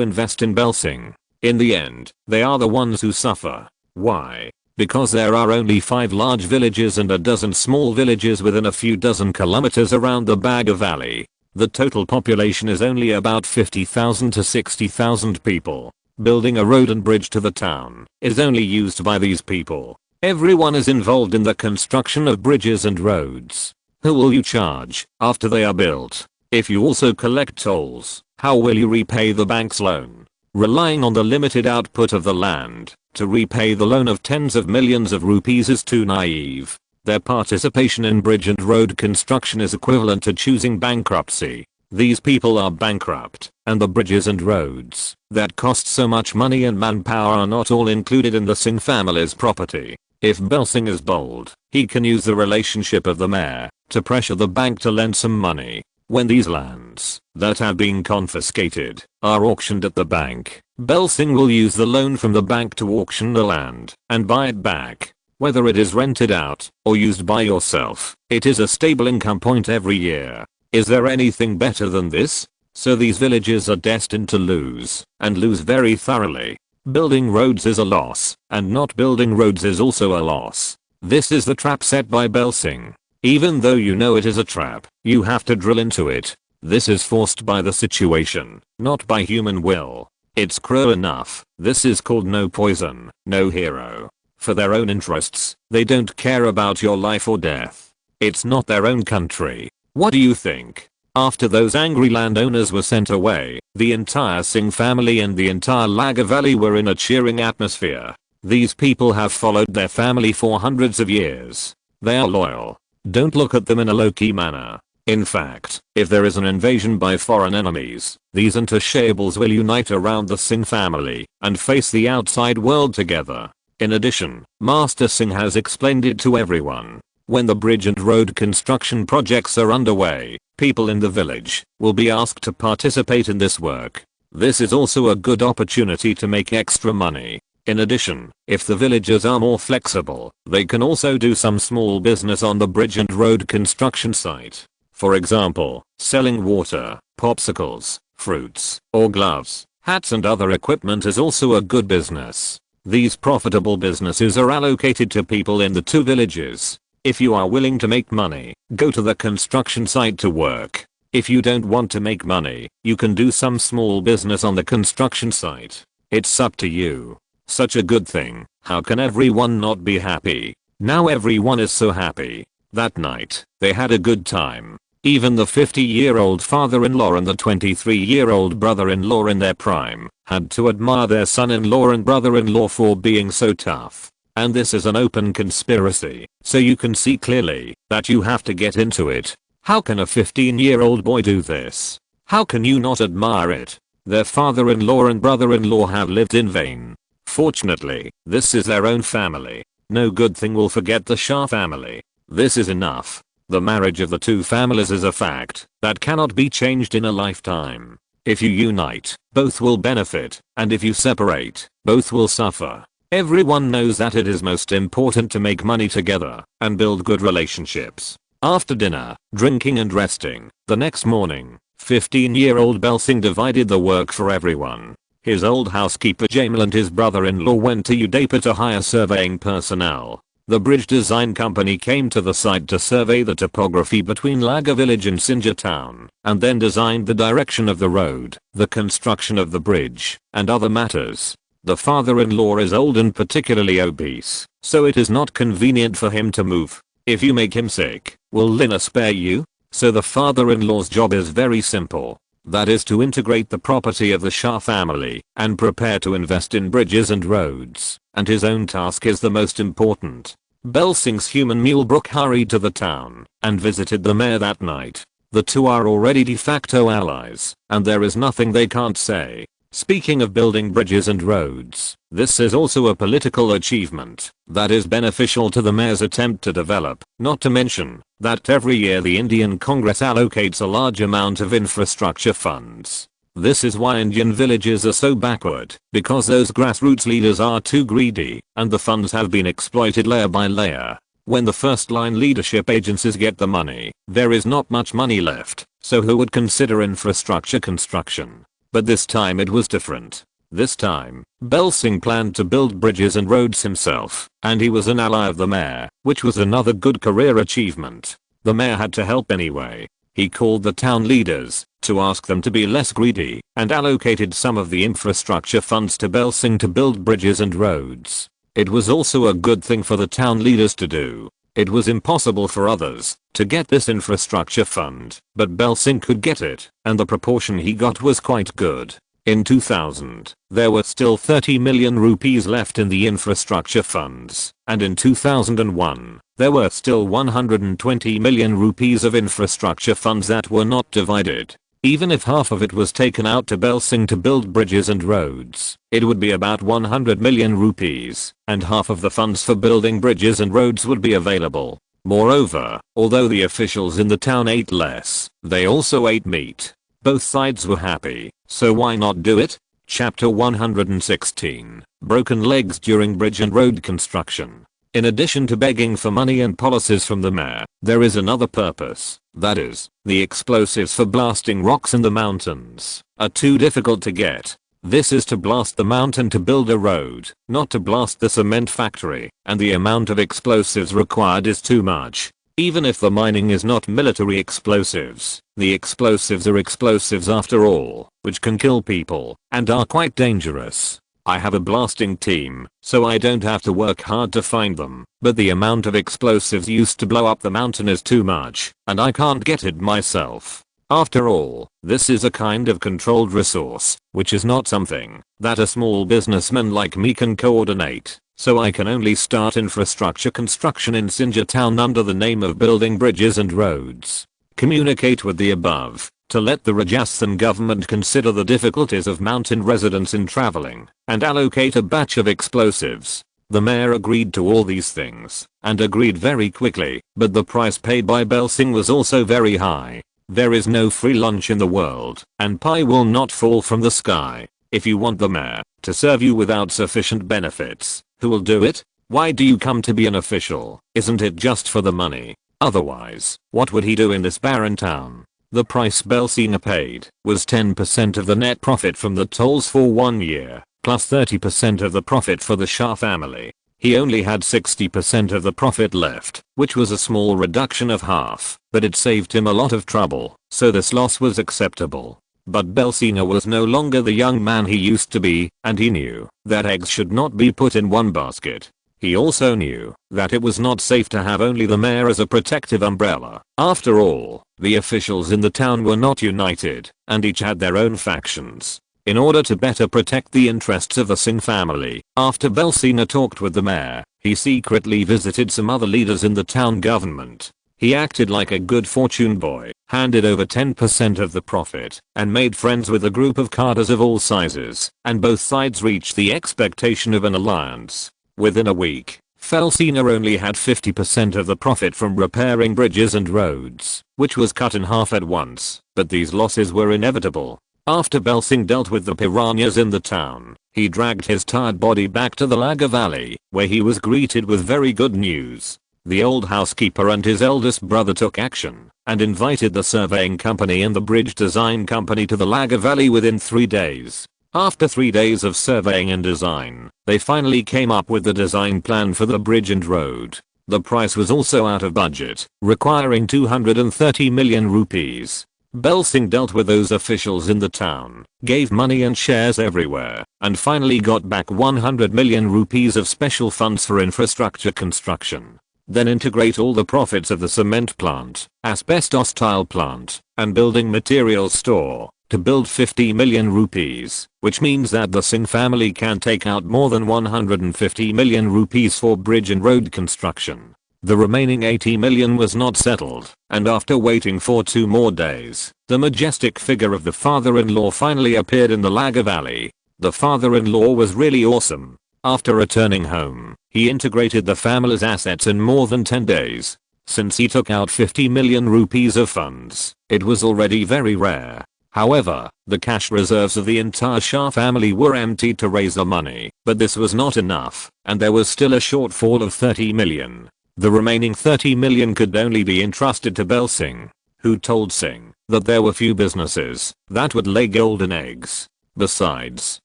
invest in Bel Singh. In the end, they are the ones who suffer. Why? Because there are only 5 large villages and a dozen small villages within a few dozen kilometers around the Baga Valley. The total population is only about 50,000 to 60,000 people. Building a road and bridge to the town is only used by these people. Everyone is involved in the construction of bridges and roads. Who will you charge after they are built? If you also collect tolls, how will you repay the bank's loan? Relying on the limited output of the land to repay the loan of tens of millions of rupees is too naive. Their participation in bridge and road construction is equivalent to choosing bankruptcy. These people are bankrupt, and the bridges and roads that cost so much money and manpower are not all included in the Singh family's property. If Bel Singh is bold, he can use the relationship of the mayor to pressure the bank to lend some money. When these lands that have been confiscated are auctioned at the bank, Bel Singh will use the loan from the bank to auction the land and buy it back. Whether it is rented out or used by yourself, it is a stable income point every year. Is there anything better than this? So these villages are destined to lose, and lose very thoroughly. Building roads is a loss, and not building roads is also a loss. This is the trap set by Bel Singh. Even though you know it is a trap, you have to drill into it. This is forced by the situation, not by human will. It's cruel enough. This is called no poison, no hero. For their own interests, they don't care about your life or death. It's not their own country. What do you think? After those angry landowners were sent away, the entire Singh family and the entire Laga Valley were in a cheering atmosphere. These people have followed their family for hundreds of years. They are loyal. Don't look at them in a low-key manner. In fact, if there is an invasion by foreign enemies, these untouchables will unite around the Singh family and face the outside world together. In addition, Master Singh has explained it to everyone. When the bridge and road construction projects are underway, people in the village will be asked to participate in this work. This is also a good opportunity to make extra money. In addition, if the villagers are more flexible, they can also do some small business on the bridge and road construction site. For example, selling water, popsicles, fruits, or gloves, hats and other equipment is also a good business. These profitable businesses are allocated to people in the two villages. If you are willing to make money, go to the construction site to work. If you don't want to make money, you can do some small business on the construction site. It's up to you. Such a good thing. How can everyone not be happy? Now everyone is so happy. That night, they had a good time. Even the 50-year-old father-in-law and the 23-year-old brother-in-law in their prime had to admire their son-in-law and brother-in-law for being so tough. And this is an open conspiracy, so you can see clearly that you have to get into it. How can a 15-year-old boy do this? How can you not admire it? Their father-in-law and brother-in-law have lived in vain. Fortunately, this is their own family. No good thing will forget the Shah family. This is enough. The marriage of the two families is a fact that cannot be changed in a lifetime. If you unite, both will benefit, and if you separate, both will suffer. Everyone knows that it is most important to make money together and build good relationships. After dinner, drinking and resting, the next morning, 15-year-old Bel Singh divided the work for everyone. His old housekeeper Jamal and his brother-in-law went to Udaipur to hire surveying personnel. The bridge design company came to the site to survey the topography between Laga village and Sinja town, and then designed the direction of the road, the construction of the bridge, and other matters. The father-in-law is old and particularly obese, so it is not convenient for him to move. If you make him sick, will Lina spare you? So the father-in-law's job is very simple. That is to integrate the property of the Shah family and prepare to invest in bridges and roads, and his own task is the most important. Bel Singh's human mule Brook hurried to the town and visited the mayor that night. The two are already de facto allies, and there is nothing they can't say. Speaking of building bridges and roads, this is also a political achievement that is beneficial to the mayor's attempt to develop, not to mention that every year the Indian Congress allocates a large amount of infrastructure funds. This is why Indian villages are so backward, because those grassroots leaders are too greedy, and the funds have been exploited layer by layer. When the first-line leadership agencies get the money, there is not much money left, so who would consider infrastructure construction? But this time it was different. This time, Bel Singh planned to build bridges and roads himself, and he was an ally of the mayor, which was another good career achievement. The mayor had to help anyway. He called the town leaders to ask them to be less greedy and allocated some of the infrastructure funds to Bel Singh to build bridges and roads. It was also a good thing for the town leaders to do. It was impossible for others to get this infrastructure fund, but Bel Singh could get it, and the proportion he got was quite good. In 2000, there were still 30 million rupees left in the infrastructure funds, and in 2001, there were still 120 million rupees of infrastructure funds that were not divided. Even if half of it was taken out to Bel Singh to build bridges and roads, it would be about 100 million rupees, and half of the funds for building bridges and roads would be available. Moreover, although the officials in the town ate less, they also ate meat. Both sides were happy, so why not do it? Chapter 116. Broken legs during bridge and road construction. In addition to begging for money and policies from the mayor, there is another purpose. That is, the explosives for blasting rocks in the mountains are too difficult to get. This is to blast the mountain to build a road, not to blast the cement factory, and the amount of explosives required is too much. Even if the mining is not military explosives, the explosives are explosives after all, which can kill people, and are quite dangerous. I have a blasting team, so I don't have to work hard to find them, but the amount of explosives used to blow up the mountain is too much, and I can't get it myself. After all, this is a kind of controlled resource, which is not something that a small businessman like me can coordinate. so I can only start infrastructure construction in Sinja town under the name of building bridges and roads. Communicate with the above to let the Rajasthan government consider the difficulties of mountain residents in traveling and allocate a batch of explosives. The mayor agreed to all these things and agreed very quickly, but the price paid by Bel Singh was also very high. There is no free lunch in the world, and pie will not fall from the sky. If you want the mayor to serve you without sufficient benefits, who will do it? Why do you come to be an official? Isn't it just for the money? Otherwise, what would he do in this barren town? The price Bel Singh paid was 10% of the net profit from the tolls for 1 year, plus 30% of the profit for the Shah family. He only had 60% of the profit left, which was a small reduction of half, but it saved him a lot of trouble, so this loss was acceptable. But Bel Singh was no longer the young man he used to be, and he knew that eggs should not be put in one basket. He also knew that it was not safe to have only the mayor as a protective umbrella. After all, the officials in the town were not united, and each had their own factions. In order to better protect the interests of the Singh family, after Bel Singh talked with the mayor, he secretly visited some other leaders in the town government. He acted like a good fortune boy, handed over 10% of the profit, and made friends with a group of cadres of all sizes, and both sides reached the expectation of an alliance. Within a week, Bel Singh only had 50% of the profit from repairing bridges and roads, which was cut in half at once, but these losses were inevitable. After Bel Singh dealt with the piranhas in the town, he dragged his tired body back to the Laga Valley, where he was greeted with very good news. The old housekeeper and his eldest brother took action and invited the surveying company and the bridge design company to the Laga Valley within 3 days. After 3 days of surveying and design, they finally came up with the design plan for the bridge and road. The price was also out of budget, requiring 230 million rupees. Bel Singh dealt with those officials in the town, gave money and shares everywhere, and finally got back 100 million rupees of special funds for infrastructure construction. Then integrate all the profits of the cement plant, asbestos tile plant, and building materials store to build 50 million rupees, which means that the Singh family can take out more than 150 million rupees for bridge and road construction. The remaining 80 million was not settled, and after waiting for 2 more days, the majestic figure of the father-in-law finally appeared in the Laga Valley. The father-in-law was really awesome. After returning home, he integrated the family's assets in more than 10 days. Since he took out 50 million rupees of funds, it was already very rare. However, the cash reserves of the entire Shah family were emptied to raise the money, but this was not enough, and there was still a shortfall of 30 million. The remaining 30 million could only be entrusted to Bel Singh, who told Singh that there were few businesses that would lay golden eggs. Besides,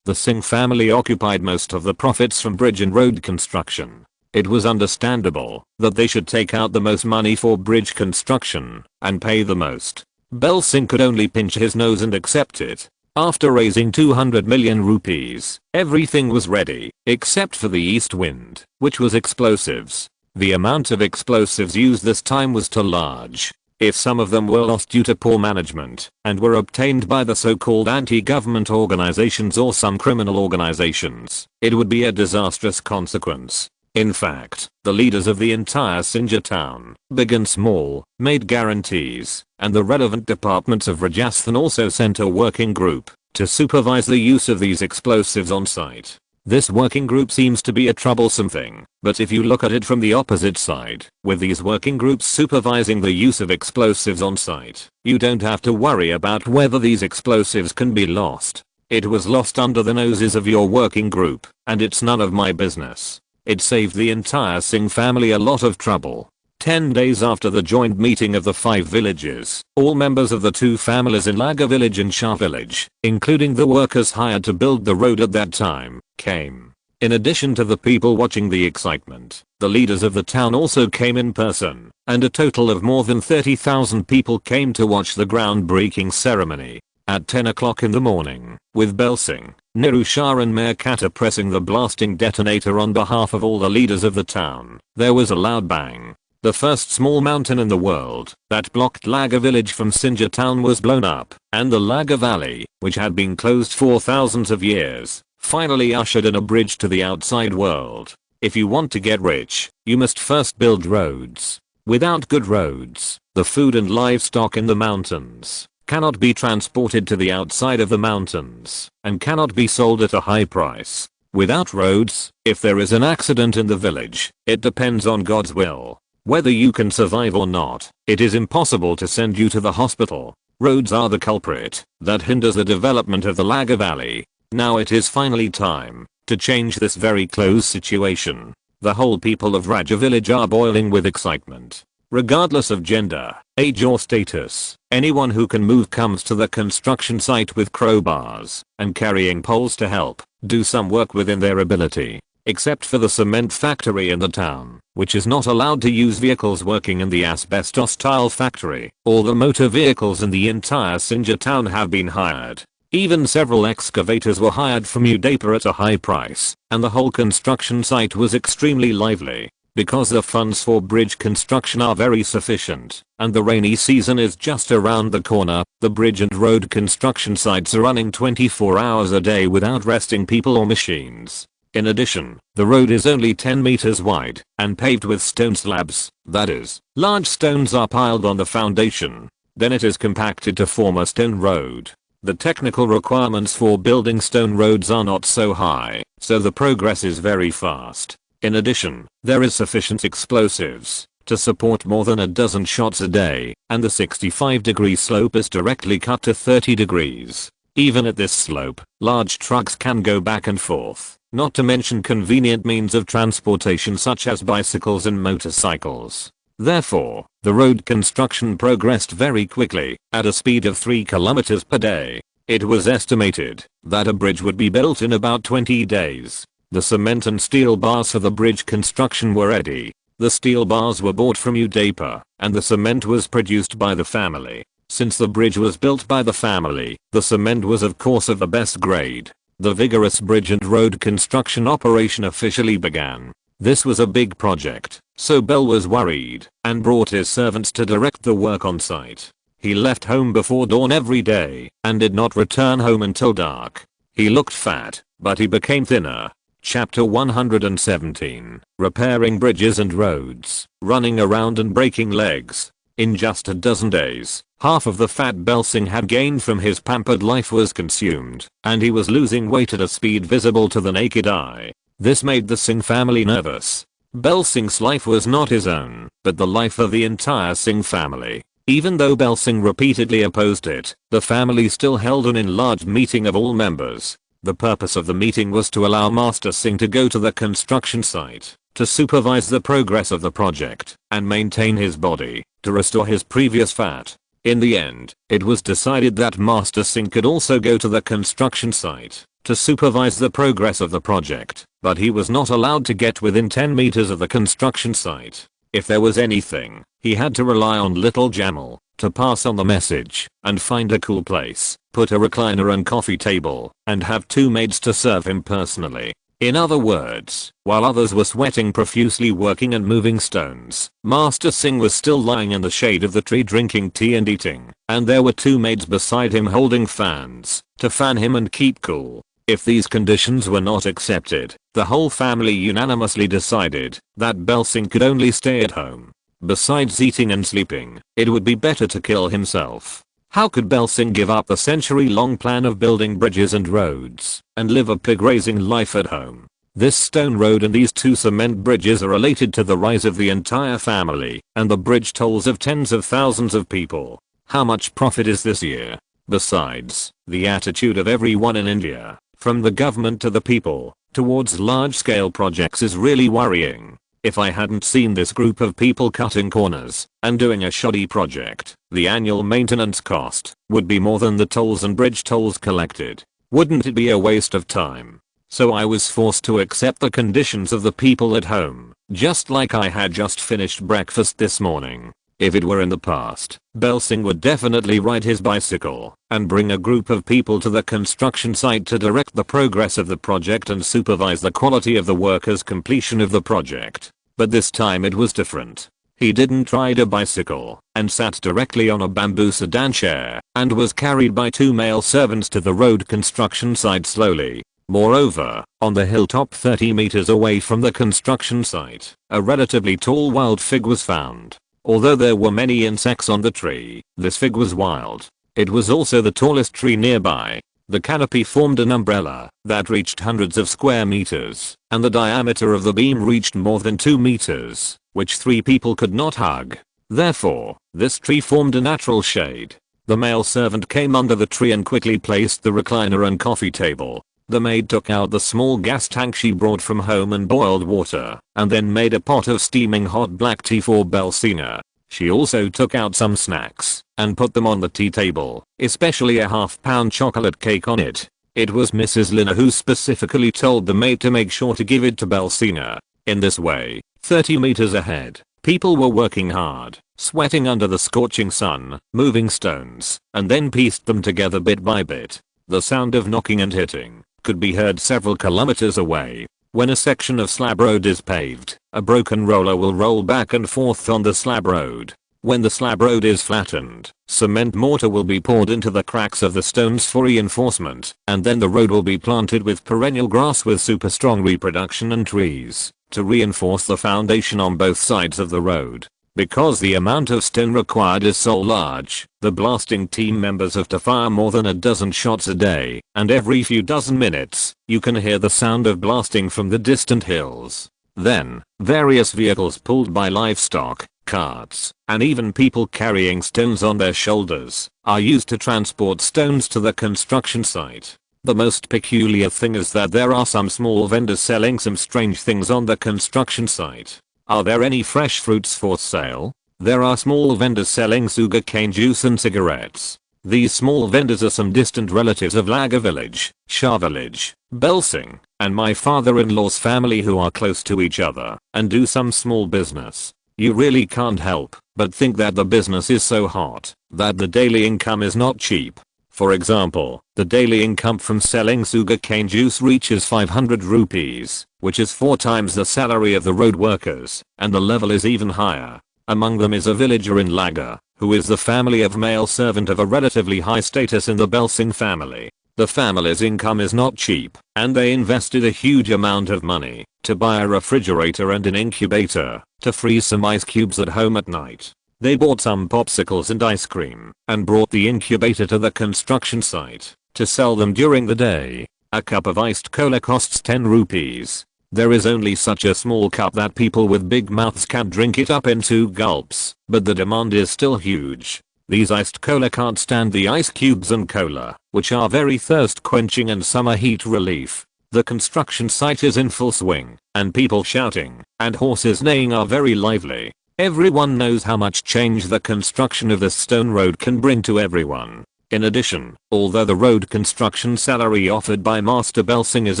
the Singh family occupied most of the profits from bridge and road construction. It was understandable that they should take out the most money for bridge construction and pay the most. Bel Singh could only pinch his nose and accept it. After raising 200 million rupees, everything was ready, except for the east wind, which was explosives. The amount of explosives used this time was too large. If some of them were lost due to poor management and were obtained by the so-called anti-government organizations or some criminal organizations, it would be a disastrous consequence. In fact, the leaders of the entire Sinja town, big and small, made guarantees, and the relevant departments of Rajasthan also sent a working group to supervise the use of these explosives on site. This working group seems to be a troublesome thing, but if you look at it from the opposite side, with these working groups supervising the use of explosives on site, you don't have to worry about whether these explosives can be lost. It was lost under the noses of your working group, and it's none of my business. It saved the entire Singh family a lot of trouble. 10 days after the joint meeting of the 5 villages, all members of the 2 families in Laga village and Shah village, including the workers hired to build the road at that time, came. In addition to the people watching the excitement, the leaders of the town also came in person, and a total of more than 30,000 people came to watch the groundbreaking ceremony. At 10 o'clock in the morning, with Bel Singh, Niru Shah and Mayor Kata pressing the blasting detonator on behalf of all the leaders of the town, there was a loud bang. The first small mountain in the world that blocked Laga village from Sinja town was blown up, and the Laga Valley, which had been closed for thousands of years, finally ushered in a bridge to the outside world. If you want to get rich, you must first build roads. Without good roads, the food and livestock in the mountains cannot be transported to the outside of the mountains and cannot be sold at a high price. Without roads, if there is an accident in the village, it depends on God's will. Whether you can survive or not, it is impossible to send you to the hospital. Roads are the culprit that hinders the development of the Laga Valley. Now it is finally time to change this very closed situation. The whole people of Raja village are boiling with excitement. Regardless of gender, age or status, anyone who can move comes to the construction site with crowbars and carrying poles to help do some work within their ability. Except for the cement factory in the town, which is not allowed to use vehicles working in the asbestos tile factory. All the motor vehicles in the entire Sinjar town have been hired. Even several excavators were hired from Udaypur at a high price, and the whole construction site was extremely lively. Because the funds for bridge construction are very sufficient, and the rainy season is just around the corner, the bridge and road construction sites are running 24 hours a day without resting people or machines. In addition, the road is only 10 meters wide and paved with stone slabs, that is, large stones are piled on the foundation. Then it is compacted to form a stone road. The technical requirements for building stone roads are not so high, so the progress is very fast. In addition, there is sufficient explosives to support more than a dozen shots a day, and the 65-degree slope is directly cut to 30 degrees. Even at this slope, large trucks can go back and forth, not to mention convenient means of transportation such as bicycles and motorcycles. Therefore, the road construction progressed very quickly, at a speed of 3 kilometers per day. It was estimated that a bridge would be built in about 20 days. The cement and steel bars for the bridge construction were ready. The steel bars were bought from Udaypur, and the cement was produced by the family. Since the bridge was built by the family, the cement was of course of the best grade. The vigorous bridge and road construction operation officially began. This was a big project, so Bell was worried and brought his servants to direct the work on site. He left home before dawn every day and did not return home until dark. He looked fat, but he became thinner. Chapter 117. Repairing bridges and roads, running around and breaking legs. In just a dozen days, half of the fat Bell Singh had gained from his pampered life was consumed, and he was losing weight at a speed visible to the naked eye. This made the Singh family nervous. Bell Singh's life was not his own, but the life of the entire Singh family. Even though Bell Singh repeatedly opposed it, the family still held an enlarged meeting of all members. The purpose of the meeting was to allow Master Singh to go to the construction site, to supervise the progress of the project, and maintain his body, to restore his previous fat. In the end, it was decided that Master Singh could also go to the construction site, to supervise the progress of the project, but he was not allowed to get within 10 meters of the construction site. If there was anything, he had to rely on Little Jamal to pass on the message and find a cool place, put a recliner and coffee table, and have 2 maids to serve him personally. In other words, while others were sweating profusely working and moving stones, Master Singh was still lying in the shade of the tree drinking tea and eating, and there were 2 maids beside him holding fans to fan him and keep cool. If these conditions were not accepted, the whole family unanimously decided that Bell Singh could only stay at home. Besides eating and sleeping, it would be better to kill himself. How could Bell Singh give up the century-long plan of building bridges and roads and live a pig-raising life at home? This stone road and these 2 cement bridges are related to the rise of the entire family and the bridge tolls of tens of thousands of people. How much profit is this year? Besides, the attitude of everyone in India, from the government to the people, towards large-scale projects is really worrying. If I hadn't seen this group of people cutting corners and doing a shoddy project, the annual maintenance cost would be more than the tolls and bridge tolls collected. Wouldn't it be a waste of time? So I was forced to accept the conditions of the people at home, just like I had just finished breakfast this morning. If it were in the past, Bell Singh would definitely ride his bicycle and bring a group of people to the construction site to direct the progress of the project and supervise the quality of the workers' completion of the project. But this time it was different. He didn't ride a bicycle and sat directly on a bamboo sedan chair and was carried by 2 male servants to the road construction site slowly. Moreover, on the hilltop 30 meters away from the construction site, a relatively tall wild fig was found. Although there were many insects on the tree, this fig was wild. It was also the tallest tree nearby. The canopy formed an umbrella that reached hundreds of square meters, and the diameter of the beam reached more than 2 meters, which 3 people could not hug. Therefore, this tree formed a natural shade. The male servant came under the tree and quickly placed the recliner and coffee table. The maid took out the small gas tank she brought from home and boiled water, and then made a pot of steaming hot black tea for Belsina. She also took out some snacks and put them on the tea table, especially a half-pound chocolate cake on it. It was Mrs. Lina who specifically told the maid to make sure to give it to Belsina. In this way, 30 meters ahead, people were working hard, sweating under the scorching sun, moving stones, and then pieced them together bit by bit. The sound of knocking and hitting could be heard several kilometers away. When a section of slab road is paved, a broken roller will roll back and forth on the slab road. When the slab road is flattened, cement mortar will be poured into the cracks of the stones for reinforcement, and then the road will be planted with perennial grass with super strong reproduction and trees to reinforce the foundation on both sides of the road. Because the amount of stone required is so large, the blasting team members have to fire more than a dozen shots a day, and every few dozen minutes, you can hear the sound of blasting from the distant hills. Then, various vehicles pulled by livestock, carts, and even people carrying stones on their shoulders are used to transport stones to the construction site. The most peculiar thing is that there are some small vendors selling some strange things on the construction site. Are there any fresh fruits for sale? There are small vendors selling sugarcane juice and cigarettes. These small vendors are some distant relatives of Laga village, Shah village, Belsing, and my father-in-law's family who are close to each other and do some small business. You really can't help but think that the business is so hot that the daily income is not cheap. For example, the daily income from selling sugarcane juice reaches 500 rupees, which is 4 times the salary of the road workers, and the level is even higher. Among them is a villager in Laga, who is the family of male servant of a relatively high status in the Belsing family. The family's income is not cheap, and they invested a huge amount of money to buy a refrigerator and an incubator to freeze some ice cubes at home at night. They bought some popsicles and ice cream and brought the incubator to the construction site to sell them during the day. A cup of iced cola costs 10 rupees. There is only such a small cup that people with big mouths can drink it up in 2 gulps, but the demand is still huge. These iced cola can't stand the ice cubes and cola, which are very thirst quenching and summer heat relief. The construction site is in full swing, and people shouting and horses neighing are very lively. Everyone knows how much change the construction of this stone road can bring to everyone. In addition, although the road construction salary offered by Master Belsing is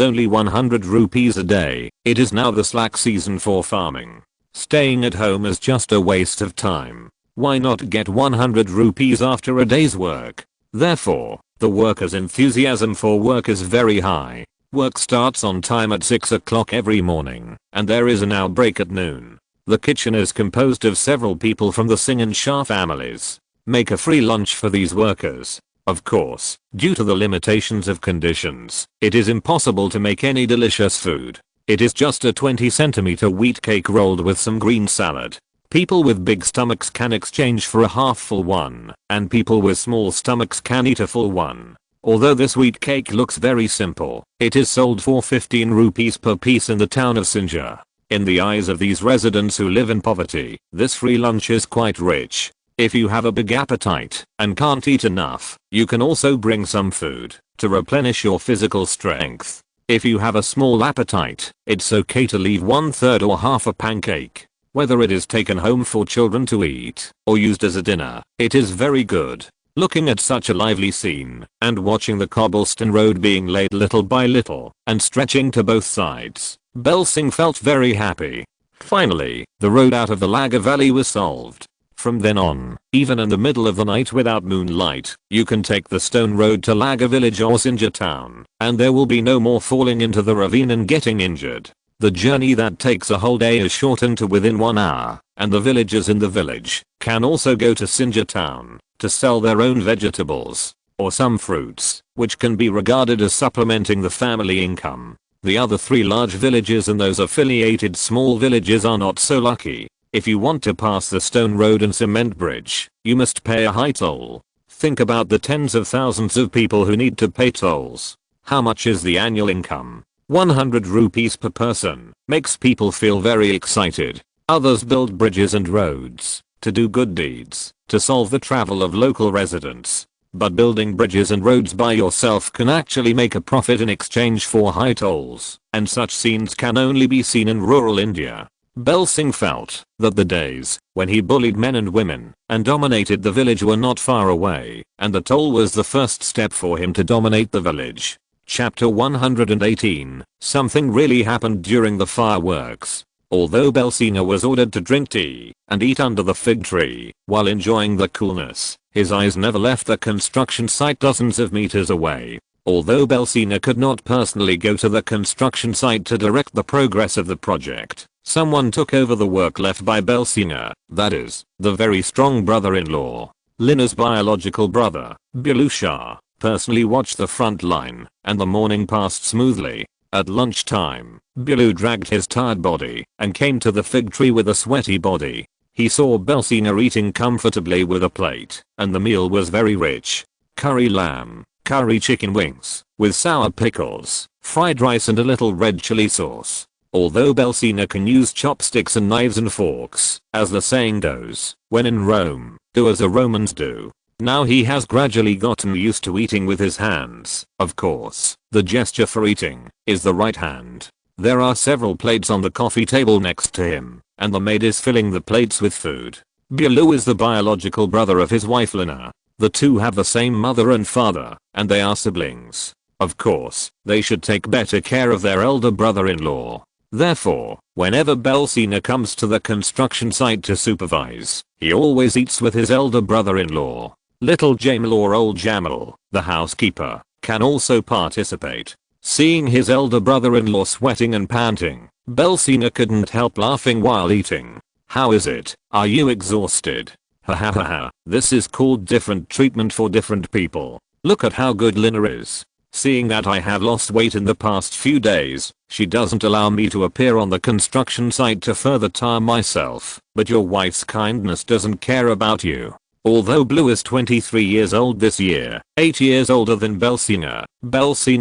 only 100 rupees a day, it is now the slack season for farming. Staying at home is just a waste of time. Why not get 100 rupees after a day's work? Therefore, the workers' enthusiasm for work is very high. Work starts on time at 6 o'clock every morning, and there is an hour break at noon. The kitchen is composed of several people from the Singh and Shah families. Make a free lunch for these workers. Of course, due to the limitations of conditions, it is impossible to make any delicious food. It is just a 20 centimeter wheat cake rolled with some green salad. People with big stomachs can exchange for a half full one, and people with small stomachs can eat a full one. Although this wheat cake looks very simple, it is sold for 15 rupees per piece in the town of Sinjar. In the eyes of these residents who live in poverty, this free lunch is quite rich. If you have a big appetite and can't eat enough, you can also bring some food to replenish your physical strength. If you have a small appetite, it's okay to leave 1/3 or half a pancake. Whether it is taken home for children to eat or used as a dinner, it is very good. Looking at such a lively scene and watching the cobblestone road being laid little by little and stretching to both sides, Belsing felt very happy. Finally, the road out of the Laga Valley was solved. From then on, even in the middle of the night without moonlight, you can take the stone road to Laga village or Sinjar town, and there will be no more falling into the ravine and getting injured. The journey that takes a whole day is shortened to within 1 hour, and the villagers in the village can also go to Sinjar town to sell their own vegetables. or some fruits, which can be regarded as supplementing the family income. The other 3 large villages and those affiliated small villages are not so lucky. If you want to pass the stone road and cement bridge, you must pay a high toll. Think about the tens of thousands of people who need to pay tolls. How much is the annual income? 100 rupees per person. Makes people feel very excited. Others build bridges and roads to do good deeds, to solve the travel of local residents. But building bridges and roads by yourself can actually make a profit in exchange for high tolls, and such scenes can only be seen in rural India. Bel Singh felt that the days when he bullied men and women and dominated the village were not far away, and the toll was the first step for him to dominate the village. Chapter 118. Something really happened during the fireworks. Although Bel Singh was ordered to drink tea and eat under the fig tree while enjoying the coolness, his eyes never left the construction site dozens of meters away. Although Bel Singh could not personally go to the construction site to direct the progress of the project, someone took over the work left by Bel Singh, that is, the very strong brother-in-law. Lina's biological brother, Bulu Shah, personally watched the front line, and the morning passed smoothly. At lunchtime, Bulu dragged his tired body and came to the fig tree with a sweaty body. He saw Bel Singh eating comfortably with a plate, and the meal was very rich. Curry lamb, curry chicken wings, with sour pickles, fried rice and a little red chili sauce. Although Bel Singh can use chopsticks and knives and forks, as the saying goes, when in Rome, do as the Romans do. Now he has gradually gotten used to eating with his hands. Of course, the gesture for eating is the right hand. There are several plates on the coffee table next to him, and the maid is filling the plates with food. Bulu is the biological brother of his wife Lina. The two have the same mother and father, and they are siblings. Of course, they should take better care of their elder brother-in-law. Therefore, whenever Bel Singh comes to the construction site to supervise, he always eats with his elder brother-in-law. Little Jamal or old Jamal, the housekeeper, can also participate. Seeing his elder brother-in-law sweating and panting, Bel Singh couldn't help laughing while eating. How is it? Are you exhausted? Ha ha ha ha. This is called different treatment for different people. Look at how good Lina is. Seeing that I have lost weight in the past few days, she doesn't allow me to appear on the construction site to further tire myself. But your wife's kindness doesn't care about you. Although Blue is 23 years old this year, 8 years older than Bel Singh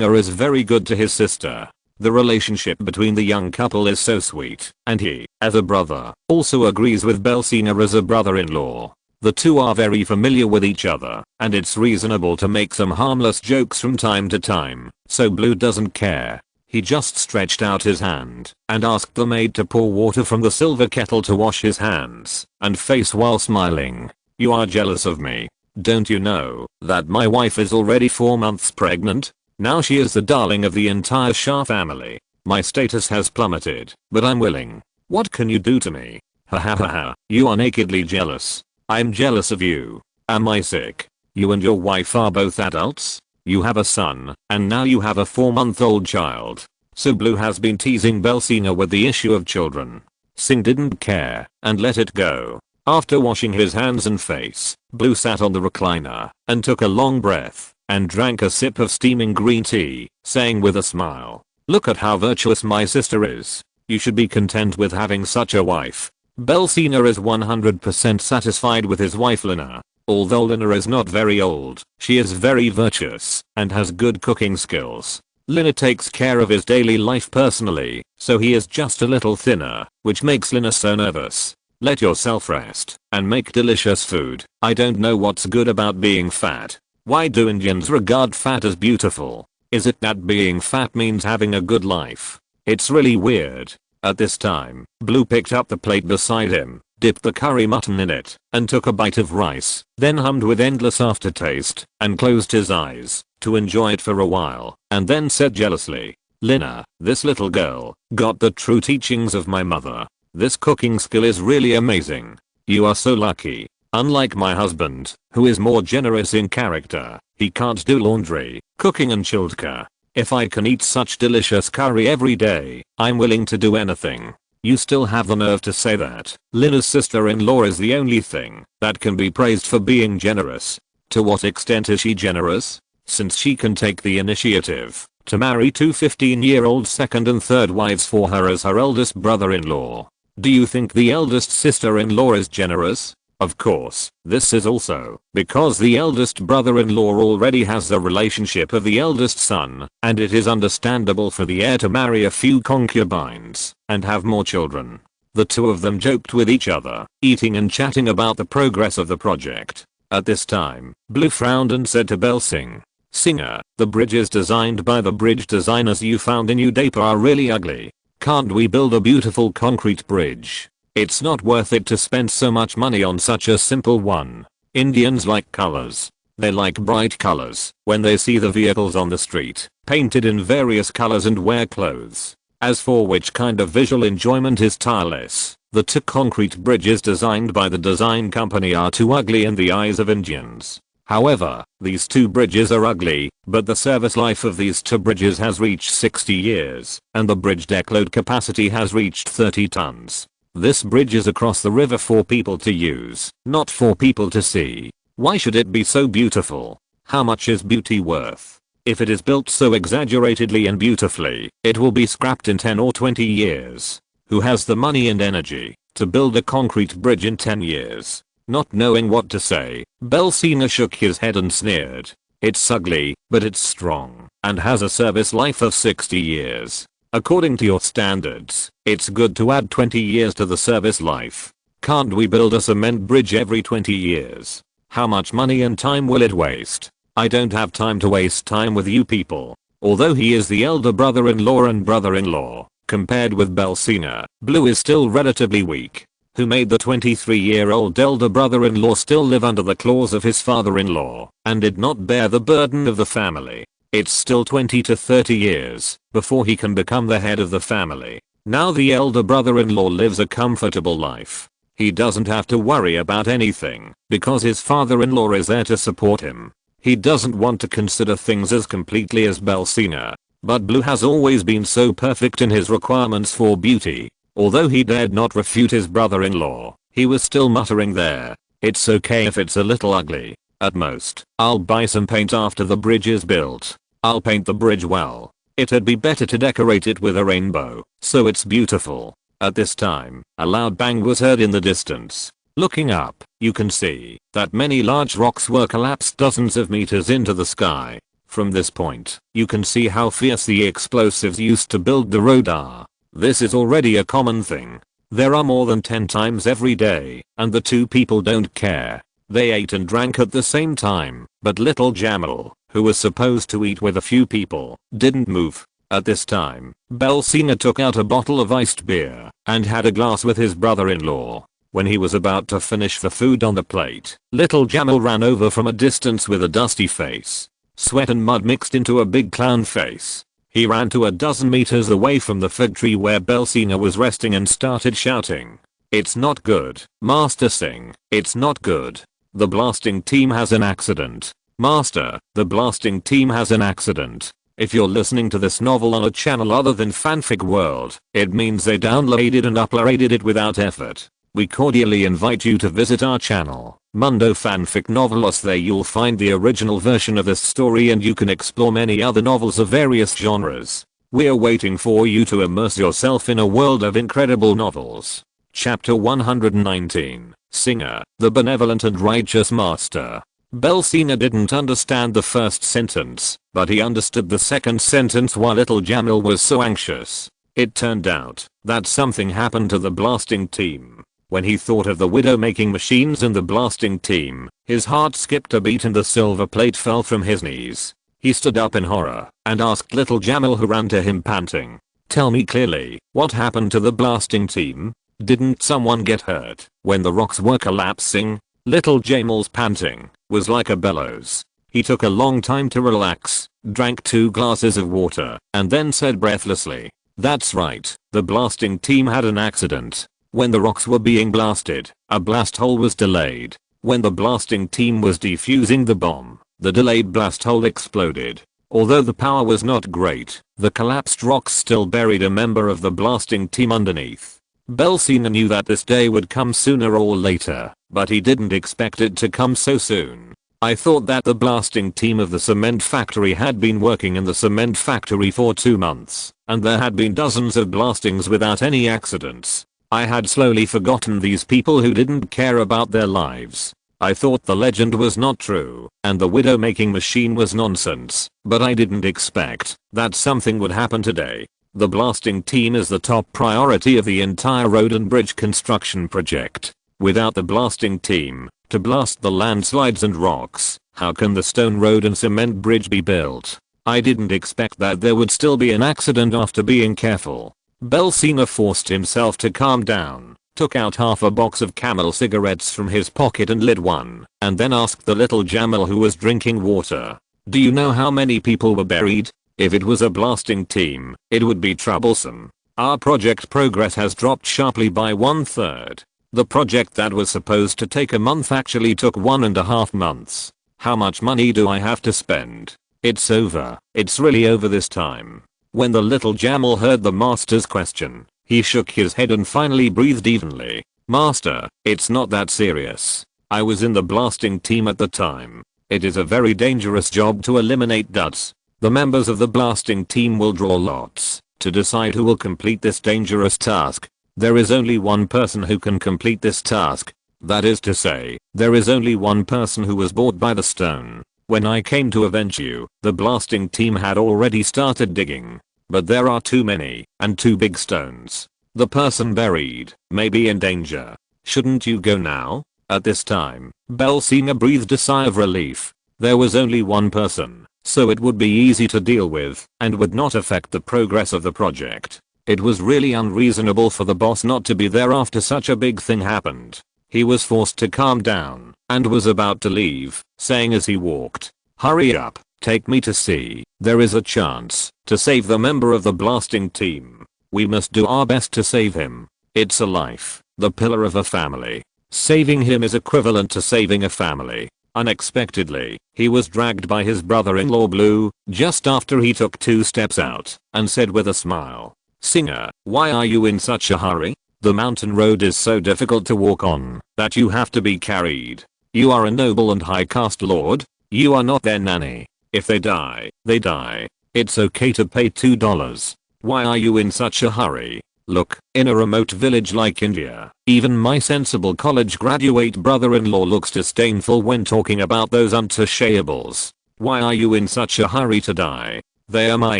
is very good to his sister. The relationship between the young couple is so sweet, and he, as a brother, also agrees with Bel Singh as a brother-in-law. The two are very familiar with each other, and it's reasonable to make some harmless jokes from time to time, so Blue doesn't care. He just stretched out his hand and asked the maid to pour water from the silver kettle to wash his hands and face while smiling. You are jealous of me. Don't you know that my wife is already 4 months pregnant? Now she is the darling of the entire Shah family. My status has plummeted, but I'm willing. What can you do to me? Ha ha ha ha. You are nakedly jealous. I'm jealous of you. Am I sick? You and your wife are both adults. You have a son, and now you have a 4-month-old child. So Blue has been teasing Bel Singh with the issue of children. Singh didn't care and let it go. After washing his hands and face, Blue sat on the recliner and took a long breath and drank a sip of steaming green tea, saying with a smile, "Look at how virtuous my sister is. You should be content with having such a wife." Bel Singh is 100% satisfied with his wife Lina. Although Lina is not very old, she is very virtuous and has good cooking skills. Lina takes care of his daily life personally, so he is just a little thinner, which makes Lina so nervous. Let yourself rest and make delicious food. I don't know what's good about being fat. Why do Indians regard fat as beautiful? Is it that being fat means having a good life? It's really weird. At this time, Blue picked up the plate beside him, dipped the curry mutton in it, and took a bite of rice, then hummed with endless aftertaste, and closed his eyes to enjoy it for a while, and then said jealously, "Lina, this little girl got the true teachings of my mother. This cooking skill is really amazing. You are so lucky. Unlike my husband, who is more generous in character, he can't do laundry, cooking and childcare. If I can eat such delicious curry every day, I'm willing to do anything." You still have the nerve to say that. Lina's sister-in-law is the only thing that can be praised for being generous. To what extent is she generous? Since she can take the initiative to marry two 15-year-old second and third wives for her as her eldest brother-in-law. Do you think the eldest sister-in-law is generous? Of course, this is also because the eldest brother-in-law already has the relationship of the eldest son, and it is understandable for the heir to marry a few concubines and have more children. The two of them joked with each other, eating and chatting about the progress of the project. At this time, Blue frowned and said to Belsing, "Singer, the bridges designed by the bridge designers you found in Udapa are really ugly. Can't we build a beautiful concrete bridge? It's not worth it to spend so much money on such a simple one." Indians like colors. They like bright colors when they see the vehicles on the street, painted in various colors and wear clothes. As for which kind of visual enjoyment is tireless, the two concrete bridges designed by the design company are too ugly in the eyes of Indians. However, these two bridges are ugly, but the service life of these two bridges has reached 60 years, and the bridge deck load capacity has reached 30 tons. This bridge is across the river for people to use, not for people to see. Why should it be so beautiful? How much is beauty worth? If it is built so exaggeratedly and beautifully, it will be scrapped in 10 or 20 years. Who has the money and energy to build a concrete bridge in 10 years? Not knowing what to say, Belsina shook his head and sneered. It's ugly, but it's strong, and has a service life of 60 years. According to your standards, it's good to add 20 years to the service life. Can't we build a cement bridge every 20 years? How much money and time will it waste? I don't have time to waste time with you people. Although he is the elder brother-in-law and brother-in-law, compared with Belsina, Blue is still relatively weak. Who made the 23-year-old elder brother-in-law still live under the claws of his father-in-law, and did not bear the burden of the family. It's still 20 to 30 years before he can become the head of the family. Now the elder brother-in-law lives a comfortable life. He doesn't have to worry about anything because his father-in-law is there to support him. He doesn't want to consider things as completely as Belsina. But Blue has always been so perfect in his requirements for beauty. Although he dared not refute his brother-in-law, he was still muttering there. It's okay if it's a little ugly. At most, I'll buy some paint after the bridge is built. I'll paint the bridge well. It'd be better to decorate it with a rainbow, so it's beautiful. At this time, a loud bang was heard in the distance. Looking up, you can see that many large rocks were collapsed dozens of meters into the sky. From this point, you can see how fierce the explosives used to build the road are. This is already a common thing. There are more than 10 times every day, and the two people don't care. They ate and drank at the same time, but little Jamal, who was supposed to eat with a few people, didn't move. At this time, Belsina took out a bottle of iced beer and had a glass with his brother-in-law. When he was about to finish the food on the plate, little Jamal ran over from a distance with a dusty face. Sweat and mud mixed into a big clown face. He ran to a dozen meters away from the fig tree where Belsina was resting and started shouting. "It's not good, Master Singh, it's not good. The blasting team has an accident. Master, the blasting team has an accident." If you're listening to this novel on a channel other than Fanfic World, it means they downloaded and uploaded it without effort. We cordially invite you to visit our channel, Mundo Fanfic Novelos. There you'll find the original version of this story and you can explore many other novels of various genres. We're waiting for you to immerse yourself in a world of incredible novels. Chapter 119, Singer, the Benevolent and Righteous Master. Belsina didn't understand the first sentence, but he understood the second sentence while little Jamal was so anxious. It turned out that something happened to the blasting team. When he thought of the widow making machines and the blasting team, his heart skipped a beat and the silver plate fell from his knees. He stood up in horror and asked little Jamal, who ran to him panting, "Tell me clearly, what happened to the blasting team? Didn't someone get hurt when the rocks were collapsing?" Little Jamal's panting was like a bellows. He took a long time to relax, drank 2 glasses of water, and then said breathlessly, "That's right, the blasting team had an accident. When the rocks were being blasted, a blast hole was delayed. When the blasting team was defusing the bomb, the delayed blast hole exploded. Although the power was not great, the collapsed rocks still buried a member of the blasting team underneath." Belsina knew that this day would come sooner or later, but he didn't expect it to come so soon. I thought that the blasting team of the cement factory had been working in the cement factory for 2 months, and there had been dozens of blastings without any accidents. I had slowly forgotten these people who didn't care about their lives. I thought the legend was not true, and the widow making machine was nonsense, but I didn't expect that something would happen today. The blasting team is the top priority of the entire road and bridge construction project. Without the blasting team, to blast the landslides and rocks, how can the stone road and cement bridge be built? I didn't expect that there would still be an accident after being careful. Belsina forced himself to calm down, took out half a box of Camel cigarettes from his pocket and lit one, and then asked the little Jamal who was drinking water, "Do you know how many people were buried? If it was a blasting team, it would be troublesome. Our project progress has dropped sharply by 1/3. The project that was supposed to take a month actually took 1.5 months. How much money do I have to spend? It's over. It's really over this time." When the little Jamal heard the master's question, he shook his head and finally breathed evenly. "Master, it's not that serious. I was in the blasting team at the time. It is a very dangerous job to eliminate duds. The members of the blasting team will draw lots to decide who will complete this dangerous task. There is only one person who can complete this task. That is to say, there is only one person who was bought by the stone. When I came to avenge you, the blasting team had already started digging. But there are too many, and too big stones. The person buried may be in danger. Shouldn't you go now?" At this time, Belsina breathed a sigh of relief. There was only one person, so it would be easy to deal with, and would not affect the progress of the project. It was really unreasonable for the boss not to be there after such a big thing happened. He was forced to calm down, and was about to leave, saying as he walked, "Hurry up, take me to sea. There is a chance to save the member of the blasting team. We must do our best to save him. It's a life, the pillar of a family. Saving him is equivalent to saving a family." Unexpectedly, he was dragged by his brother-in-law Blue, just after he took 2 steps out, and said with a smile, "Singer, why are you in such a hurry? The mountain road is so difficult to walk on that you have to be carried. You are a noble and high-caste lord. You are not their nanny. If they die, they die. It's okay to pay $2. Why are you in such a hurry? Look, in a remote village like India, even my sensible college graduate brother-in-law looks disdainful when talking about those untouchables. Why are you in such a hurry to die? They are my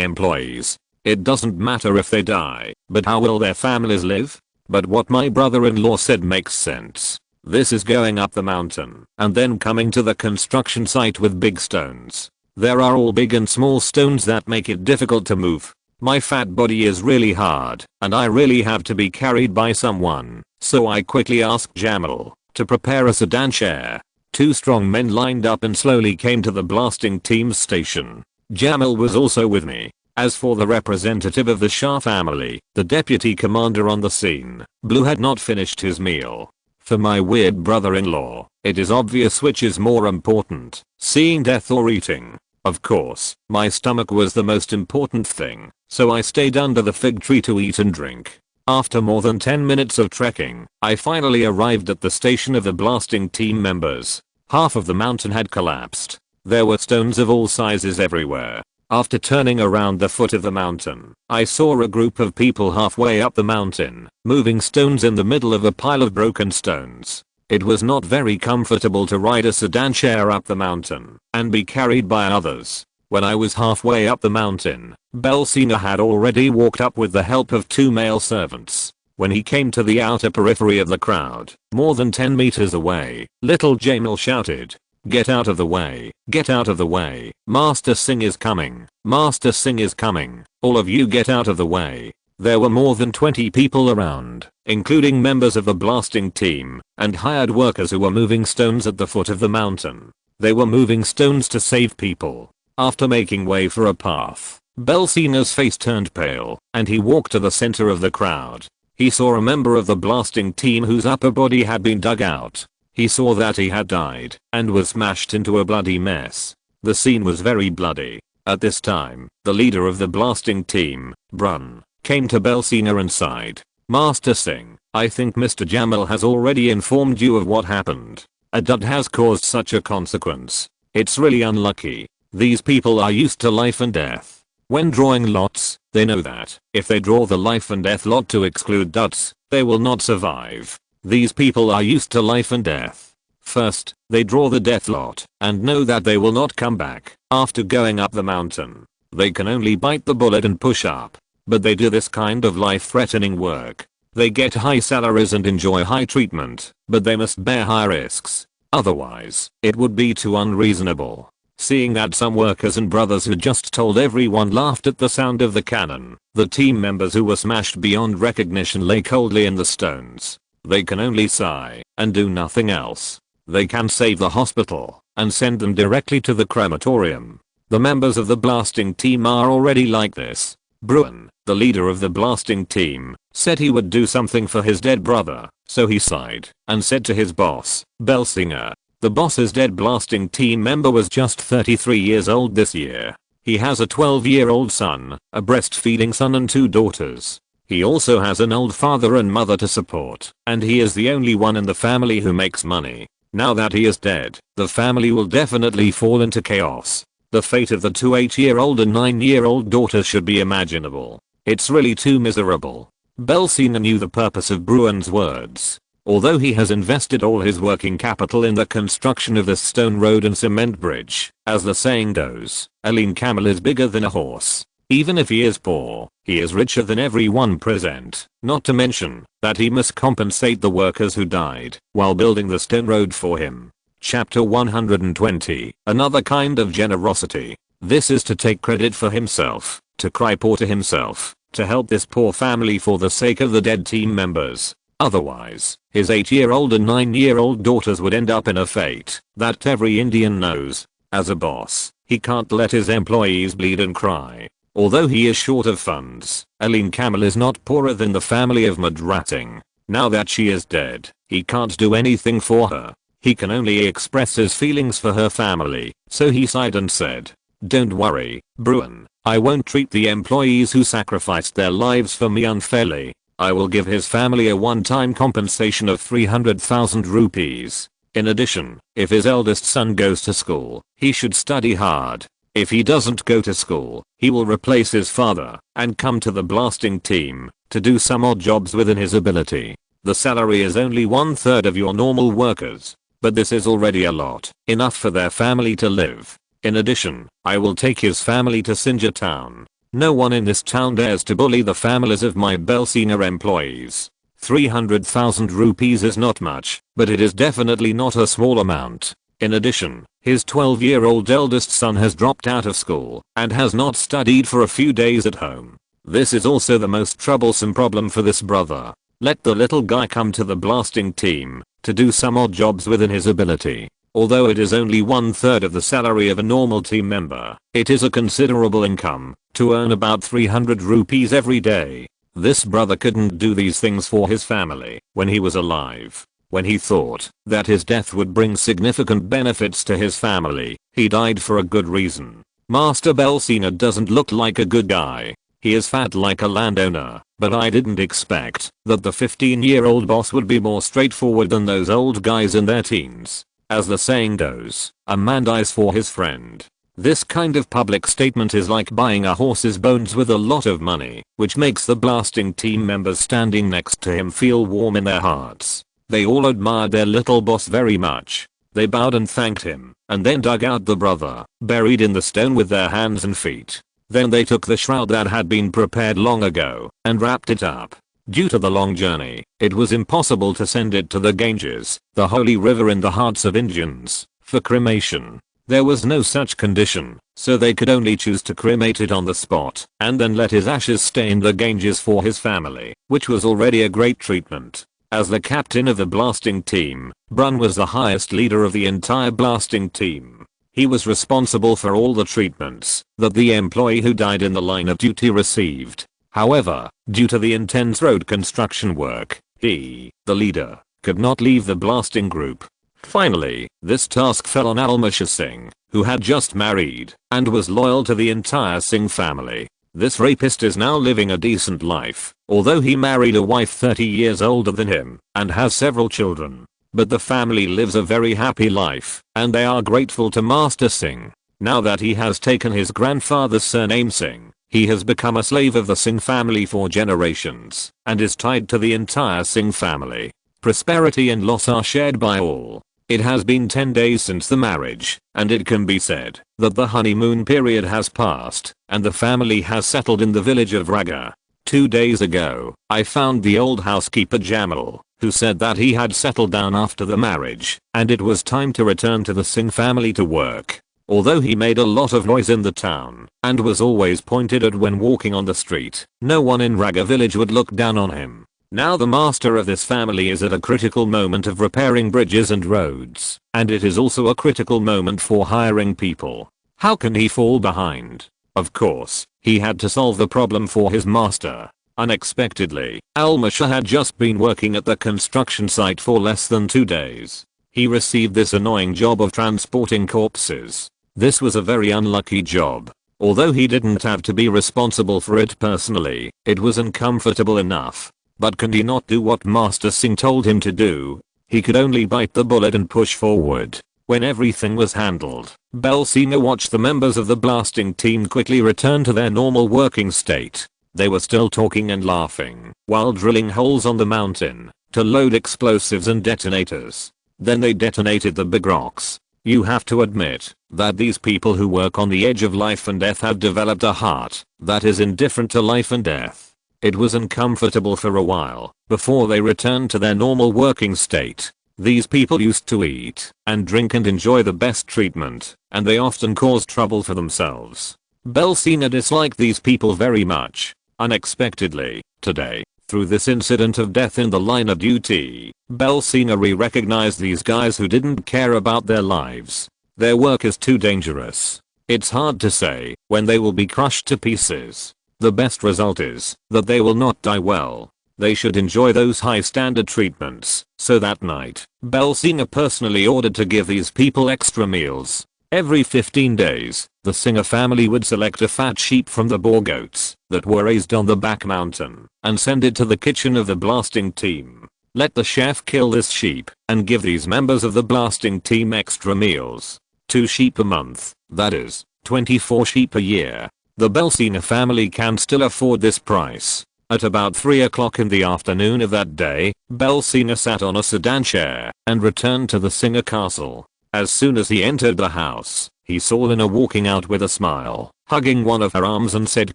employees. It doesn't matter if they die, but how will their families live?" But what my brother-in-law said makes sense. This is going up the mountain and then coming to the construction site with big stones. There are all big and small stones that make it difficult to move. My fat body is really hard and I really have to be carried by someone, so I quickly asked Jamal to prepare a sedan chair. 2 strong men lined up and slowly came to the blasting team's station. Jamal was also with me. As for the representative of the Shah family, the deputy commander on the scene, Blue had not finished his meal. For my weird brother-in-law, it is obvious which is more important, seeing death or eating. Of course, my stomach was the most important thing, so I stayed under the fig tree to eat and drink. After more than 10 minutes of trekking, I finally arrived at the station of the blasting team members. Half of the mountain had collapsed. There were stones of all sizes everywhere. After turning around the foot of the mountain, I saw a group of people halfway up the mountain, moving stones in the middle of a pile of broken stones. It was not very comfortable to ride a sedan chair up the mountain and be carried by others. When I was halfway up the mountain, Belsina had already walked up with the help of 2 male servants. When he came to the outer periphery of the crowd, more than 10 meters away, little Jamal shouted, "Get out of the way, get out of the way, Master Singh is coming, Master Singh is coming, all of you get out of the way." There were more than 20 people around, including members of the blasting team and hired workers who were moving stones at the foot of the mountain. They were moving stones to save people. After making way for a path, Belsina's face turned pale and he walked to the center of the crowd. He saw a member of the blasting team whose upper body had been dug out. He saw that he had died and was smashed into a bloody mess. The scene was very bloody. At this time, the leader of the blasting team, Brahmin, came to Belsina and sighed, "Master Singh, I think Mr. Jamal has already informed you of what happened. A dud has caused such a consequence. It's really unlucky. These people are used to life and death. When drawing lots, they know that if they draw the life and death lot to exclude duds, they will not survive. These people are used to life and death. First, they draw the death lot and know that they will not come back after going up the mountain. They can only bite the bullet and push up. But they do this kind of life-threatening work. They get high salaries and enjoy high treatment, but they must bear high risks. Otherwise, it would be too unreasonable. Seeing that some workers and brothers who just told everyone laughed at the sound of the cannon, the team members who were smashed beyond recognition lay coldly in the stones. They can only sigh and do nothing else. They can save the hospital and send them directly to the crematorium. The members of the blasting team are already like this. Bruin, the leader of the blasting team, said he would do something for his dead brother, so he sighed and said to his boss, Belsinger. The boss's dead blasting team member was just 33 years old this year. He has a 12-year-old son, a breastfeeding son and 2 daughters. He also has an old father and mother to support, and he is the only one in the family who makes money. Now that he is dead, the family will definitely fall into chaos. The fate of the 2 8-year-old and 9-year-old daughters should be imaginable. It's really too miserable. Belsinger knew the purpose of Bruin's words. Although he has invested all his working capital in the construction of this stone road and cement bridge, as the saying goes, a lean camel is bigger than a horse. Even if he is poor, he is richer than everyone present, not to mention that he must compensate the workers who died while building the stone road for him. Chapter 120, another kind of generosity. This is to take credit for himself, to cry poor to himself, to help this poor family for the sake of the dead team members. Otherwise, his 8-year-old and 9-year-old daughters would end up in a fate that every Indian knows. As a boss, he can't let his employees bleed and cry. Although he is short of funds, Aline Camel is not poorer than the family of Madratting. Now that she is dead, he can't do anything for her. He can only express his feelings for her family, so he sighed and said, Don't worry, Bruin, I won't treat the employees who sacrificed their lives for me unfairly. I will give his family a one-time compensation of 300,000 rupees. In addition, if his eldest son goes to school, he should study hard. If he doesn't go to school, he will replace his father and come to the blasting team to do some odd jobs within his ability. The salary is only 1/3 of your normal workers. But this is already a lot, enough for their family to live. In addition, I will take his family to Sinja town. No one in this town dares to bully the families of my Belsinger employees. 300,000 rupees is not much, but it is definitely not a small amount. In addition, his 12-year-old eldest son has dropped out of school and has not studied for a few days at home. This is also the most troublesome problem for this brother. Let the little guy come to the blasting team to do some odd jobs within his ability. Although it is only 1/3 of the salary of a normal team member, it is a considerable income to earn about 300 rupees every day. This brother couldn't do these things for his family when he was alive. When he thought that his death would bring significant benefits to his family, he died for a good reason. Master Belsinger doesn't look like a good guy. He is fat like a landowner, but I didn't expect that the 15-year-old boss would be more straightforward than those old guys in their teens. As the saying goes, a man dies for his friend. This kind of public statement is like buying a horse's bones with a lot of money, which makes the blasting team members standing next to him feel warm in their hearts. They all admired their little boss very much. They bowed and thanked him, and then dug out the brother, buried in the stone with their hands and feet. Then they took the shroud that had been prepared long ago and wrapped it up. Due to the long journey, it was impossible to send it to the Ganges, the holy river in the hearts of Indians, for cremation. There was no such condition, so they could only choose to cremate it on the spot and then let his ashes stay in the Ganges for his family, which was already a great treatment. As the captain of the blasting team, Brun was the highest leader of the entire blasting team. He was responsible for all the treatments that the employee who died in the line of duty received. However, due to the intense road construction work, he, the leader, could not leave the blasting group. Finally, this task fell on Almasha Singh, who had just married and was loyal to the entire Singh family. This rapist is now living a decent life, although he married a wife 30 years older than him and has several children. but the family lives a very happy life, and they are grateful to Master Singh. Now that he has taken his grandfather's surname Singh, he has become a slave of the Singh family for generations, and is tied to the entire Singh family. Prosperity and loss are shared by all. It has been 10 days since the marriage, and it can be said that the honeymoon period has passed, and the family has settled in the village of Raga. 2 days ago, I found the old housekeeper Jamal, who said that he had settled down after the marriage, and it was time to return to the Singh family to work. Although he made a lot of noise in the town, and was always pointed at when walking on the street, no one in Raga village would look down on him. Now the master of this family is at a critical moment of repairing bridges and roads, and it is also a critical moment for hiring people. How can he fall behind? Of course, he had to solve the problem for his master. Unexpectedly, Al-Masha had just been working at the construction site for less than 2 days. He received this annoying job of transporting corpses. This was a very unlucky job. Although he didn't have to be responsible for it personally, it was uncomfortable enough. But could he not do what Master Singh told him to do? He could only bite the bullet and push forward. When everything was handled, Belsina watched the members of the blasting team quickly return to their normal working state. They were still talking and laughing while drilling holes on the mountain to load explosives and detonators. Then they detonated the big rocks. You have to admit that these people who work on the edge of life and death have developed a heart that is indifferent to life and death. It was uncomfortable for a while before they returned to their normal working state. These people used to eat and drink and enjoy the best treatment, and they often cause trouble for themselves. Belsina disliked these people very much. Unexpectedly, today, through this incident of death in the line of duty, Belsina recognized these guys who didn't care about their lives. Their work is too dangerous. It's hard to say when they will be crushed to pieces. The best result is that they will not die well. They should enjoy those high standard treatments. So that night, Belsina personally ordered to give these people extra meals. Every 15 days, the Singer family would select a fat sheep from the boar goats that were raised on the back mountain and send it to the kitchen of the blasting team. Let the chef kill this sheep and give these members of the blasting team extra meals. 2 sheep a month, that is, 24 sheep a year. The Belsina family can still afford this price. At about 3 o'clock in the afternoon of that day, Belsina sat on a sedan chair and returned to the Singer castle. As soon as he entered the house, he saw Lina walking out with a smile, hugging one of her arms and said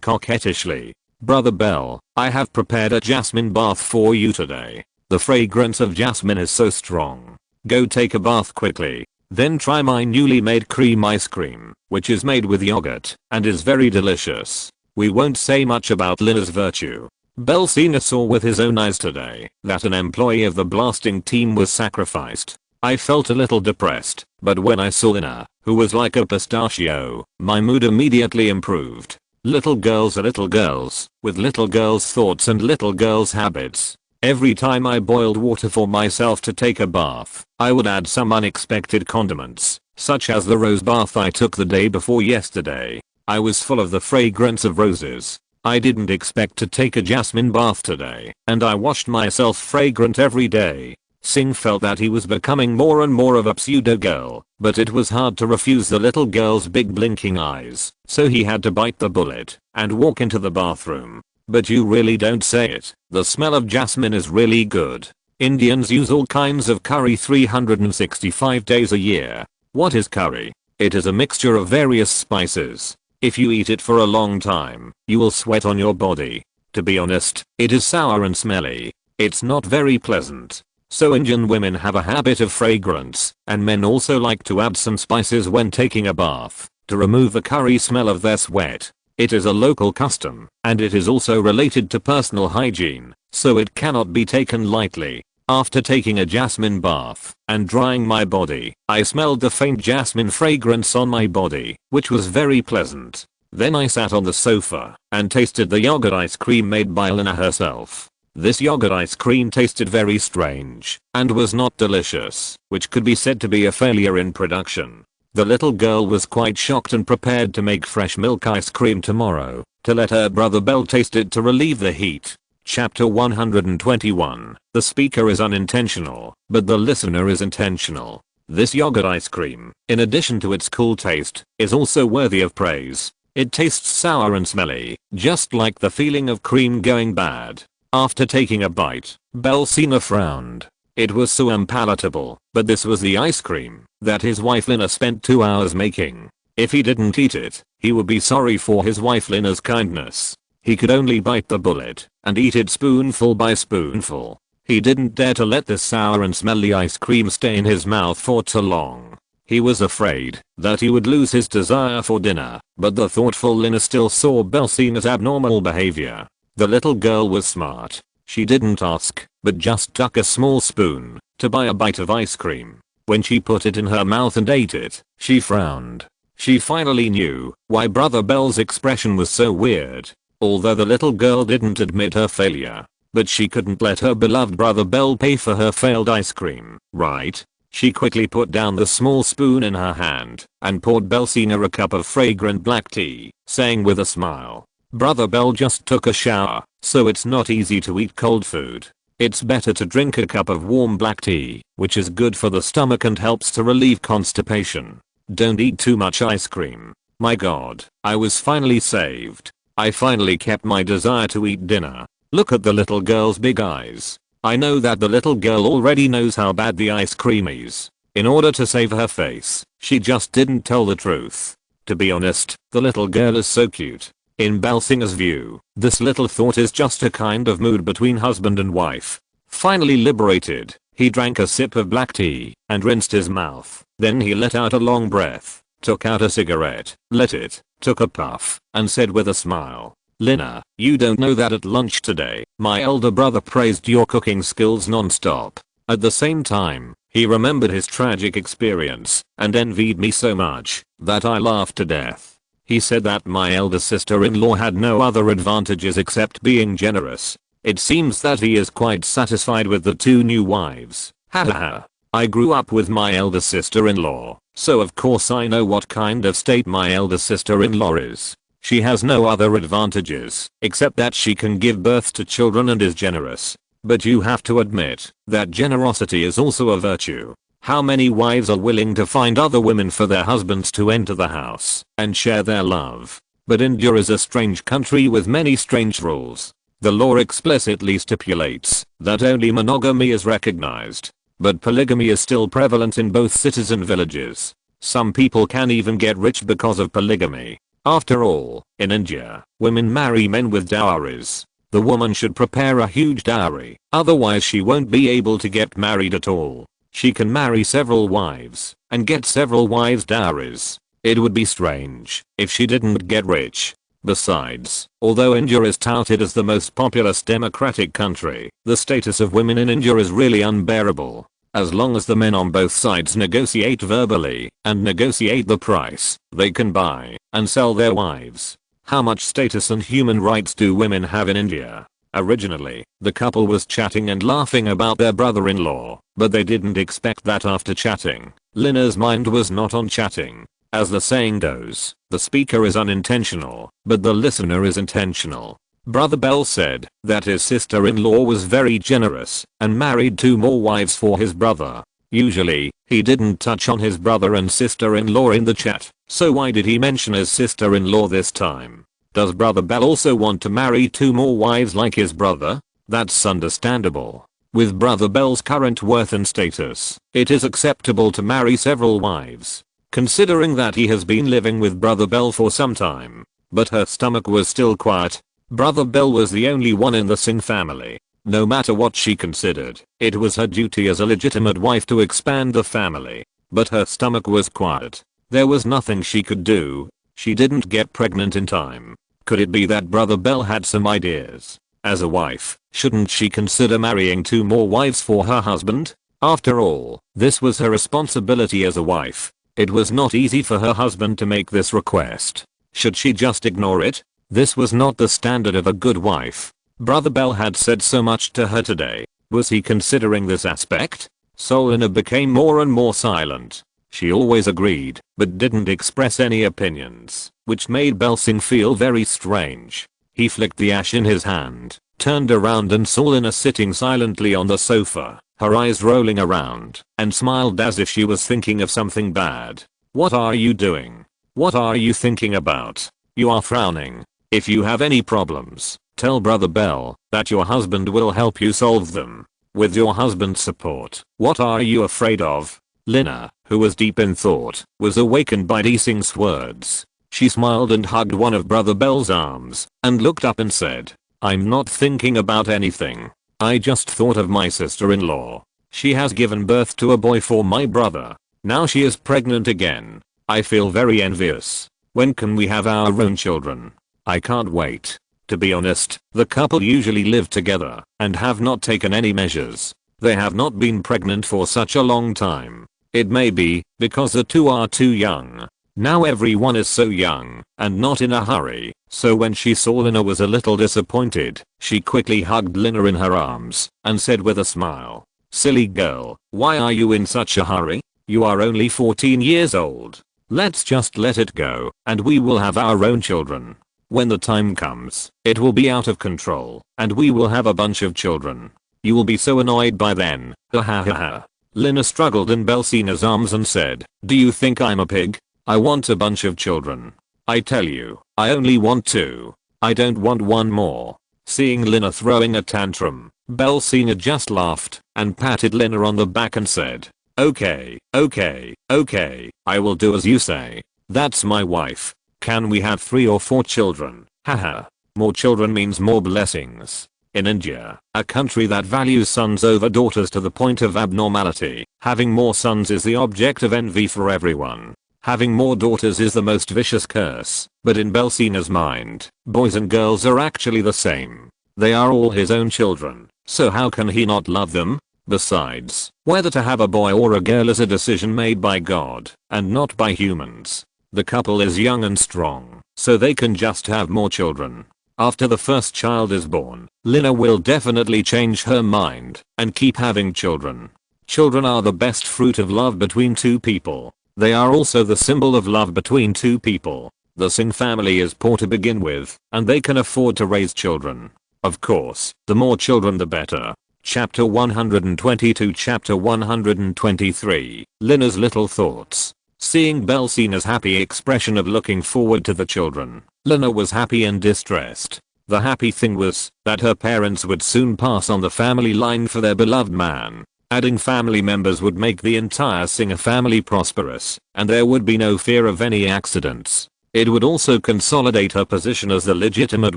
coquettishly, "Brother Bell, I have prepared a jasmine bath for you today. The fragrance of jasmine is so strong. Go take a bath quickly. Then try my newly made cream ice cream, which is made with yogurt and is very delicious." We won't say much about Lina's virtue. Belsina saw with his own eyes today that an employee of the blasting team was sacrificed. I felt a little depressed, but when I saw Lina, who was like a pistachio, my mood immediately improved. Little girls are little girls, with little girls' thoughts and little girls' habits. Every time I boiled water for myself to take a bath, I would add some unexpected condiments, such as the rose bath I took the day before yesterday. I was full of the fragrance of roses. I didn't expect to take a jasmine bath today, and I washed myself fragrant every day. Singh felt that he was becoming more and more of a pseudo girl, but it was hard to refuse the little girl's big blinking eyes, so he had to bite the bullet and walk into the bathroom. But you really don't say it, the smell of jasmine is really good. Indians use all kinds of curry 365 days a year. What is curry? It is a mixture of various spices. If you eat it for a long time, you will sweat on your body. To be honest, it is sour and smelly. It's not very pleasant. So Indian women have a habit of fragrance, and men also like to add some spices when taking a bath, to remove the curry smell of their sweat. It is a local custom, and it is also related to personal hygiene, so it cannot be taken lightly. After taking a jasmine bath and drying my body, I smelled the faint jasmine fragrance on my body, which was very pleasant. Then I sat on the sofa and tasted the yogurt ice cream made by Lina herself. This yogurt ice cream tasted very strange and was not delicious, which could be said to be a failure in production. The little girl was quite shocked and prepared to make fresh milk ice cream tomorrow to let her brother Bell taste it to relieve the heat. Chapter 121. The speaker is unintentional, but the listener is intentional. This yogurt ice cream, in addition to its cool taste, is also worthy of praise. It tastes sour and smelly, just like the feeling of cream going bad. After taking a bite, Belsina frowned. It was so unpalatable, but this was the ice cream that his wife Lina spent 2 hours making. If he didn't eat it, he would be sorry for his wife Lina's kindness. He could only bite the bullet and eat it spoonful by spoonful. He didn't dare to let this sour and smelly ice cream stay in his mouth for too long. He was afraid that he would lose his desire for dinner, but the thoughtful Lina still saw Belsina's abnormal behavior. The little girl was smart. She didn't ask, but just took a small spoon to buy a bite of ice cream. When she put it in her mouth and ate it, she frowned. She finally knew why Brother Bell's expression was so weird. Although the little girl didn't admit her failure, but she couldn't let her beloved Brother Bell pay for her failed ice cream, right? She quickly put down the small spoon in her hand and poured Belsina a cup of fragrant black tea, saying with a smile, "Brother Bell just took a shower, so it's not easy to eat cold food. It's better to drink a cup of warm black tea, which is good for the stomach and helps to relieve constipation. Don't eat too much ice cream." My god, I was finally saved. I finally kept my desire to eat dinner. Look at the little girl's big eyes. I know that the little girl already knows how bad the ice cream is. In order to save her face, she just didn't tell the truth. To be honest, the little girl is so cute. In Belsina's view, this little thought is just a kind of mood between husband and wife. Finally liberated, he drank a sip of black tea and rinsed his mouth. Then he let out a long breath, took out a cigarette, lit it, took a puff, and said with a smile, "Lina, you don't know that at lunch today, my elder brother praised your cooking skills non-stop." At the same time, he remembered his tragic experience and envied me so much that I laughed to death. He said that my elder sister-in-law had no other advantages except being generous. It seems that he is quite satisfied with the 2 new wives. Haha. I grew up with my elder sister-in-law, so of course I know what kind of state my elder sister-in-law is. She has no other advantages, except that she can give birth to children and is generous. But you have to admit that generosity is also a virtue. How many wives are willing to find other women for their husbands to enter the house and share their love? But India is a strange country with many strange rules. The law explicitly stipulates that only monogamy is recognized, but polygamy is still prevalent in both cities and villages. Some people can even get rich because of polygamy. After all, in India, women marry men with dowries. The woman should prepare a huge dowry, otherwise she won't be able to get married at all. She can marry several wives and get several wives' dowries. It would be strange if she didn't get rich. Besides, although India is touted as the most populous democratic country, the status of women in India is really unbearable. As long as the men on both sides negotiate verbally and negotiate the price, they can buy and sell their wives. How much status and human rights do women have in India? Originally, the couple was chatting and laughing about their brother-in-law, but they didn't expect that after chatting, Lina's mind was not on chatting. As the saying goes, the speaker is unintentional, but the listener is intentional. Brother Bell said that his sister-in-law was very generous and married 2 more wives for his brother. Usually, he didn't touch on his brother and sister-in-law in the chat, so why did he mention his sister-in-law this time? Does Brother Bell also want to marry 2 more wives like his brother? That's understandable. With Brother Bell's current worth and status, it is acceptable to marry several wives. Considering that he has been living with Brother Bell for some time, but her stomach was still quiet. Brother Bell was the only one in the Singh family. No matter what she considered, it was her duty as a legitimate wife to expand the family. But her stomach was quiet. There was nothing she could do. She didn't get pregnant in time. Could it be that Brother Bell had some ideas? As a wife, shouldn't she consider marrying 2 more wives for her husband? After all, this was her responsibility as a wife. It was not easy for her husband to make this request. Should she just ignore it? This was not the standard of a good wife. Brother Bell had said so much to her today. Was he considering this aspect? Solina became more and more silent. She always agreed, but didn't express any opinions, which made Belsing feel very strange. He flicked the ash in his hand turned around and saw Lina sitting silently on the sofa, her eyes rolling around, and smiled as if she was thinking of something bad. "What are you doing? What are you thinking about? You are frowning. If you have any problems, tell Brother Bell that your husband will help you solve them. With your husband's support, what are you afraid of?" Lina, who was deep in thought, was awakened by Deesing's words. She smiled and hugged one of Brother Bell's arms, and looked up and said, "I'm not thinking about anything. I just thought of my sister-in-law. She has given birth to a boy for my brother. Now she is pregnant again. I feel very envious. When can we have our own children? I can't wait." To be honest, the couple usually live together and have not taken any measures. They have not been pregnant for such a long time. It may be because the two are too young. Now everyone is so young and not in a hurry, so when she saw Lina was a little disappointed, she quickly hugged Lina in her arms and said with a smile, "Silly girl, why are you in such a hurry? You are only 14 years old. Let's just let it go and we will have our own children. When the time comes, it will be out of control and we will have a bunch of children. You will be so annoyed by then, ha ha ha ha." Lina struggled in Belsina's arms and said, "Do you think I'm a pig? I want a bunch of children. I tell you, I only want 2. I don't want one more." Seeing Lina throwing a tantrum, Belsina just laughed and patted Lina on the back and said, Okay, I will do as you say. That's my wife. Can we have 3 or 4 children? Haha. More children means more blessings. In India, a country that values sons over daughters to the point of abnormality, having more sons is the object of envy for everyone. Having more daughters is the most vicious curse, but in Belsina's mind, boys and girls are actually the same. They are all his own children, so how can he not love them? Besides, whether to have a boy or a girl is a decision made by God, and not by humans. The couple is young and strong, so they can just have more children. After the first child is born, Lina will definitely change her mind and keep having children. Children are the best fruit of love between two people. They are also the symbol of love between two people. The Singh family is poor to begin with, and they can afford to raise children. Of course, the more children the better. Chapter 122 Chapter 123 Lina's Little Thoughts. Seeing Belsina's happy expression of looking forward to the children, Lina was happy and distressed. The happy thing was that her parents would soon pass on the family line for their beloved man. Adding family members would make the entire Singer family prosperous, and there would be no fear of any accidents. It would also consolidate her position as the legitimate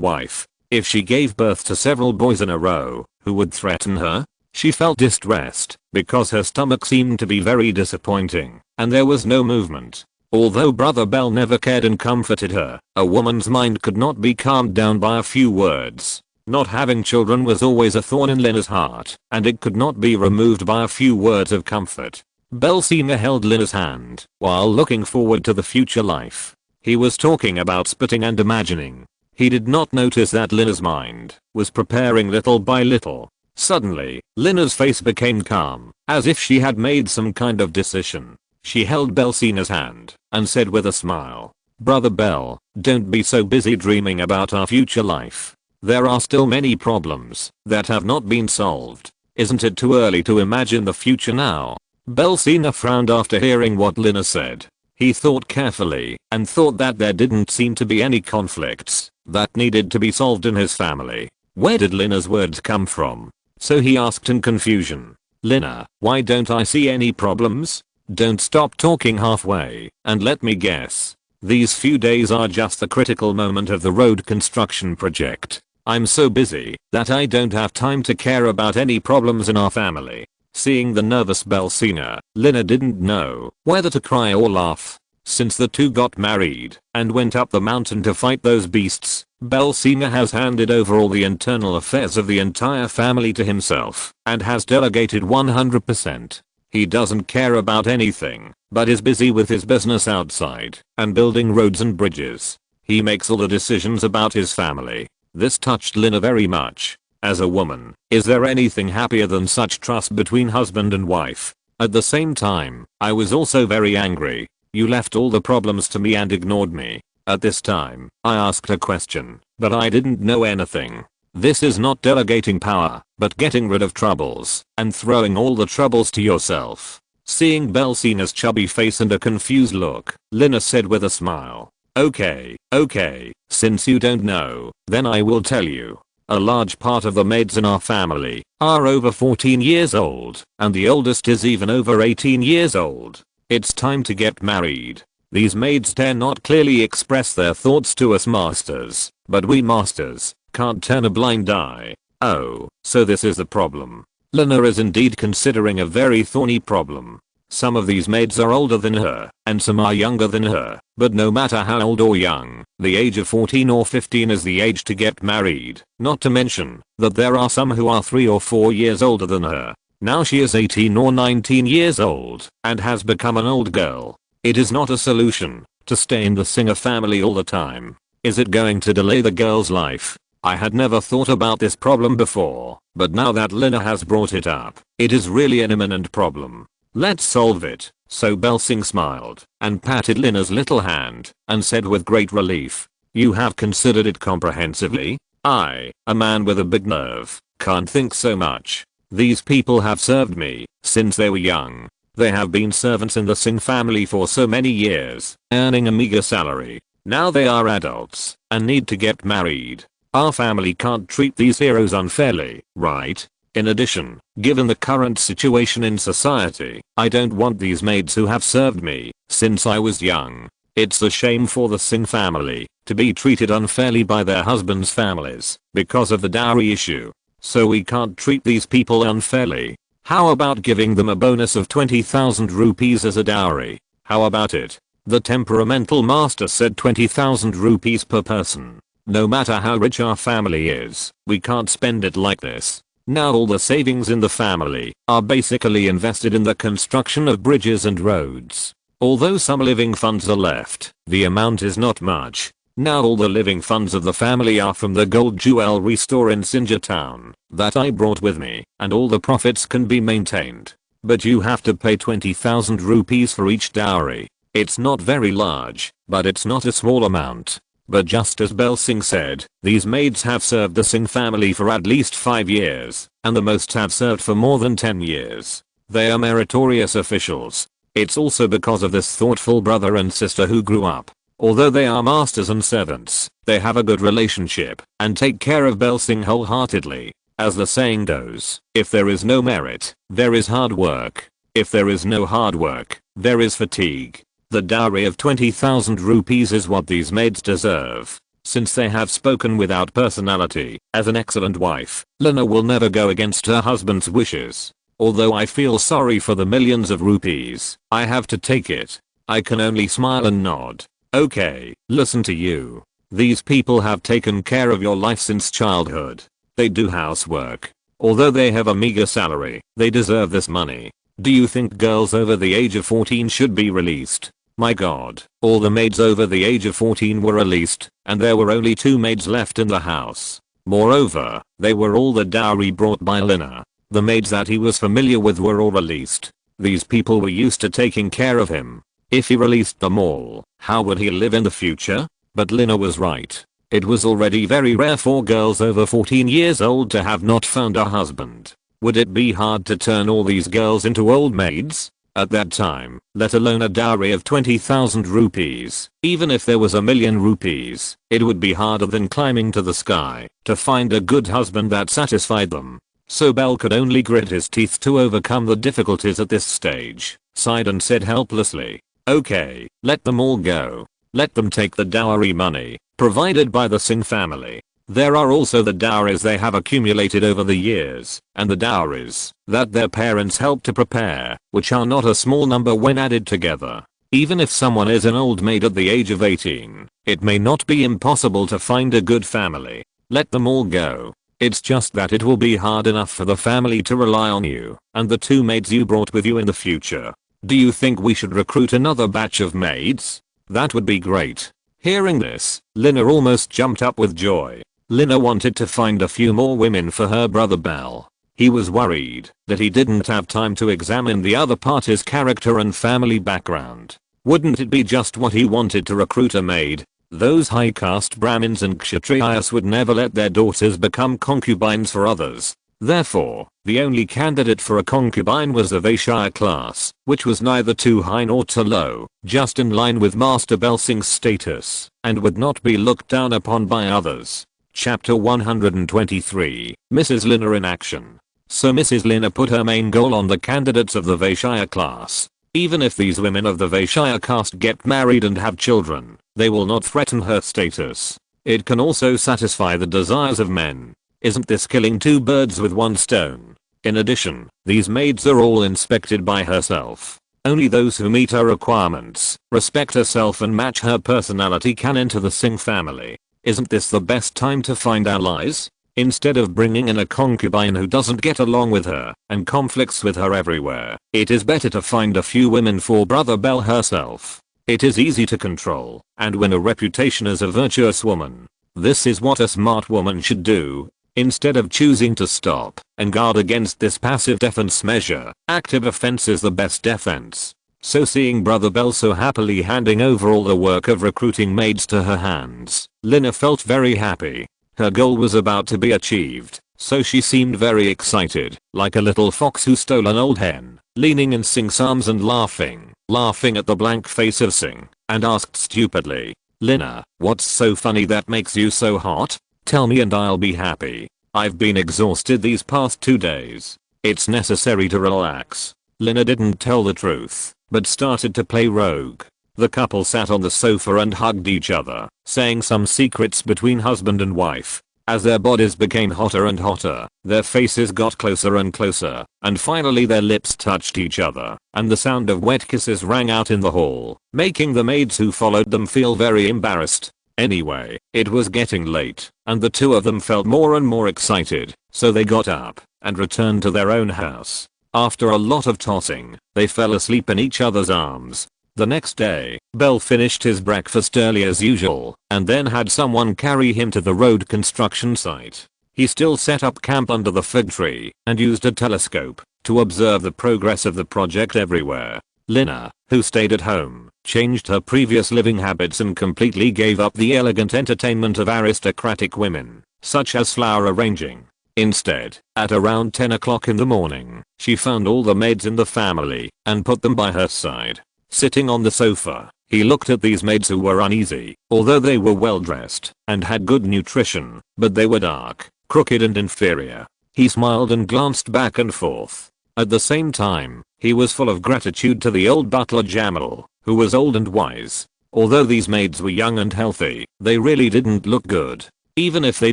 wife. If she gave birth to several boys in a row, who would threaten her? She felt distressed because her stomach seemed to be very disappointing, and there was no movement. Although Brother Bell never cared and comforted her, a woman's mind could not be calmed down by a few words. Not having children was always a thorn in Lina's heart, and it could not be removed by a few words of comfort. Belsina held Lina's hand while looking forward to the future life. He was talking about spitting and imagining. He did not notice that Lina's mind was preparing little by little. Suddenly, Lina's face became calm, as if she had made some kind of decision. She held Belsina's hand and said with a smile, "Brother Bell, don't be so busy dreaming about our future life. There are still many problems that have not been solved. Isn't it too early to imagine the future now?" Belsina frowned after hearing what Lina said. He thought carefully and thought that there didn't seem to be any conflicts that needed to be solved in his family. Where did Lina's words come from? So he asked in confusion, "Lina, why don't I see any problems? Don't stop talking halfway, and let me guess. These few days are just the critical moment of the road construction project. I'm so busy that I don't have time to care about any problems in our family." Seeing the nervous Belsina, Lina didn't know whether to cry or laugh. Since the two got married and went up the mountain to fight those beasts, Belsina has handed over all the internal affairs of the entire family to himself and has delegated 100%. He doesn't care about anything, but is busy with his business outside and building roads and bridges. He makes all the decisions about his family. This touched Lina very much. As a woman, is there anything happier than such trust between husband and wife? At the same time, I was also very angry. You left all the problems to me and ignored me. At this time, I asked a question, but I didn't know anything. This is not delegating power, but getting rid of troubles and throwing all the troubles to yourself. Seeing Belsina's chubby face and a confused look, Lina said with a smile, okay, since you don't know, then I will tell you. A large part of the maids in our family are over 14 years old, and the oldest is even over 18 years old. It's time to get married. These maids dare not clearly express their thoughts to us masters, but we masters can't turn a blind eye. Oh, so this is the problem. Lina is indeed considering a very thorny problem. Some of these maids are older than her, and some are younger than her, but no matter how old or young, the age of 14 or 15 is the age to get married, not to mention that there are some who are 3 or 4 years older than her. Now she is 18 or 19 years old, and has become an old girl. It is not a solution to stay in the Singer family all the time. Is it going to delay the girl's life? I had never thought about this problem before, but now that Lina has brought it up, it is really an imminent problem. Let's solve it. So Belsing smiled and patted Lina's little hand and said with great relief, you have considered it comprehensively? I, a man with a big nerve, can't think so much. These people have served me since they were young. They have been servants in the Singh family for so many years, earning a meager salary. Now they are adults and need to get married. Our family can't treat these heroes unfairly, right? In addition, given the current situation in society, I don't want these maids who have served me since I was young. It's a shame for the Singh family to be treated unfairly by their husbands' families because of the dowry issue. So we can't treat these people unfairly. How about giving them a bonus of 20,000 rupees as a dowry? How about it? The temperamental master said 20,000 rupees per person. No matter how rich our family is, we can't spend it like this. Now all the savings in the family are basically invested in the construction of bridges and roads. Although some living funds are left, the amount is not much. Now all the living funds of the family are from the gold jewelry store in Sinja town that I brought with me, and all the profits can be maintained. But you have to pay 20,000 rupees for each dowry. It's not very large, but it's not a small amount. But just as Belsing said, these maids have served the Singh family for at least 5 years, and the most have served for more than 10 years. They are meritorious officials. It's also because of this thoughtful brother and sister who grew up. Although they are masters and servants, they have a good relationship and take care of Belsing wholeheartedly. As the saying goes, if there is no merit, there is hard work. If there is no hard work, there is fatigue. The dowry of 20,000 rupees is what these maids deserve. Since they have spoken without personality, as an excellent wife, Lina will never go against her husband's wishes. Although I feel sorry for the millions of rupees, I have to take it. I can only smile and nod. Okay, listen to you. These people have taken care of your life since childhood. They do housework. Although they have a meager salary, they deserve this money. Do you think girls over the age of 14 should be released? My god, all the maids over the age of 14 were released, and there were only 2 maids left in the house. Moreover, they were all the dowry brought by Lina. The maids that he was familiar with were all released. These people were used to taking care of him. If he released them all, how would he live in the future? But Lina was right. It was already very rare for girls over 14 years old to have not found a husband. Would it be hard to turn all these girls into old maids? At that time, let alone a dowry of 20,000 rupees, even if there was 1,000,000 rupees, it would be harder than climbing to the sky to find a good husband that satisfied them. So Bel could only grit his teeth to overcome the difficulties at this stage, sighed and said helplessly, okay, let them all go. Let them take the dowry money provided by the Singh family. There are also the dowries they have accumulated over the years, and the dowries that their parents helped to prepare, which are not a small number when added together. Even if someone is an old maid at the age of 18, it may not be impossible to find a good family. Let them all go. It's just that it will be hard enough for the family to rely on you and the 2 maids you brought with you in the future. Do you think we should recruit another batch of maids? That would be great. Hearing this, Lina almost jumped up with joy. Lina wanted to find a few more women for her brother Bel. He was worried that he didn't have time to examine the other party's character and family background. Wouldn't it be just what he wanted to recruit a maid? Those high-caste Brahmins and Kshatriyas would never let their daughters become concubines for others. Therefore, the only candidate for a concubine was a Vaishya class, which was neither too high nor too low, just in line with Master Belsing's status, and would not be looked down upon by others. Chapter 123, Mrs. Lina in action. So Mrs. Lina put her main goal on the candidates of the Vaishya class. Even if these women of the Vaishya caste get married and have children, they will not threaten her status. It can also satisfy the desires of men. Isn't this killing two birds with one stone? In addition, these maids are all inspected by herself. Only those who meet her requirements, respect herself and match her personality can enter the Singh family. Isn't this the best time to find allies? Instead of bringing in a concubine who doesn't get along with her and conflicts with her everywhere, it is better to find a few women for Brother Bell herself. It is easy to control and win a reputation as a virtuous woman. This is what a smart woman should do. Instead of choosing to stop and guard against this passive defense measure, active offense is the best defense. So seeing Brother Bell so happily handing over all the work of recruiting maids to her hands, Lina felt very happy. Her goal was about to be achieved, so she seemed very excited, like a little fox who stole an old hen, leaning in Singh's arms and laughing at the blank face of Singh, and asked stupidly, "Lina, what's so funny that makes you so hot? Tell me and I'll be happy. I've been exhausted these past 2 days. It's necessary to relax." Lina didn't tell the truth, but started to play rogue. The couple sat on the sofa and hugged each other, saying some secrets between husband and wife. As their bodies became hotter and hotter, their faces got closer and closer, and finally their lips touched each other, and the sound of wet kisses rang out in the hall, making the maids who followed them feel very embarrassed. Anyway, it was getting late, and the two of them felt more and more excited, so they got up and returned to their own house. After a lot of tossing, they fell asleep in each other's arms. The next day, Bell finished his breakfast early as usual, and then had someone carry him to the road construction site. He still set up camp under the fig tree, and used a telescope to observe the progress of the project everywhere. Lina, who stayed at home, changed her previous living habits and completely gave up the elegant entertainment of aristocratic women, such as flower arranging. Instead, at around 10 o'clock in the morning, she found all the maids in the family and put them by her side. Sitting on the sofa, he looked at these maids who were uneasy, although they were well dressed and had good nutrition, but they were dark, crooked and inferior. He smiled and glanced back and forth. At the same time, he was full of gratitude to the old butler Jamal, who was old and wise. Although these maids were young and healthy, they really didn't look good. Even if they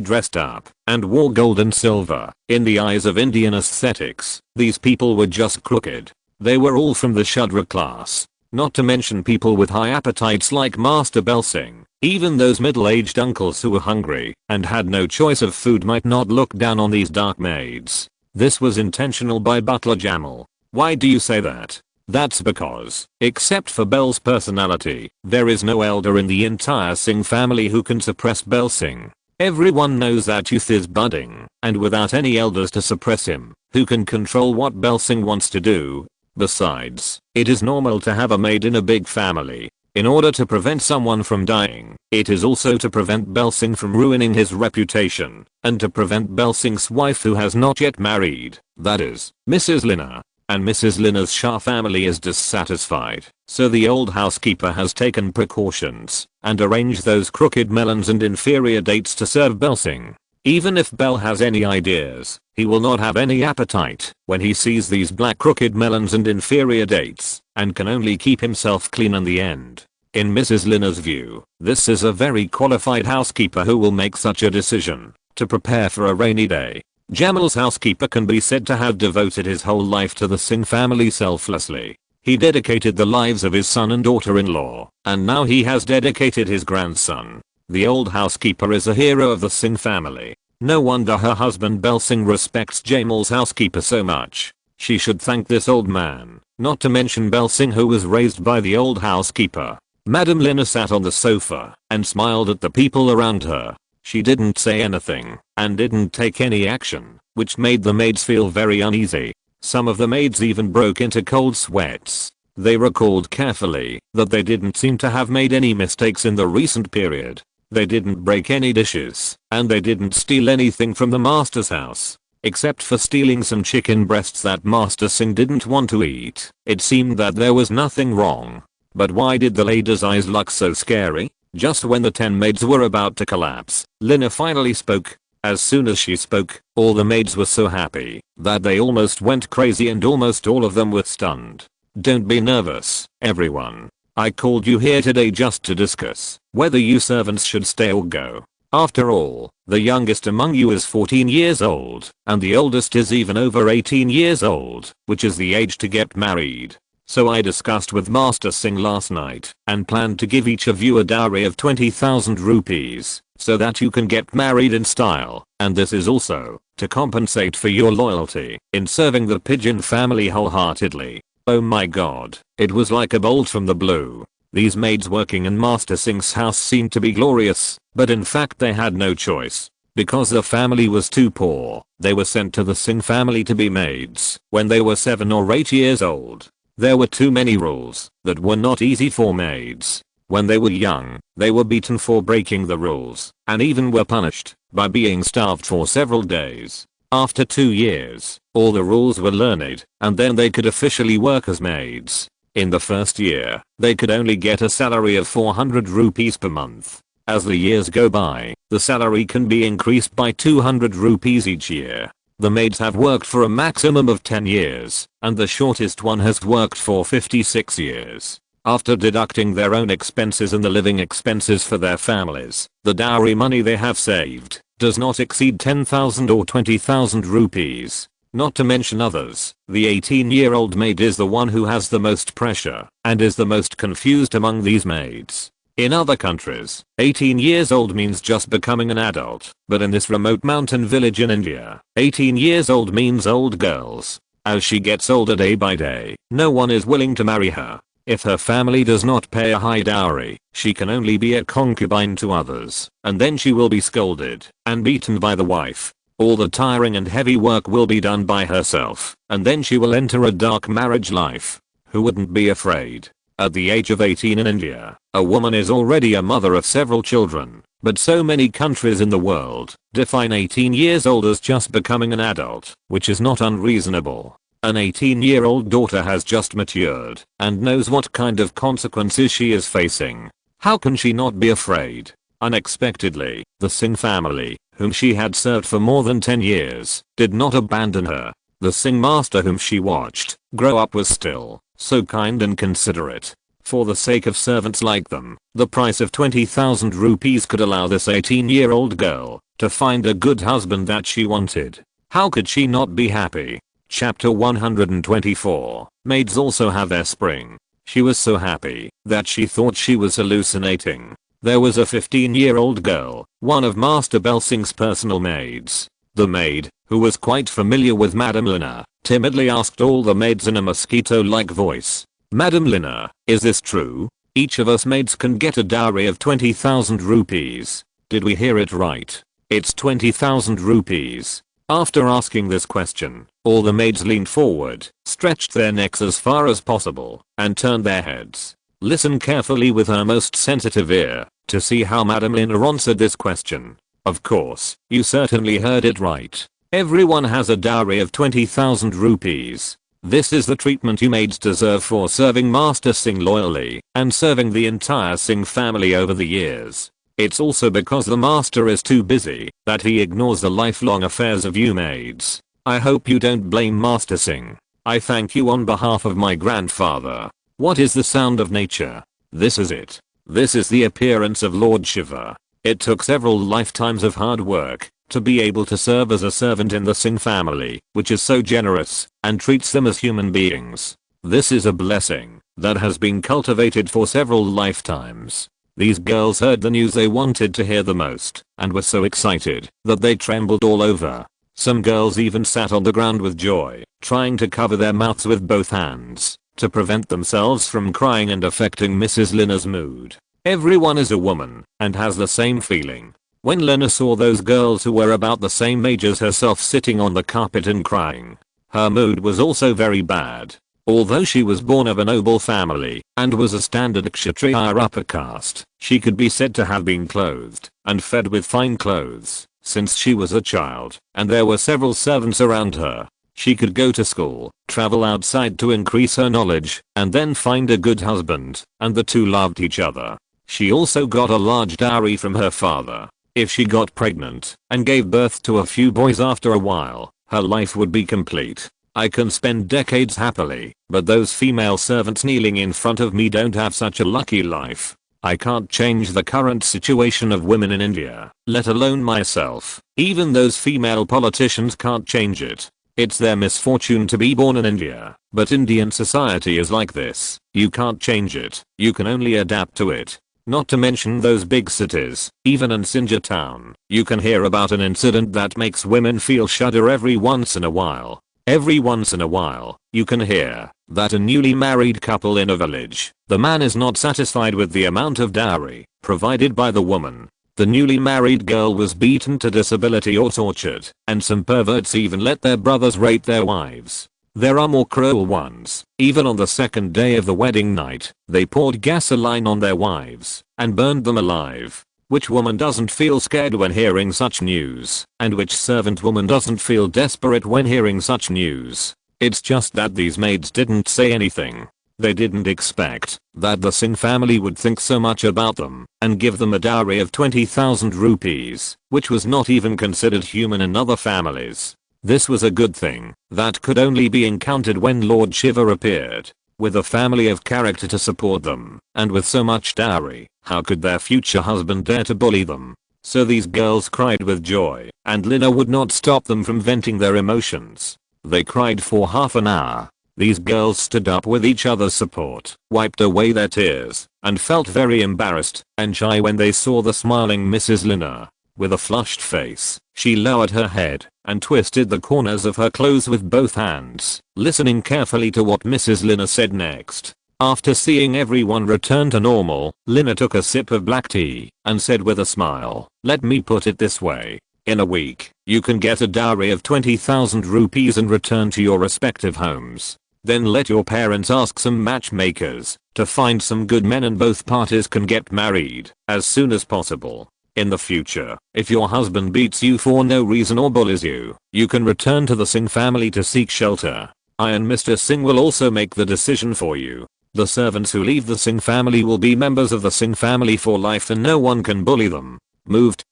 dressed up and wore gold and silver, in the eyes of Indian aesthetics, these people were just crooked. They were all from the Shudra class. Not to mention people with high appetites like Master Belsing. Even those middle-aged uncles who were hungry and had no choice of food might not look down on these dark maids. This was intentional by Butler Jamal. Why do you say that? That's because, except for Bell's personality, there is no elder in the entire Singh family who can suppress Belsing. Everyone knows that youth is budding, and without any elders to suppress him, who can control what Belsing wants to do? Besides, it is normal to have a maid in a big family. In order to prevent someone from dying, it is also to prevent Belsing from ruining his reputation, and to prevent Belsing's wife who has not yet married, that is, Mrs. Lina. And Mrs. Lina's Shah family is dissatisfied, so the old housekeeper has taken precautions and arranged those crooked melons and inferior dates to serve Belsing. Even if Bell has any ideas, he will not have any appetite when he sees these black crooked melons and inferior dates, and can only keep himself clean in the end. In Mrs. Lina's view, this is a very qualified housekeeper who will make such a decision to prepare for a rainy day. Jamal's housekeeper can be said to have devoted his whole life to the Singh family selflessly. He dedicated the lives of his son and daughter-in-law, and now he has dedicated his grandson. The old housekeeper is a hero of the Singh family. No wonder her husband Belsing respects Jamal's housekeeper so much. She should thank this old man, not to mention Belsing who was raised by the old housekeeper. Madam Lina sat on the sofa and smiled at the people around her. She didn't say anything and didn't take any action, which made the maids feel very uneasy. Some of the maids even broke into cold sweats. They recalled carefully that they didn't seem to have made any mistakes in the recent period. They didn't break any dishes, and they didn't steal anything from the master's house. Except for stealing some chicken breasts that Master Singh didn't want to eat. It seemed that there was nothing wrong. But why did the lady's eyes look so scary? Just when the 10 maids were about to collapse, Lina finally spoke. As soon as she spoke, all the maids were so happy that they almost went crazy and almost all of them were stunned. Don't be nervous, everyone. I called you here today just to discuss whether you servants should stay or go. After all, the youngest among you is 14 years old, and the oldest is even over 18 years old, which is the age to get married. So I discussed with Master Singh last night and planned to give each of you a dowry of 20,000 rupees so that you can get married in style, and this is also to compensate for your loyalty in serving the Pigeon family wholeheartedly. Oh my god, it was like a bolt from the blue. These maids working in Master Singh's house seemed to be glorious, but in fact they had no choice. Because the family was too poor, they were sent to the Singh family to be maids when they were 7 or 8 years old. There were too many rules that were not easy for maids. When they were young, they were beaten for breaking the rules, and even were punished by being starved for several days. After 2 years, all the rules were learned, and then they could officially work as maids. In the first year, they could only get a salary of 400 rupees per month. As the years go by, the salary can be increased by 200 rupees each year. The maids have worked for a maximum of 10 years, and the shortest one has worked for 56 years. After deducting their own expenses and the living expenses for their families, the dowry money they have saved does not exceed 10,000 or 20,000 rupees. Not to mention others, the 18-year-old maid is the one who has the most pressure and is the most confused among these maids. In other countries, 18 years old means just becoming an adult, but in this remote mountain village in India, 18 years old means old girls. As she gets older day by day, no one is willing to marry her. If her family does not pay a high dowry, she can only be a concubine to others, and then she will be scolded and beaten by the wife. All the tiring and heavy work will be done by herself, and then she will enter a dark marriage life. Who wouldn't be afraid? At the age of 18 in India, a woman is already a mother of several children, but so many countries in the world define 18 years old as just becoming an adult, which is not unreasonable. An 18-year-old daughter has just matured and knows what kind of consequences she is facing. How can she not be afraid? Unexpectedly, the Singh family, whom she had served for more than 10 years, did not abandon her. The Singh master whom she watched grow up was still so kind and considerate. For the sake of servants like them, the price of 20,000 rupees could allow this 18-year-old girl to find a good husband that she wanted. How could she not be happy? Chapter 124. Maids also have their spring. She was so happy that she thought she was hallucinating. There was a 15-year-old girl, one of Master Bel Singh's personal maids. The maid, who was quite familiar with Madam Lina, timidly asked all the maids in a mosquito-like voice, "Madam Lina, is this true? Each of us maids can get a dowry of 20,000 rupees. Did we hear it right? It's 20,000 rupees." After asking this question, all the maids leaned forward, stretched their necks as far as possible, and turned their heads. Listen carefully with her most sensitive ear to see how Madam Lina answered this question. Of course, you certainly heard it right. Everyone has a dowry of 20,000 rupees. This is the treatment you maids deserve for serving Master Singh loyally and serving the entire Singh family over the years. It's also because the master is too busy that he ignores the lifelong affairs of you maids. I hope you don't blame Master Singh. I thank you on behalf of my grandfather. What is the sound of nature? This is it. This is the appearance of Lord Shiva. It took several lifetimes of hard work to be able to serve as a servant in the Singh family, which is so generous and treats them as human beings. This is a blessing that has been cultivated for several lifetimes. These girls heard the news they wanted to hear the most and were so excited that they trembled all over. Some girls even sat on the ground with joy, trying to cover their mouths with both hands to prevent themselves from crying and affecting Mrs. Lina's mood. Everyone is a woman and has the same feeling. When Lina saw those girls who were about the same age as herself sitting on the carpet and crying, her mood was also very bad. Although she was born of a noble family and was a standard Kshatriya upper caste, she could be said to have been clothed and fed with fine clothes since she was a child, and there were several servants around her. She could go to school, travel outside to increase her knowledge, and then find a good husband, and the two loved each other. She also got a large dowry from her father. If she got pregnant and gave birth to a few boys after a while, her life would be complete. I can spend decades happily, but those female servants kneeling in front of me don't have such a lucky life. I can't change the current situation of women in India, let alone myself. Even those female politicians can't change it. It's their misfortune to be born in India, but Indian society is like this. You can't change it, you can only adapt to it. Not to mention those big cities, even in Sinjar town, you can hear about an incident that makes women feel shudder every once in a while. Every once in a while, you can hear that a newly married couple in a village, the man is not satisfied with the amount of dowry provided by the woman. The newly married girl was beaten to disability or tortured, and some perverts even let their brothers rape their wives. There are more cruel ones. Even on the second day of the wedding night, they poured gasoline on their wives and burned them alive. Which woman doesn't feel scared when hearing such news? And which servant woman doesn't feel desperate when hearing such news? It's just that these maids didn't say anything. They didn't expect that the Singh family would think so much about them and give them a dowry of 20,000 rupees, which was not even considered human in other families. This was a good thing that could only be encountered when Lord Shiva appeared, with a family of character to support them, and with so much dowry, how could their future husband dare to bully them? So these girls cried with joy, and Lina would not stop them from venting their emotions. They cried for half an hour. These girls stood up with each other's support, wiped away their tears, and felt very embarrassed and shy when they saw the smiling Mrs. Lina. With a flushed face, she lowered her head and twisted the corners of her clothes with both hands, listening carefully to what Mrs. Lina said next. After seeing everyone return to normal, Lina took a sip of black tea and said with a smile, "Let me put it this way. In a week, you can get a dowry of 20,000 rupees and return to your respective homes. Then let your parents ask some matchmakers to find some good men and both parties can get married as soon as possible. In the future, if your husband beats you for no reason or bullies you, you can return to the Singh family to seek shelter. I and Mr. Singh will also make the decision for you. The servants who leave the Singh family will be members of the Singh family for life and no one can bully them. Moved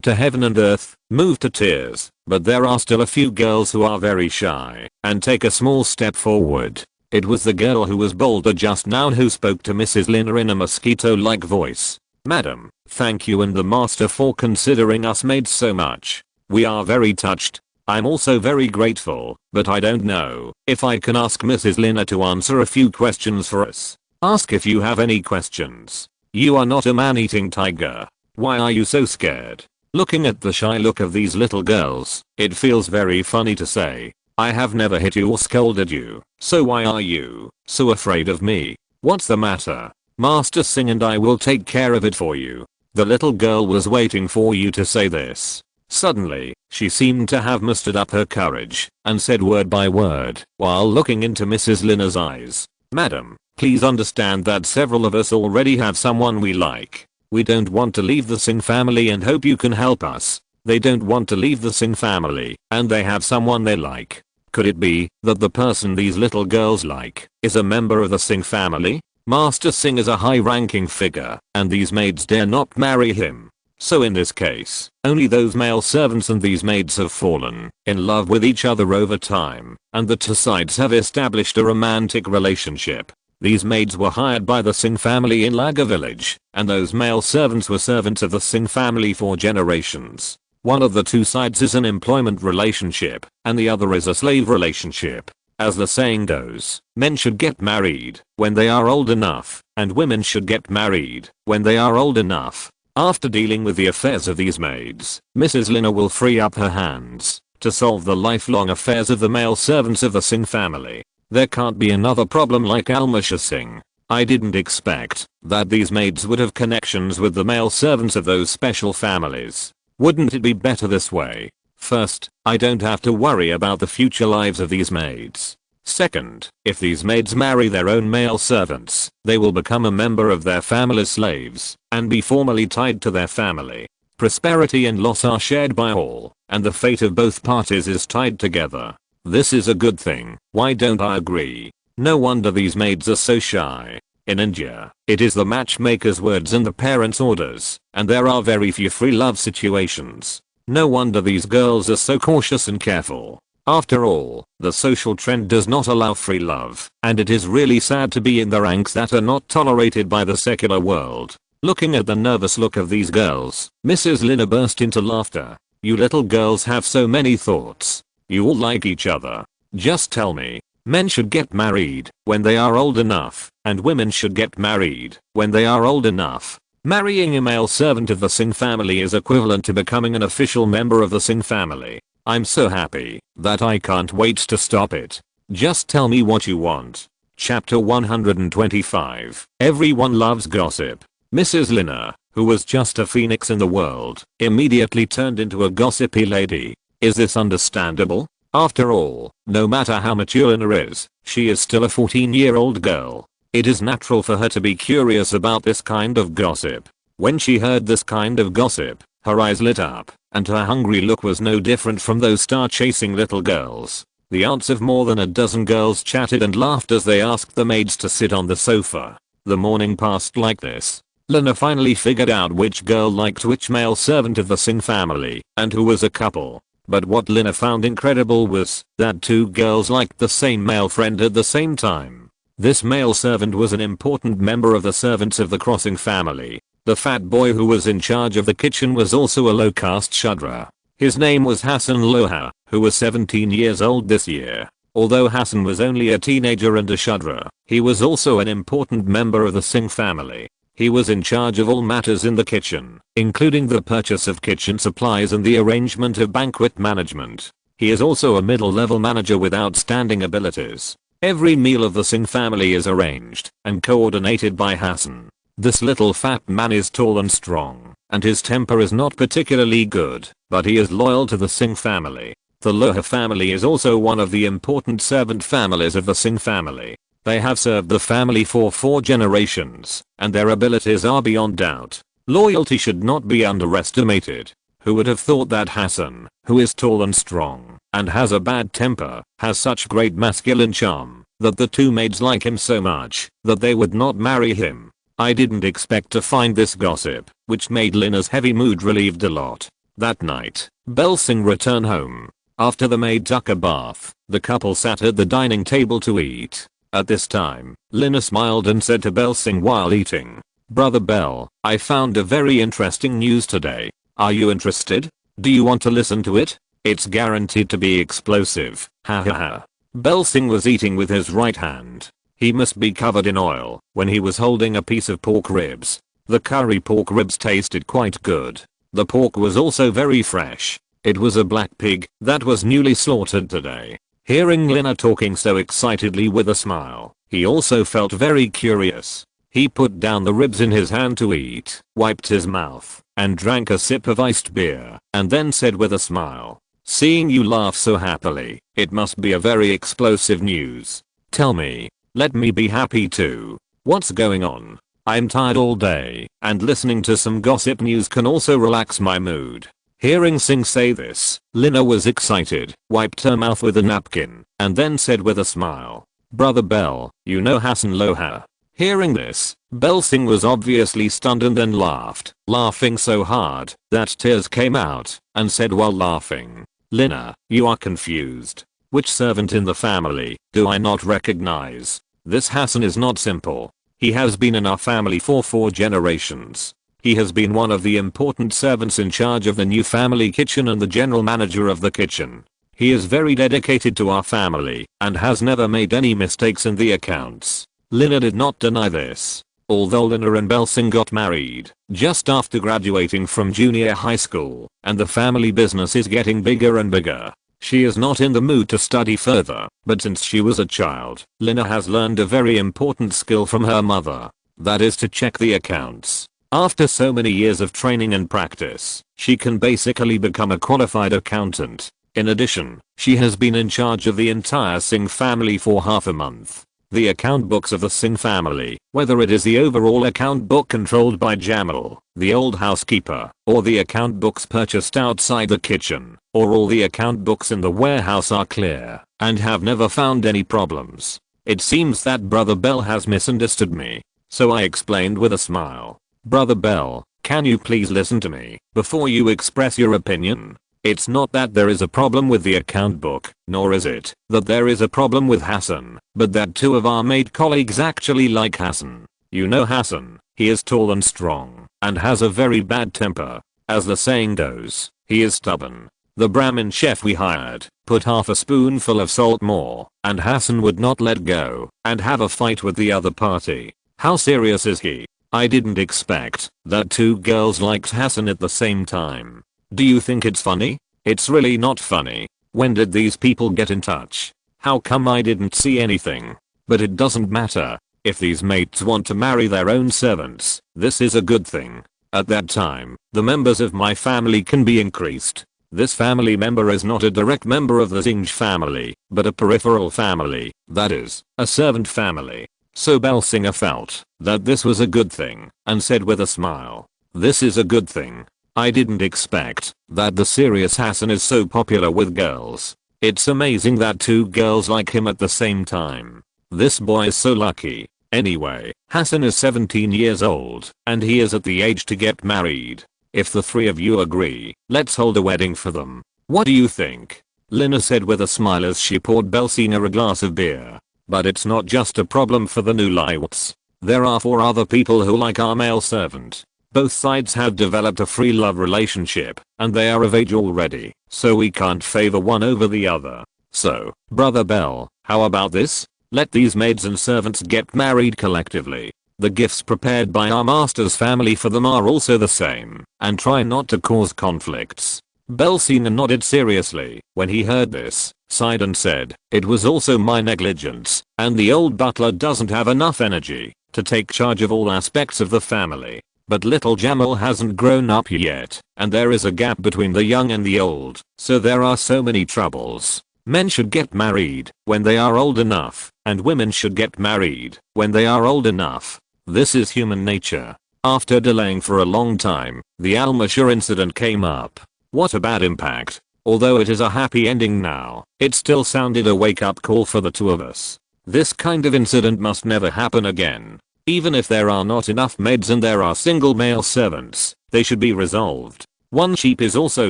to heaven and earth, moved to tears, but there are still a few girls who are very shy and take a small step forward. It was the girl who was bolder just now who spoke to Mrs. Lina in a mosquito-like voice. Madam, thank you and the master for considering us maids so much. We are very touched. I'm also very grateful, but I don't know if I can ask Mrs. Lina to answer a few questions for us. Ask if you have any questions. You are not a man-eating tiger. Why are you so scared? Looking at the shy look of these little girls, it feels very funny to say, I have never hit you or scolded you, so why are you so afraid of me? What's the matter? Master Singh and I will take care of it for you. The little girl was waiting for you to say this. Suddenly, she seemed to have mustered up her courage and said word by word while looking into Mrs. Lina's eyes. Madam, please understand that several of us already have someone we like. We don't want to leave the Singh family and hope you can help us. They don't want to leave the Singh family and they have someone they like. Could it be that the person these little girls like is a member of the Singh family? Master Singh is a high-ranking figure and these maids dare not marry him. So in this case, only those male servants and these maids have fallen in love with each other over time and the two sides have established a romantic relationship. These maids were hired by the Singh family in Laga village, and those male servants were servants of the Singh family for generations. One of the two sides is an employment relationship, and the other is a slave relationship. As the saying goes, men should get married when they are old enough, and women should get married when they are old enough. After dealing with the affairs of these maids, Mrs. Lina will free up her hands to solve the lifelong affairs of the male servants of the Singh family. There can't be another problem like Almasha Singh. I didn't expect that these maids would have connections with the male servants of those special families. Wouldn't it be better this way? First, I don't have to worry about the future lives of these maids. Second, if these maids marry their own male servants, they will become a member of their family's slaves and be formally tied to their family. Prosperity and loss are shared by all, and the fate of both parties is tied together. This is a good thing, why don't I agree? No wonder these maids are so shy. In India, it is the matchmaker's words and the parents' orders, and there are very few free love situations. No wonder these girls are so cautious and careful. After all, the social trend does not allow free love, and it is really sad to be in the ranks that are not tolerated by the secular world. Looking at the nervous look of these girls, Mrs. Lina burst into laughter. You little girls have so many thoughts. You all like each other. Just tell me. Men should get married when they are old enough, and women should get married when they are old enough. Marrying a male servant of the Singh family is equivalent to becoming an official member of the Singh family. I'm so happy that I can't wait to stop it. Just tell me what you want. Chapter 125. Everyone loves gossip. Mrs. Lina, who was just a phoenix in the world, immediately turned into a gossipy lady. Is this understandable? After all, no matter how mature Lina is, she is still a 14-year-old girl. It is natural for her to be curious about this kind of gossip. When she heard this kind of gossip, her eyes lit up, and her hungry look was no different from those star-chasing little girls. The aunts of more than a dozen girls chatted and laughed as they asked the maids to sit on the sofa. The morning passed like this. Lina finally figured out which girl liked which male servant of the Singh family, and who was a couple. But what Lina found incredible was that two girls liked the same male friend at the same time. This male servant was an important member of the servants of the Crossing family. The fat boy who was in charge of the kitchen was also a low-caste Shudra. His name was Hassan Loha, who was 17 years old this year. Although Hassan was only a teenager and a Shudra, he was also an important member of the Singh family. He was in charge of all matters in the kitchen, including the purchase of kitchen supplies and the arrangement of banquet management. He is also a middle-level manager with outstanding abilities. Every meal of the Singh family is arranged and coordinated by Hassan. This little fat man is tall and strong, and his temper is not particularly good, but he is loyal to the Singh family. The Loha family is also one of the important servant families of the Singh family. They have served the family for 4 generations, and their abilities are beyond doubt. Loyalty should not be underestimated. Who would have thought that Hassan, who is tall and strong, and has a bad temper, has such great masculine charm, that the two maids like him so much, that they would not marry him. I didn't expect to find this gossip, which made Lina's heavy mood relieved a lot. That night, Bel Singh returned home. After the maid took a bath, the couple sat at the dining table to eat. At this time, Lina smiled and said to Bel Singh while eating, "Brother Bel, I found a very interesting news today. Are you interested? Do you want to listen to it? It's guaranteed to be explosive, ha ha ha." Bel Singh was eating with his right hand. He must be covered in oil when he was holding a piece of pork ribs. The curry pork ribs tasted quite good. The pork was also very fresh. It was a black pig that was newly slaughtered today. Hearing Lina talking so excitedly with a smile, he also felt very curious. He put down the ribs in his hand to eat, wiped his mouth, and drank a sip of iced beer, and then said with a smile, "Seeing you laugh so happily, it must be a very explosive news. Tell me. Let me be happy too. What's going on? I'm tired all day, and listening to some gossip news can also relax my mood." Hearing Singh say this, Lina was excited, wiped her mouth with a napkin, and then said with a smile, "Brother Bel, you know Hassan Loha." Hearing this, Bel Singh was obviously stunned and then laughed, laughing so hard that tears came out, and said while laughing, "Lina, you are confused. Which servant in the family do I not recognize? This Hassan is not simple. He has been in our family for 4 generations. He has been one of the important servants in charge of the new family kitchen and the general manager of the kitchen. He is very dedicated to our family and has never made any mistakes in the accounts." Lina did not deny this. Although Lina and Bel Singh got married just after graduating from junior high school, and the family business is getting bigger and bigger, she is not in the mood to study further, but since she was a child, Lina has learned a very important skill from her mother. That is to check the accounts. After so many years of training and practice, she can basically become a qualified accountant. In addition, she has been in charge of the entire Singh family for half a month. The account books of the Singh family, whether it is the overall account book controlled by Jamal, the old housekeeper, or the account books purchased outside the kitchen, or all the account books in the warehouse are clear, and have never found any problems. It seems that Brother Bell has misunderstood me. So I explained with a smile. Brother Bell, can you please listen to me before you express your opinion? It's not that there is a problem with the account book, nor is it that there is a problem with Hassan, but that two of our maid colleagues actually like Hassan. You know Hassan, he is tall and strong, and has a very bad temper. As the saying goes, he is stubborn. The Brahmin chef we hired put half a spoonful of salt more, and Hassan would not let go, and have a fight with the other party. How serious is he? I didn't expect that two girls liked Hassan at the same time. Do you think it's funny? It's really not funny. When did these people get in touch? How come I didn't see anything? But it doesn't matter. If these mates want to marry their own servants, this is a good thing. At that time, the members of my family can be increased. This family member is not a direct member of the Singh family, but a peripheral family, that is, a servant family. So Belsinger felt that this was a good thing, and said with a smile, "This is a good thing. I didn't expect that the serious Hassan is so popular with girls. It's amazing that two girls like him at the same time. This boy is so lucky." Anyway, Hassan is 17 years old, and he is at the age to get married. If the three of you agree, let's hold a wedding for them. What do you think? Lina said with a smile as she poured Belsinger a glass of beer. But it's not just a problem for the new lights. There are 4 other people who like our male servant. Both sides have developed a free love relationship, and they are of age already, so we can't favor one over the other. So, Brother Bell, how about this? Let these maids and servants get married collectively. The gifts prepared by our master's family for them are also the same, and try not to cause conflicts. Belsinger nodded seriously when he heard this, sighed and said, "It was also my negligence, and the old butler doesn't have enough energy to take charge of all aspects of the family. But little Jamal hasn't grown up yet, and there is a gap between the young and the old, so there are so many troubles. Men should get married when they are old enough, and women should get married when they are old enough. This is human nature." After delaying for a long time, the Al-Mashur incident came up. What a bad impact. Although it is a happy ending now, it still sounded a wake-up call for the two of us. This kind of incident must never happen again. Even if there are not enough maids and there are single male servants, they should be resolved. One sheep is also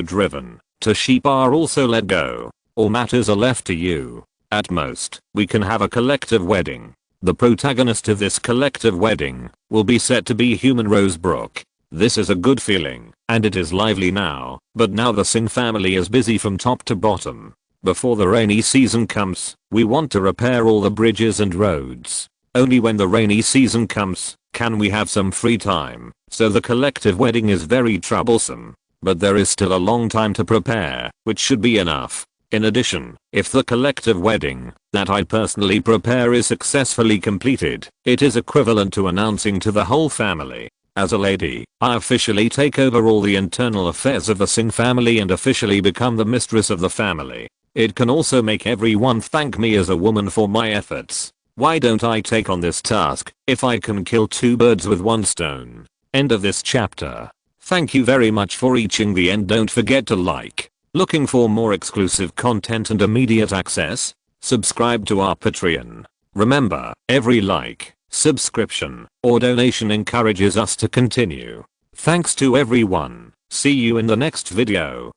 driven, 2 sheep are also let go. All matters are left to you. At most, we can have a collective wedding. The protagonist of this collective wedding will be set to be human Rosebrook. This is a good feeling, and it is lively now, but now the Singh family is busy from top to bottom. Before the rainy season comes, we want to repair all the bridges and roads. Only when the rainy season comes, can we have some free time, so the collective wedding is very troublesome. But there is still a long time to prepare, which should be enough. In addition, if the collective wedding that I personally prepare is successfully completed, it is equivalent to announcing to the whole family, "As a lady, I officially take over all the internal affairs of the Singh family and officially become the mistress of the family." It can also make everyone thank me as a woman for my efforts. Why don't I take on this task if I can kill 2 birds with 1 stone? End of this chapter. Thank you very much for reaching the end. Don't forget to like. Looking for more exclusive content and immediate access? Subscribe to our Patreon. Remember, every like, subscription, or donation encourages us to continue. Thanks to everyone. See you in the next video.